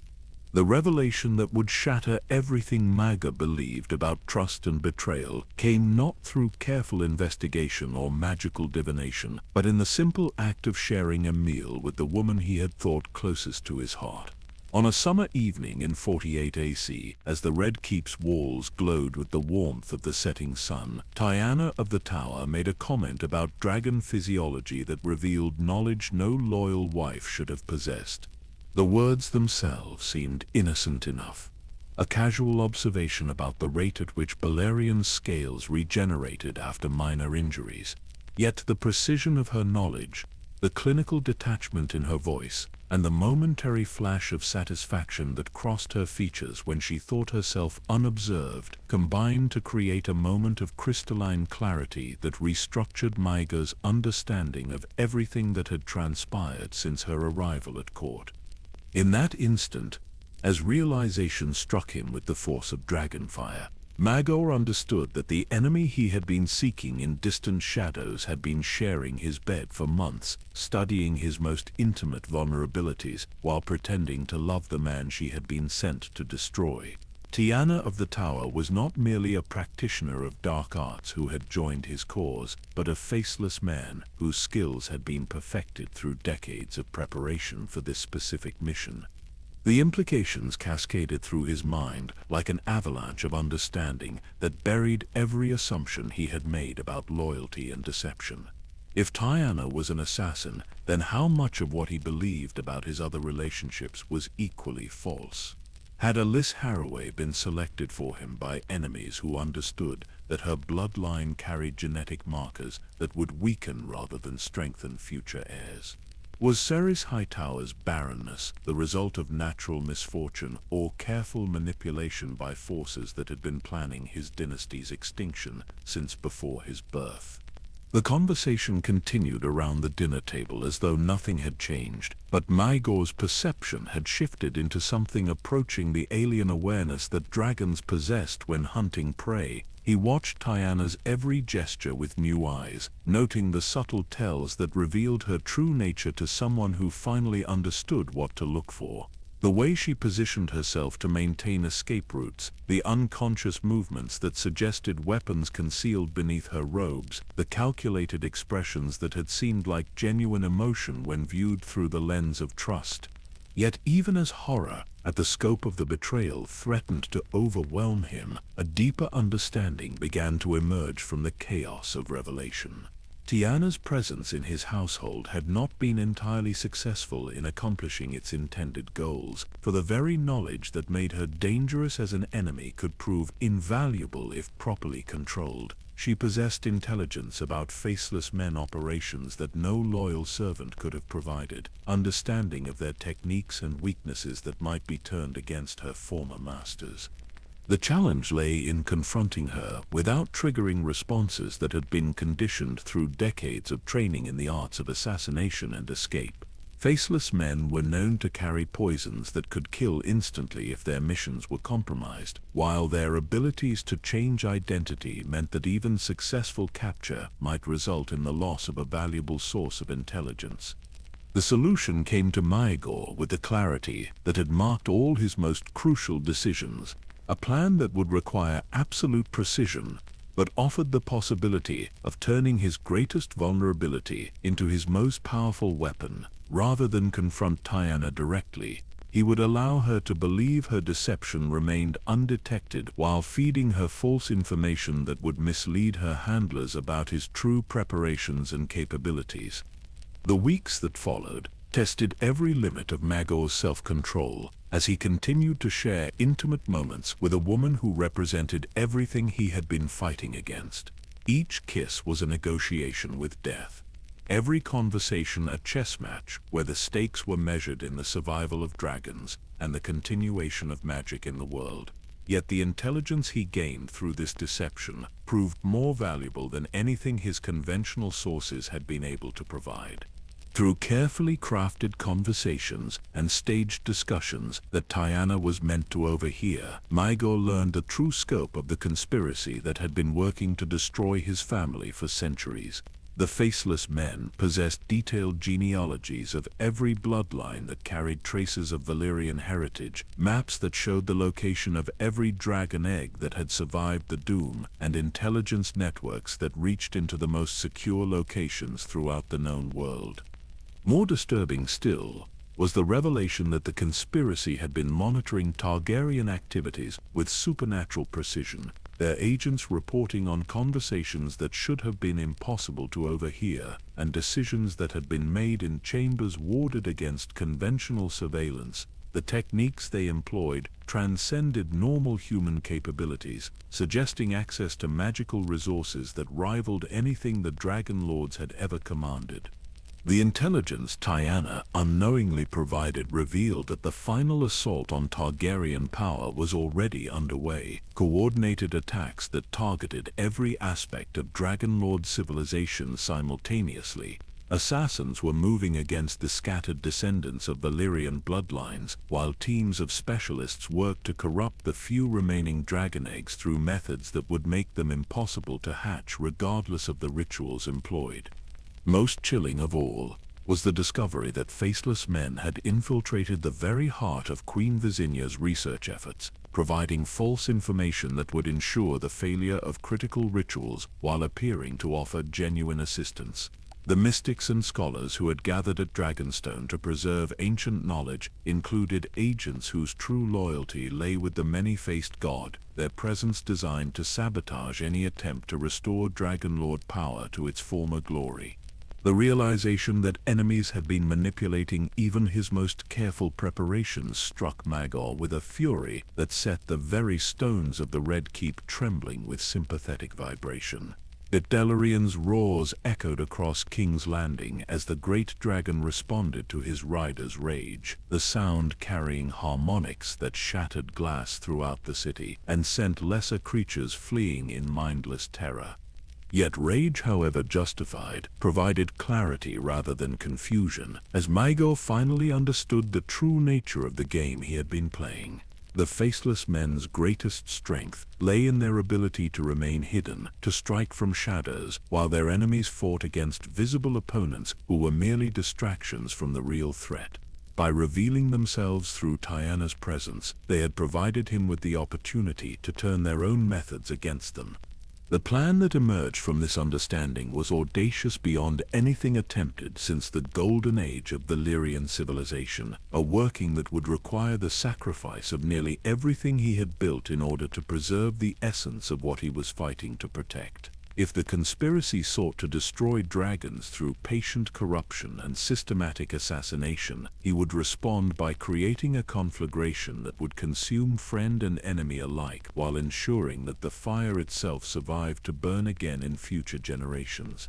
The revelation that would shatter everything Maegor believed about trust and betrayal came not through careful investigation or magical divination, but in the simple act of sharing a meal with the woman he had thought closest to his heart. On a summer evening in 48 AC, as the Red Keep's walls glowed with the warmth of the setting sun, Tyanna of the Tower made a comment about dragon physiology that revealed knowledge no loyal wife should have possessed. The words themselves seemed innocent enough. a casual observation about the rate at which Valyrian's scales regenerated after minor injuries. Yet the precision of her knowledge, the clinical detachment in her voice, and the momentary flash of satisfaction that crossed her features when she thought herself unobserved, combined to create a moment of crystalline clarity that restructured Maegor's understanding of everything that had transpired since her arrival at court. In that instant, as realization struck him with the force of dragonfire, Maegor understood that the enemy he had been seeking in distant shadows had been sharing his bed for months, studying his most intimate vulnerabilities while pretending to love the man she had been sent to destroy. Tiana of the Tower was not merely a practitioner of dark arts who had joined his cause, but a faceless man whose skills had been perfected through decades of preparation for this specific mission. The implications cascaded through his mind like an avalanche of understanding that buried every assumption he had made about loyalty and deception. If Tiana was an assassin, then how much of what he believed about his other relationships was equally false? Had Alyssa Haraway been selected for him by enemies who understood that her bloodline carried genetic markers that would weaken rather than strengthen future heirs? Was Cerys Hightower's barrenness the result of natural misfortune or careful manipulation by forces that had been planning his dynasty's extinction since before his birth? The conversation continued around the dinner table as though nothing had changed, but Maegor's perception had shifted into something approaching the alien awareness that dragons possessed when hunting prey. He watched Tiana's every gesture with new eyes, noting the subtle tells that revealed her true nature to someone who finally understood what to look for. The way she positioned herself to maintain escape routes, the unconscious movements that suggested weapons concealed beneath her robes, the calculated expressions that had seemed like genuine emotion when viewed through the lens of trust. Yet even as horror at the scope of the betrayal threatened to overwhelm him, a deeper understanding began to emerge from the chaos of revelation. Tiana's presence in his household had not been entirely successful in accomplishing its intended goals, for the very knowledge that made her dangerous as an enemy could prove invaluable if properly controlled. She possessed intelligence about faceless men operations that no loyal servant could have provided, understanding of their techniques and weaknesses that might be turned against her former masters. The challenge lay in confronting her without triggering responses that had been conditioned through decades of training in the arts of assassination and escape. Faceless men were known to carry poisons that could kill instantly if their missions were compromised, while their abilities to change identity meant that even successful capture might result in the loss of a valuable source of intelligence. The solution came to Maegor with the clarity that had marked all his most crucial decisions, a plan that would require absolute precision, but offered the possibility of turning his greatest vulnerability into his most powerful weapon. Rather than confront Tiana directly, he would allow her to believe her deception remained undetected while feeding her false information that would mislead her handlers about his true preparations and capabilities. The weeks that followed tested every limit of Maegor's self-control as he continued to share intimate moments with a woman who represented everything he had been fighting against. Each kiss was a negotiation with death. Every conversation a chess match where the stakes were measured in the survival of dragons and the continuation of magic in the world. Yet the intelligence he gained through this deception proved more valuable than anything his conventional sources had been able to provide. Through carefully crafted conversations and staged discussions that Tiana was meant to overhear, Maegor learned the true scope of the conspiracy that had been working to destroy his family for centuries. The Faceless Men possessed detailed genealogies of every bloodline that carried traces of Valyrian heritage, maps that showed the location of every dragon egg that had survived the doom, and intelligence networks that reached into the most secure locations throughout the known world. More disturbing still was the revelation that the conspiracy had been monitoring Targaryen activities with supernatural precision, their agents reporting on conversations that should have been impossible to overhear, and decisions that had been made in chambers warded against conventional surveillance. The techniques they employed transcended normal human capabilities, suggesting access to magical resources that rivaled anything the Dragon Lords had ever commanded. The intelligence Tyanna unknowingly provided revealed that the final assault on Targaryen power was already underway. Coordinated attacks that targeted every aspect of Dragon Lord civilization simultaneously. Assassins were moving against the scattered descendants of Valyrian bloodlines, while teams of specialists worked to corrupt the few remaining dragon eggs through methods that would make them impossible to hatch regardless of the rituals employed. Most chilling of all was the discovery that faceless men had infiltrated the very heart of Queen Visinya's research efforts, providing false information that would ensure the failure of critical rituals while appearing to offer genuine assistance. The mystics and scholars who had gathered at Dragonstone to preserve ancient knowledge included agents whose true loyalty lay with the many-faced god, their presence designed to sabotage any attempt to restore Dragonlord power to its former glory. The realization that enemies had been manipulating even his most careful preparations struck Maegor with a fury that set the very stones of the Red Keep trembling with sympathetic vibration. The Delarian's roars echoed across King's Landing as the great dragon responded to his rider's rage, the sound carrying harmonics that shattered glass throughout the city and sent lesser creatures fleeing in mindless terror. Yet rage, however justified, provided clarity rather than confusion, as Maegor finally understood the true nature of the game he had been playing. The faceless men's greatest strength lay in their ability to remain hidden, to strike from shadows, while their enemies fought against visible opponents who were merely distractions from the real threat. By revealing themselves through Tyanna's presence, they had provided him with the opportunity to turn their own methods against them. The plan that emerged from this understanding was audacious beyond anything attempted since the golden age of Valyrian civilization, a working that would require the sacrifice of nearly everything he had built in order to preserve the essence of what he was fighting to protect. If the conspiracy sought to destroy dragons through patient corruption and systematic assassination, he would respond by creating a conflagration that would consume friend and enemy alike while ensuring that the fire itself survived to burn again in future generations.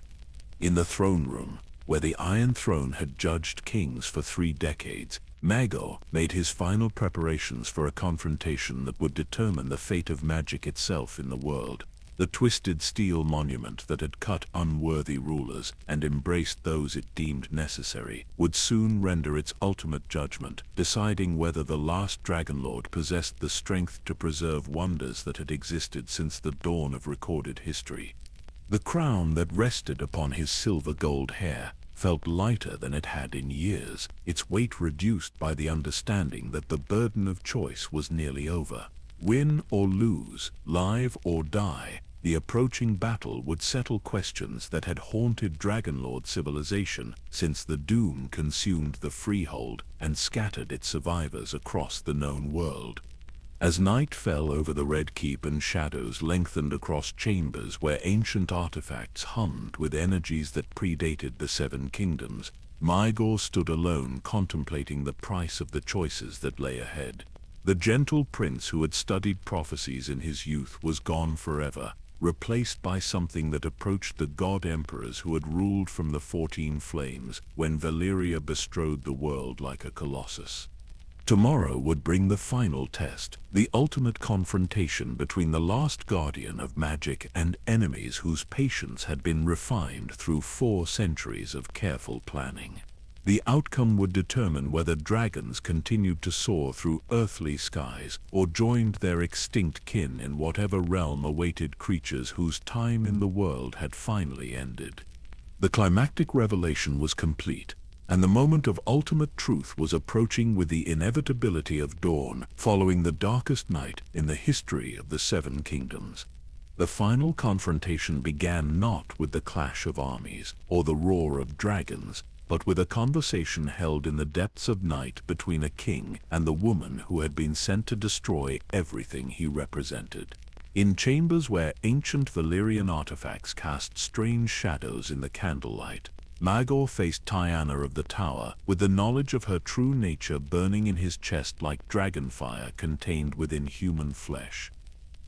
In the throne room, where the Iron Throne had judged kings for 3 decades, Maegor made his final preparations for a confrontation that would determine the fate of magic itself in the world. The twisted steel monument that had cut unworthy rulers and embraced those it deemed necessary would soon render its ultimate judgment, deciding whether the last Dragonlord possessed the strength to preserve wonders that had existed since the dawn of recorded history. The crown that rested upon his silver-gold hair felt lighter than it had in years, its weight reduced by the understanding that the burden of choice was nearly over. Win or lose, live or die, the approaching battle would settle questions that had haunted Dragonlord civilization since the Doom consumed the Freehold and scattered its survivors across the known world. As night fell over the Red Keep and shadows lengthened across chambers where ancient artifacts hummed with energies that predated the Seven Kingdoms, Maegor stood alone contemplating the price of the choices that lay ahead. The gentle prince who had studied prophecies in his youth was gone forever, replaced by something that approached the god-emperors who had ruled from the 14 Flames when Valyria bestrode the world like a colossus. Tomorrow would bring the final test, the ultimate confrontation between the last guardian of magic and enemies whose patience had been refined through 4 centuries of careful planning. The outcome would determine whether dragons continued to soar through earthly skies or joined their extinct kin in whatever realm awaited creatures whose time in the world had finally ended. The climactic revelation was complete, and the moment of ultimate truth was approaching with the inevitability of dawn following the darkest night in the history of the Seven Kingdoms. The final confrontation began not with the clash of armies or the roar of dragons, but with a conversation held in the depths of night between a king and the woman who had been sent to destroy everything he represented. In chambers where ancient Valyrian artifacts cast strange shadows in the candlelight, Maegor faced Tyanna of the Tower, with the knowledge of her true nature burning in his chest like dragonfire contained within human flesh.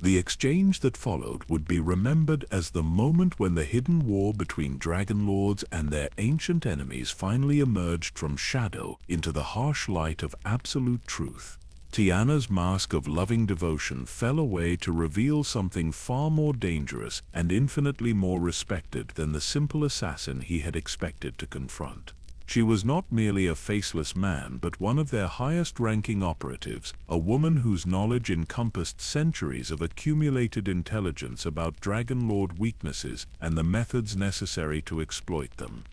The exchange that followed would be remembered as the moment when the hidden war between dragon lords and their ancient enemies finally emerged from shadow into the harsh light of absolute truth. Tyanna's mask of loving devotion fell away to reveal something far more dangerous and infinitely more respected than the simple assassin he had expected to confront. She was not merely a faceless man, but one of their highest-ranking operatives, a woman whose knowledge encompassed centuries of accumulated intelligence about Dragon Lord weaknesses and the methods necessary to exploit them.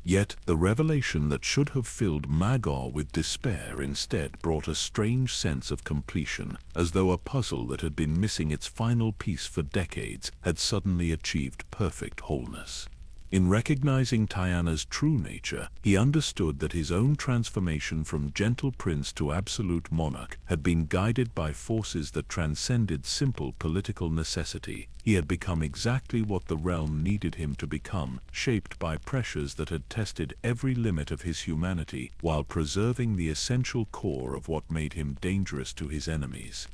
Yet the revelation that should have filled Maegor with despair instead brought a strange sense of completion, as though a puzzle that had been missing its final piece for decades had suddenly achieved perfect wholeness. In recognizing Tyanna's true nature, he understood that his own transformation from gentle prince to absolute monarch had been guided by forces that transcended simple political necessity. He had become exactly what the realm needed him to become, shaped by pressures that had tested every limit of his humanity, while preserving the essential core of what made him dangerous to his enemies.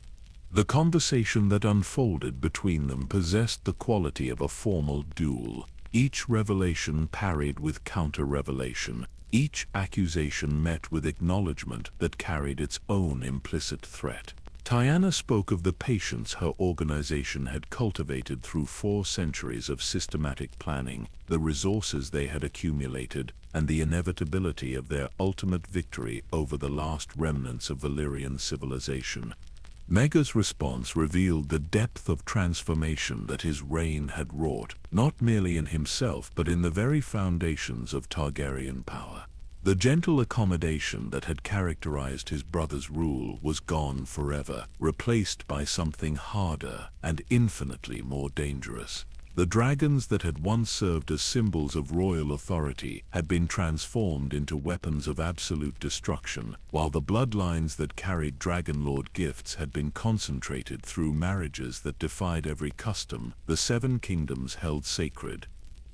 The conversation that unfolded between them possessed the quality of a formal duel. Each revelation parried with counter-revelation, each accusation met with acknowledgement that carried its own implicit threat. Tyanna spoke of the patience her organization had cultivated through 4 centuries of systematic planning, the resources they had accumulated, and the inevitability of their ultimate victory over the last remnants of Valyrian civilization. Maegor's response revealed the depth of transformation that his reign had wrought, not merely in himself but in the very foundations of Targaryen power. The gentle accommodation that had characterized his brother's rule was gone forever, replaced by something harder and infinitely more dangerous. The dragons that had once served as symbols of royal authority had been transformed into weapons of absolute destruction, while the bloodlines that carried Dragonlord gifts had been concentrated through marriages that defied every custom the 7 kingdoms held sacred.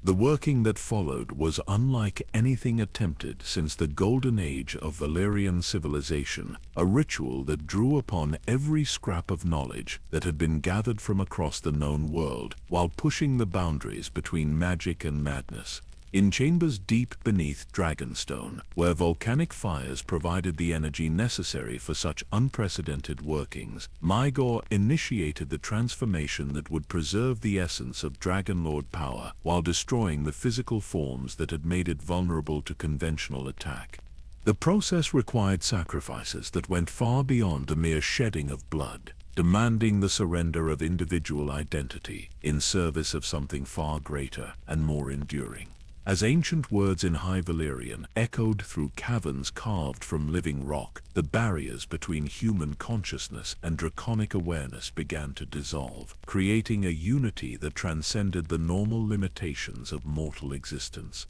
The working that followed was unlike anything attempted since the golden age of Valyrian civilization, a ritual that drew upon every scrap of knowledge that had been gathered from across the known world, while pushing the boundaries between magic and madness. In chambers deep beneath Dragonstone, where volcanic fires provided the energy necessary for such unprecedented workings, Maegor initiated the transformation that would preserve the essence of Dragonlord power while destroying the physical forms that had made it vulnerable to conventional attack. The process required sacrifices that went far beyond a mere shedding of blood, demanding the surrender of individual identity in service of something far greater and more enduring. As ancient words in High Valyrian echoed through caverns carved from living rock, the barriers between human consciousness and draconic awareness began to dissolve, creating a unity that transcended the normal limitations of mortal existence.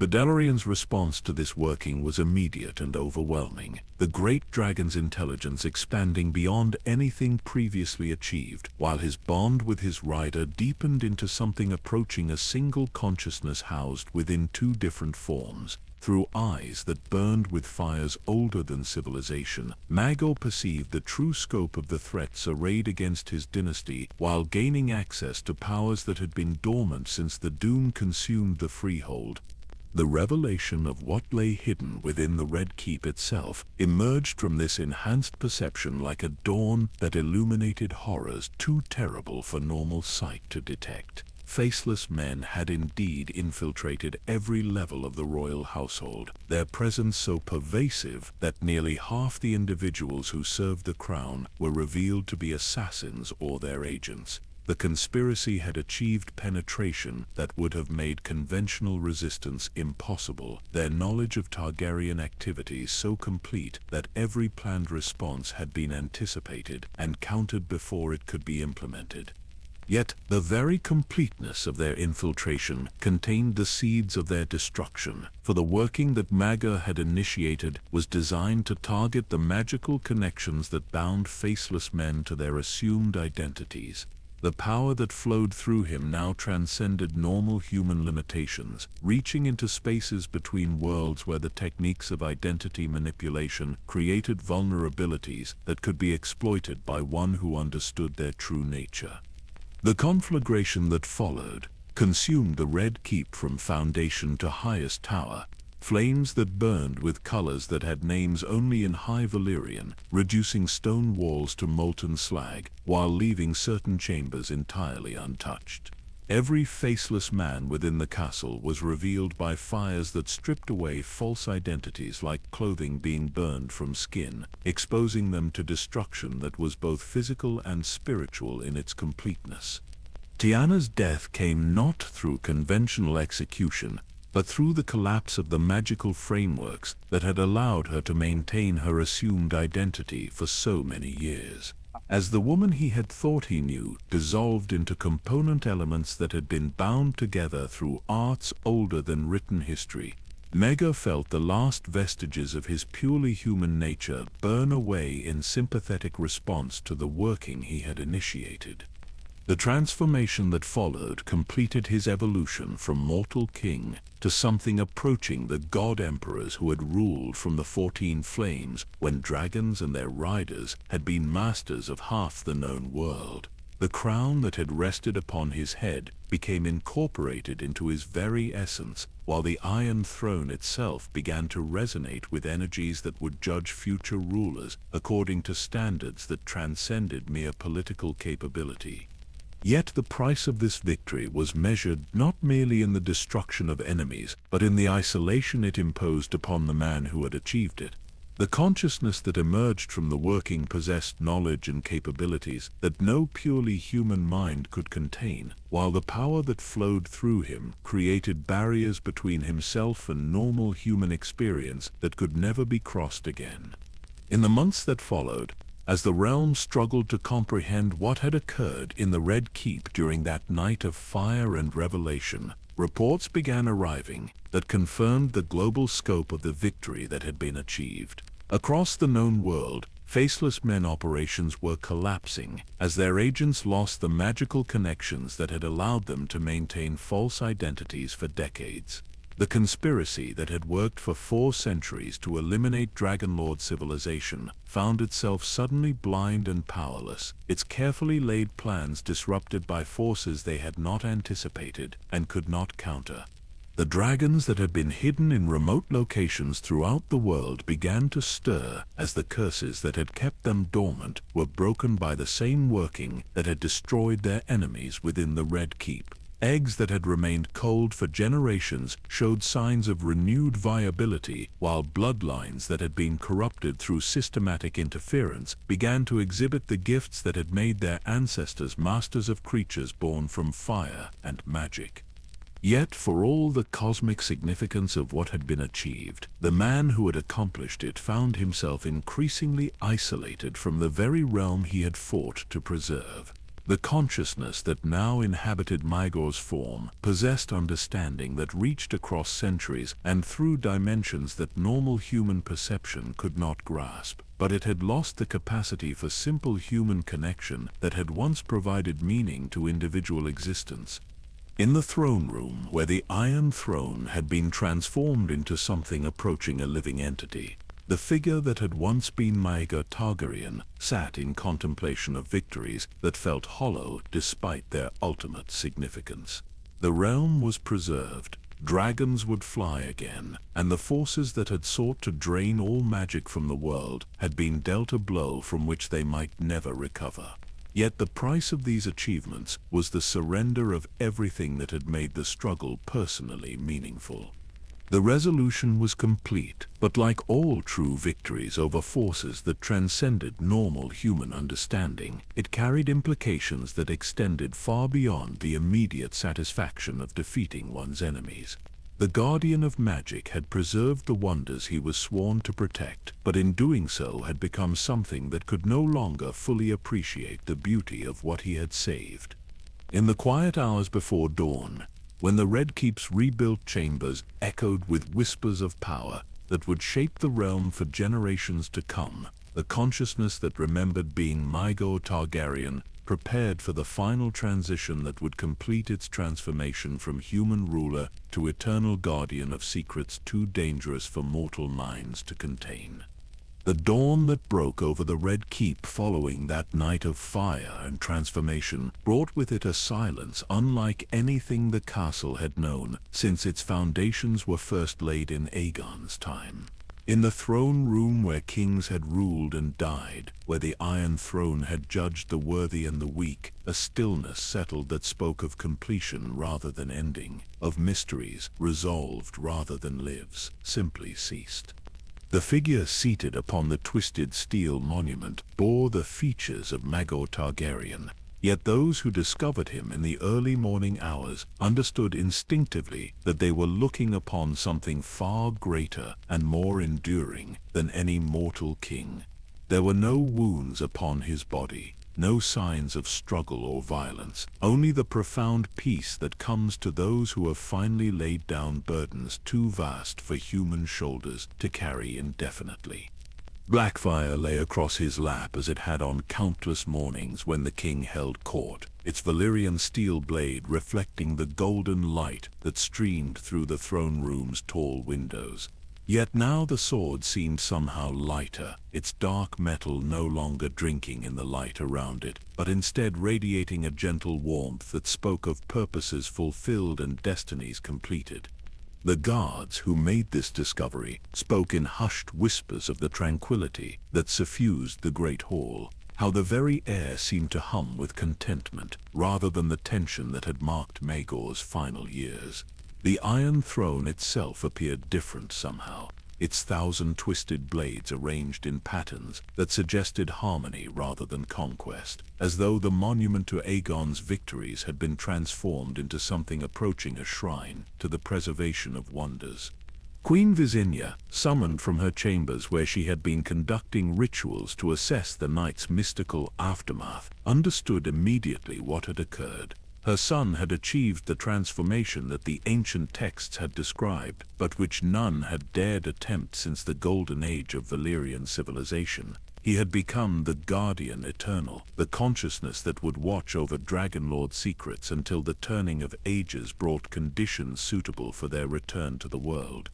Valyrian's response to this working was immediate and overwhelming, the great dragon's intelligence expanding beyond anything previously achieved, while his bond with his rider deepened into something approaching a single consciousness housed within 2 different forms. Through eyes that burned with fires older than civilization, Maegor perceived the true scope of the threats arrayed against his dynasty while gaining access to powers that had been dormant since the doom consumed the freehold. The revelation of what lay hidden within the Red Keep itself emerged from this enhanced perception like a dawn that illuminated horrors too terrible for normal sight to detect. Faceless men had indeed infiltrated every level of the royal household, their presence so pervasive that nearly half the individuals who served the crown were revealed to be assassins or their agents. The conspiracy had achieved penetration that would have made conventional resistance impossible, their knowledge of Targaryen activities so complete that every planned response had been anticipated and countered before it could be implemented. Yet the very completeness of their infiltration contained the seeds of their destruction, for the working that Maegor had initiated was designed to target the magical connections that bound faceless men to their assumed identities. The power that flowed through him now transcended normal human limitations, reaching into spaces between worlds where the techniques of identity manipulation created vulnerabilities that could be exploited by one who understood their true nature. The conflagration that followed consumed the Red Keep from foundation to highest tower, flames that burned with colors that had names only in High Valyrian, reducing stone walls to molten slag, while leaving certain chambers entirely untouched. Every faceless man within the castle was revealed by fires that stripped away false identities like clothing being burned from skin, exposing them to destruction that was both physical and spiritual in its completeness. Tiana's death came not through conventional execution, but through the collapse of the magical frameworks that had allowed her to maintain her assumed identity for so many years. As the woman he had thought he knew dissolved into component elements that had been bound together through arts older than written history, Maegor felt the last vestiges of his purely human nature burn away in sympathetic response to the working he had initiated. The transformation that followed completed his evolution from mortal king to something approaching the god emperors who had ruled from the 14 flames when dragons and their riders had been masters of half the known world. The crown that had rested upon his head became incorporated into his very essence, while the Iron Throne itself began to resonate with energies that would judge future rulers according to standards that transcended mere political capability. Yet the price of this victory was measured not merely in the destruction of enemies, but in the isolation it imposed upon the man who had achieved it. The consciousness that emerged from the working possessed knowledge and capabilities that no purely human mind could contain, while the power that flowed through him created barriers between himself and normal human experience that could never be crossed again. In the months that followed, as the realm struggled to comprehend what had occurred in the Red Keep during that night of fire and revelation, reports began arriving that confirmed the global scope of the victory that had been achieved. Across the known world, Faceless Men operations were collapsing as their agents lost the magical connections that had allowed them to maintain false identities for decades. The conspiracy that had worked for 4 centuries to eliminate Dragonlord civilization found itself suddenly blind and powerless, its carefully laid plans disrupted by forces they had not anticipated and could not counter. The dragons that had been hidden in remote locations throughout the world began to stir as the curses that had kept them dormant were broken by the same working that had destroyed their enemies within the Red Keep. Eggs that had remained cold for generations showed signs of renewed viability, while bloodlines that had been corrupted through systematic interference began to exhibit the gifts that had made their ancestors masters of creatures born from fire and magic. Yet, for all the cosmic significance of what had been achieved, the man who had accomplished it found himself increasingly isolated from the very realm he had fought to preserve. The consciousness that now inhabited Maegor's form possessed understanding that reached across centuries and through dimensions that normal human perception could not grasp. But it had lost the capacity for simple human connection that had once provided meaning to individual existence. In the throne room, where the Iron Throne had been transformed into something approaching a living entity, the figure that had once been Maegor Targaryen sat in contemplation of victories that felt hollow despite their ultimate significance. The realm was preserved, dragons would fly again, and the forces that had sought to drain all magic from the world had been dealt a blow from which they might never recover. Yet the price of these achievements was the surrender of everything that had made the struggle personally meaningful. The resolution was complete, but like all true victories over forces that transcended normal human understanding, it carried implications that extended far beyond the immediate satisfaction of defeating one's enemies. The Guardian of Magic had preserved the wonders he was sworn to protect, but in doing so had become something that could no longer fully appreciate the beauty of what he had saved. In the quiet hours before dawn, when the Red Keep's rebuilt chambers echoed with whispers of power that would shape the realm for generations to come, the consciousness that remembered being Maegor Targaryen prepared for the final transition that would complete its transformation from human ruler to eternal guardian of secrets too dangerous for mortal minds to contain. The dawn that broke over the Red Keep following that night of fire and transformation brought with it a silence unlike anything the castle had known since its foundations were first laid in Aegon's time. In the throne room where kings had ruled and died, where the Iron Throne had judged the worthy and the weak, a stillness settled that spoke of completion rather than ending, of mysteries resolved rather than lives simply ceased. The figure seated upon the twisted steel monument bore the features of Maegor Targaryen, yet those who discovered him in the early morning hours understood instinctively that they were looking upon something far greater and more enduring than any mortal king. There were no wounds upon his body, no signs of struggle or violence, only the profound peace that comes to those who have finally laid down burdens too vast for human shoulders to carry indefinitely. Blackfire lay across his lap as it had on countless mornings when the king held court, its Valyrian steel blade reflecting the golden light that streamed through the throne room's tall windows. Yet now the sword seemed somehow lighter, its dark metal no longer drinking in the light around it, but instead radiating a gentle warmth that spoke of purposes fulfilled and destinies completed. The guards who made this discovery spoke in hushed whispers of the tranquility that suffused the great hall, how the very air seemed to hum with contentment rather than the tension that had marked Maegor's final years. The Iron Throne itself appeared different somehow, its 1,000 twisted blades arranged in patterns that suggested harmony rather than conquest, as though the monument to Aegon's victories had been transformed into something approaching a shrine to the preservation of wonders. Queen Visenya, summoned from her chambers where she had been conducting rituals to assess the night's mystical aftermath, understood immediately what had occurred. Her son had achieved the transformation that the ancient texts had described, but which none had dared attempt since the golden age of Valyrian civilization. He had become the Guardian Eternal, the consciousness that would watch over Dragonlord's secrets until the turning of ages brought conditions suitable for their return to the world.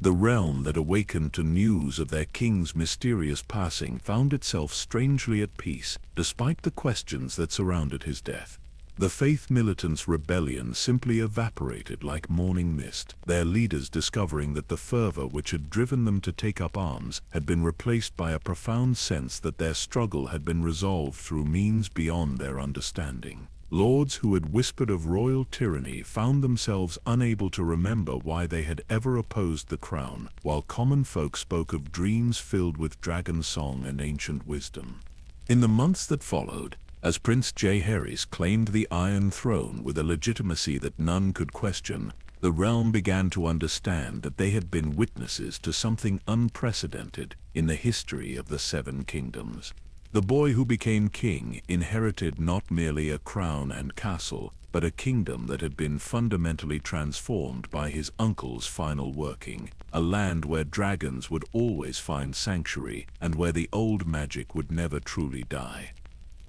The realm that awakened to news of their king's mysterious passing found itself strangely at peace, despite the questions that surrounded his death. The Faith Militant's rebellion simply evaporated like morning mist, their leaders discovering that the fervor which had driven them to take up arms had been replaced by a profound sense that their struggle had been resolved through means beyond their understanding. Lords who had whispered of royal tyranny found themselves unable to remember why they had ever opposed the crown, while common folk spoke of dreams filled with dragon song and ancient wisdom. In the months that followed, as Prince Jaehaerys claimed the Iron Throne with a legitimacy that none could question, the realm began to understand that they had been witnesses to something unprecedented in the history of the Seven Kingdoms. The boy who became king inherited not merely a crown and castle, but a kingdom that had been fundamentally transformed by his uncle's final working, a land where dragons would always find sanctuary and where the old magic would never truly die.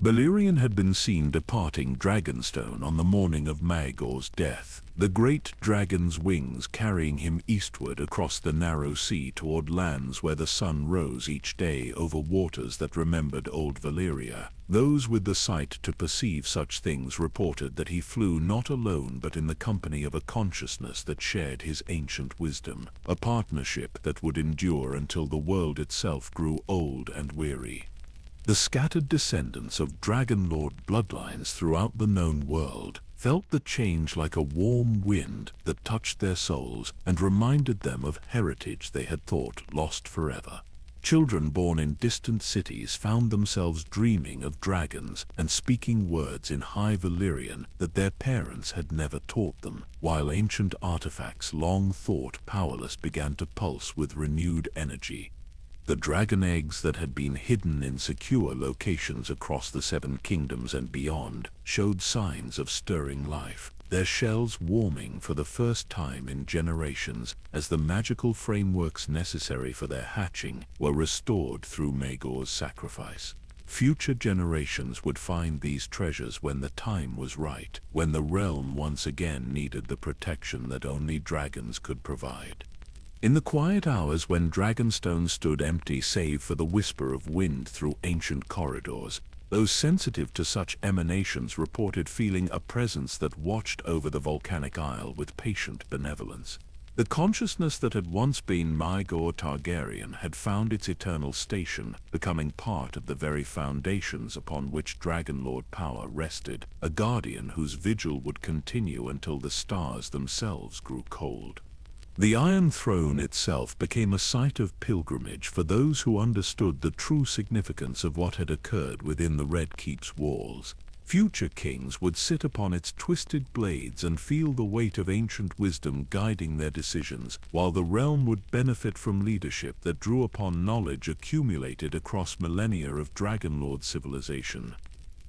Valyrian had been seen departing Dragonstone on the morning of Maegor's death, the great dragon's wings carrying him eastward across the narrow sea toward lands where the sun rose each day over waters that remembered old Valyria. Those with the sight to perceive such things reported that he flew not alone but in the company of a consciousness that shared his ancient wisdom, a partnership that would endure until the world itself grew old and weary. The scattered descendants of Dragonlord bloodlines throughout the known world felt the change like a warm wind that touched their souls and reminded them of heritage they had thought lost forever. Children born in distant cities found themselves dreaming of dragons and speaking words in High Valyrian that their parents had never taught them, while ancient artifacts long thought powerless began to pulse with renewed energy. The dragon eggs that had been hidden in secure locations across the Seven Kingdoms and beyond showed signs of stirring life, their shells warming for the first time in generations as the magical frameworks necessary for their hatching were restored through Maegor's sacrifice. Future generations would find these treasures when the time was right, when the realm once again needed the protection that only dragons could provide. In the quiet hours when Dragonstone stood empty save for the whisper of wind through ancient corridors, those sensitive to such emanations reported feeling a presence that watched over the volcanic isle with patient benevolence. The consciousness that had once been Maegor Targaryen had found its eternal station, becoming part of the very foundations upon which Dragonlord power rested, a guardian whose vigil would continue until the stars themselves grew cold. The Iron Throne itself became a site of pilgrimage for those who understood the true significance of what had occurred within the Red Keep's walls. Future kings would sit upon its twisted blades and feel the weight of ancient wisdom guiding their decisions, while the realm would benefit from leadership that drew upon knowledge accumulated across millennia of Dragonlord civilization.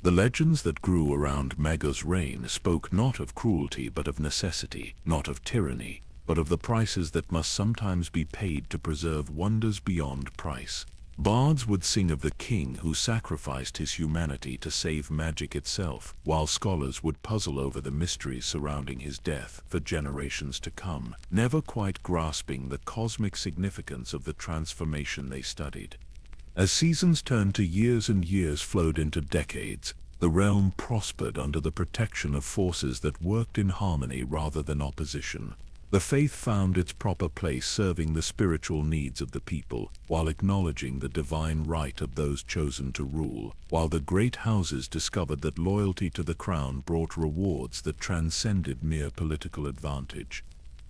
The legends that grew around Maegor's reign spoke not of cruelty but of necessity, not of tyranny, but of the prices that must sometimes be paid to preserve wonders beyond price. Bards would sing of the king who sacrificed his humanity to save magic itself, while scholars would puzzle over the mysteries surrounding his death for generations to come, never quite grasping the cosmic significance of the transformation they studied. As seasons turned to years and years flowed into decades, the realm prospered under the protection of forces that worked in harmony rather than opposition. The faith found its proper place serving the spiritual needs of the people, while acknowledging the divine right of those chosen to rule, while the great houses discovered that loyalty to the crown brought rewards that transcended mere political advantage.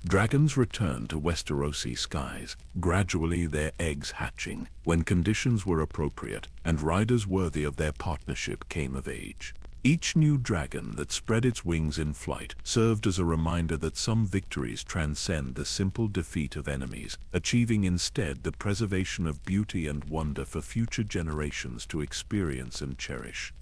Dragons returned to Westerosi skies, gradually their eggs hatching, when conditions were appropriate, and riders worthy of their partnership came of age. Each new dragon that spread its wings in flight served as a reminder that some victories transcend the simple defeat of enemies, achieving instead the preservation of beauty and wonder for future generations to experience and cherish.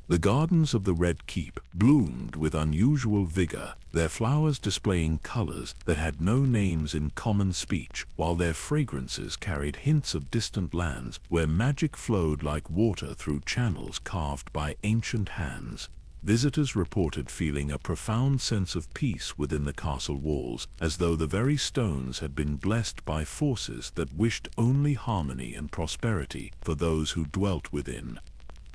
The gardens of the Red Keep bloomed with unusual vigor, their flowers displaying colors that had no names in common speech, while their fragrances carried hints of distant lands where magic flowed like water through channels carved by ancient hands. Visitors reported feeling a profound sense of peace within the castle walls, as though the very stones had been blessed by forces that wished only harmony and prosperity for those who dwelt within.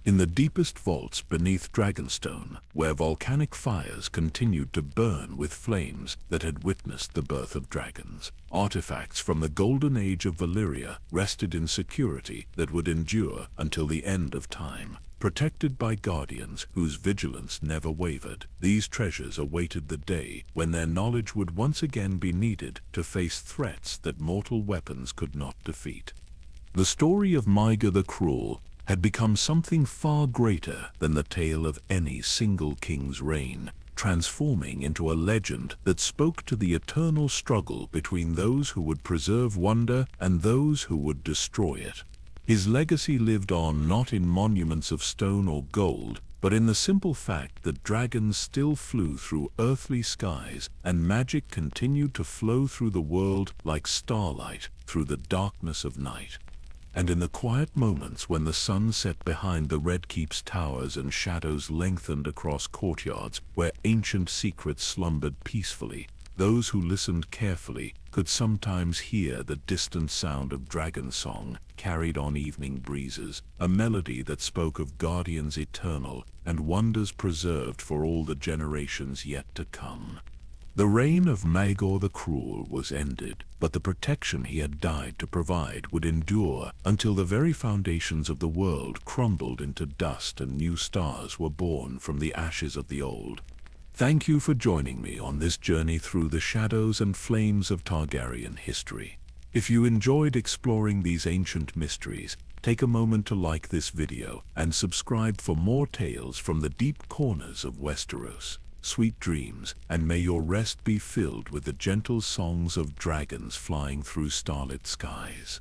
In the deepest vaults beneath Dragonstone, where volcanic fires continued to burn with flames that had witnessed the birth of dragons, artifacts from the golden age of Valyria rested in security that would endure until the end of time. Protected by guardians whose vigilance never wavered, these treasures awaited the day when their knowledge would once again be needed to face threats that mortal weapons could not defeat. The story of Maegor the Cruel had become something far greater than the tale of any single king's reign, transforming into a legend that spoke to the eternal struggle between those who would preserve wonder and those who would destroy it. His legacy lived on not in monuments of stone or gold, but in the simple fact that dragons still flew through earthly skies and magic continued to flow through the world like starlight through the darkness of night. And in the quiet moments when the sun set behind the Red Keep's towers and shadows lengthened across courtyards where ancient secrets slumbered peacefully, those who listened carefully could sometimes hear the distant sound of dragon song carried on evening breezes, a melody that spoke of guardians eternal and wonders preserved for all the generations yet to come. The reign of Maegor the Cruel was ended, but the protection he had died to provide would endure until the very foundations of the world crumbled into dust and new stars were born from the ashes of the old. Thank you for joining me on this journey through the shadows and flames of Targaryen history. If you enjoyed exploring these ancient mysteries, take a moment to like this video and subscribe for more tales from the deep corners of Westeros. Sweet dreams, and may your rest be filled with the gentle songs of dragons flying through starlit skies.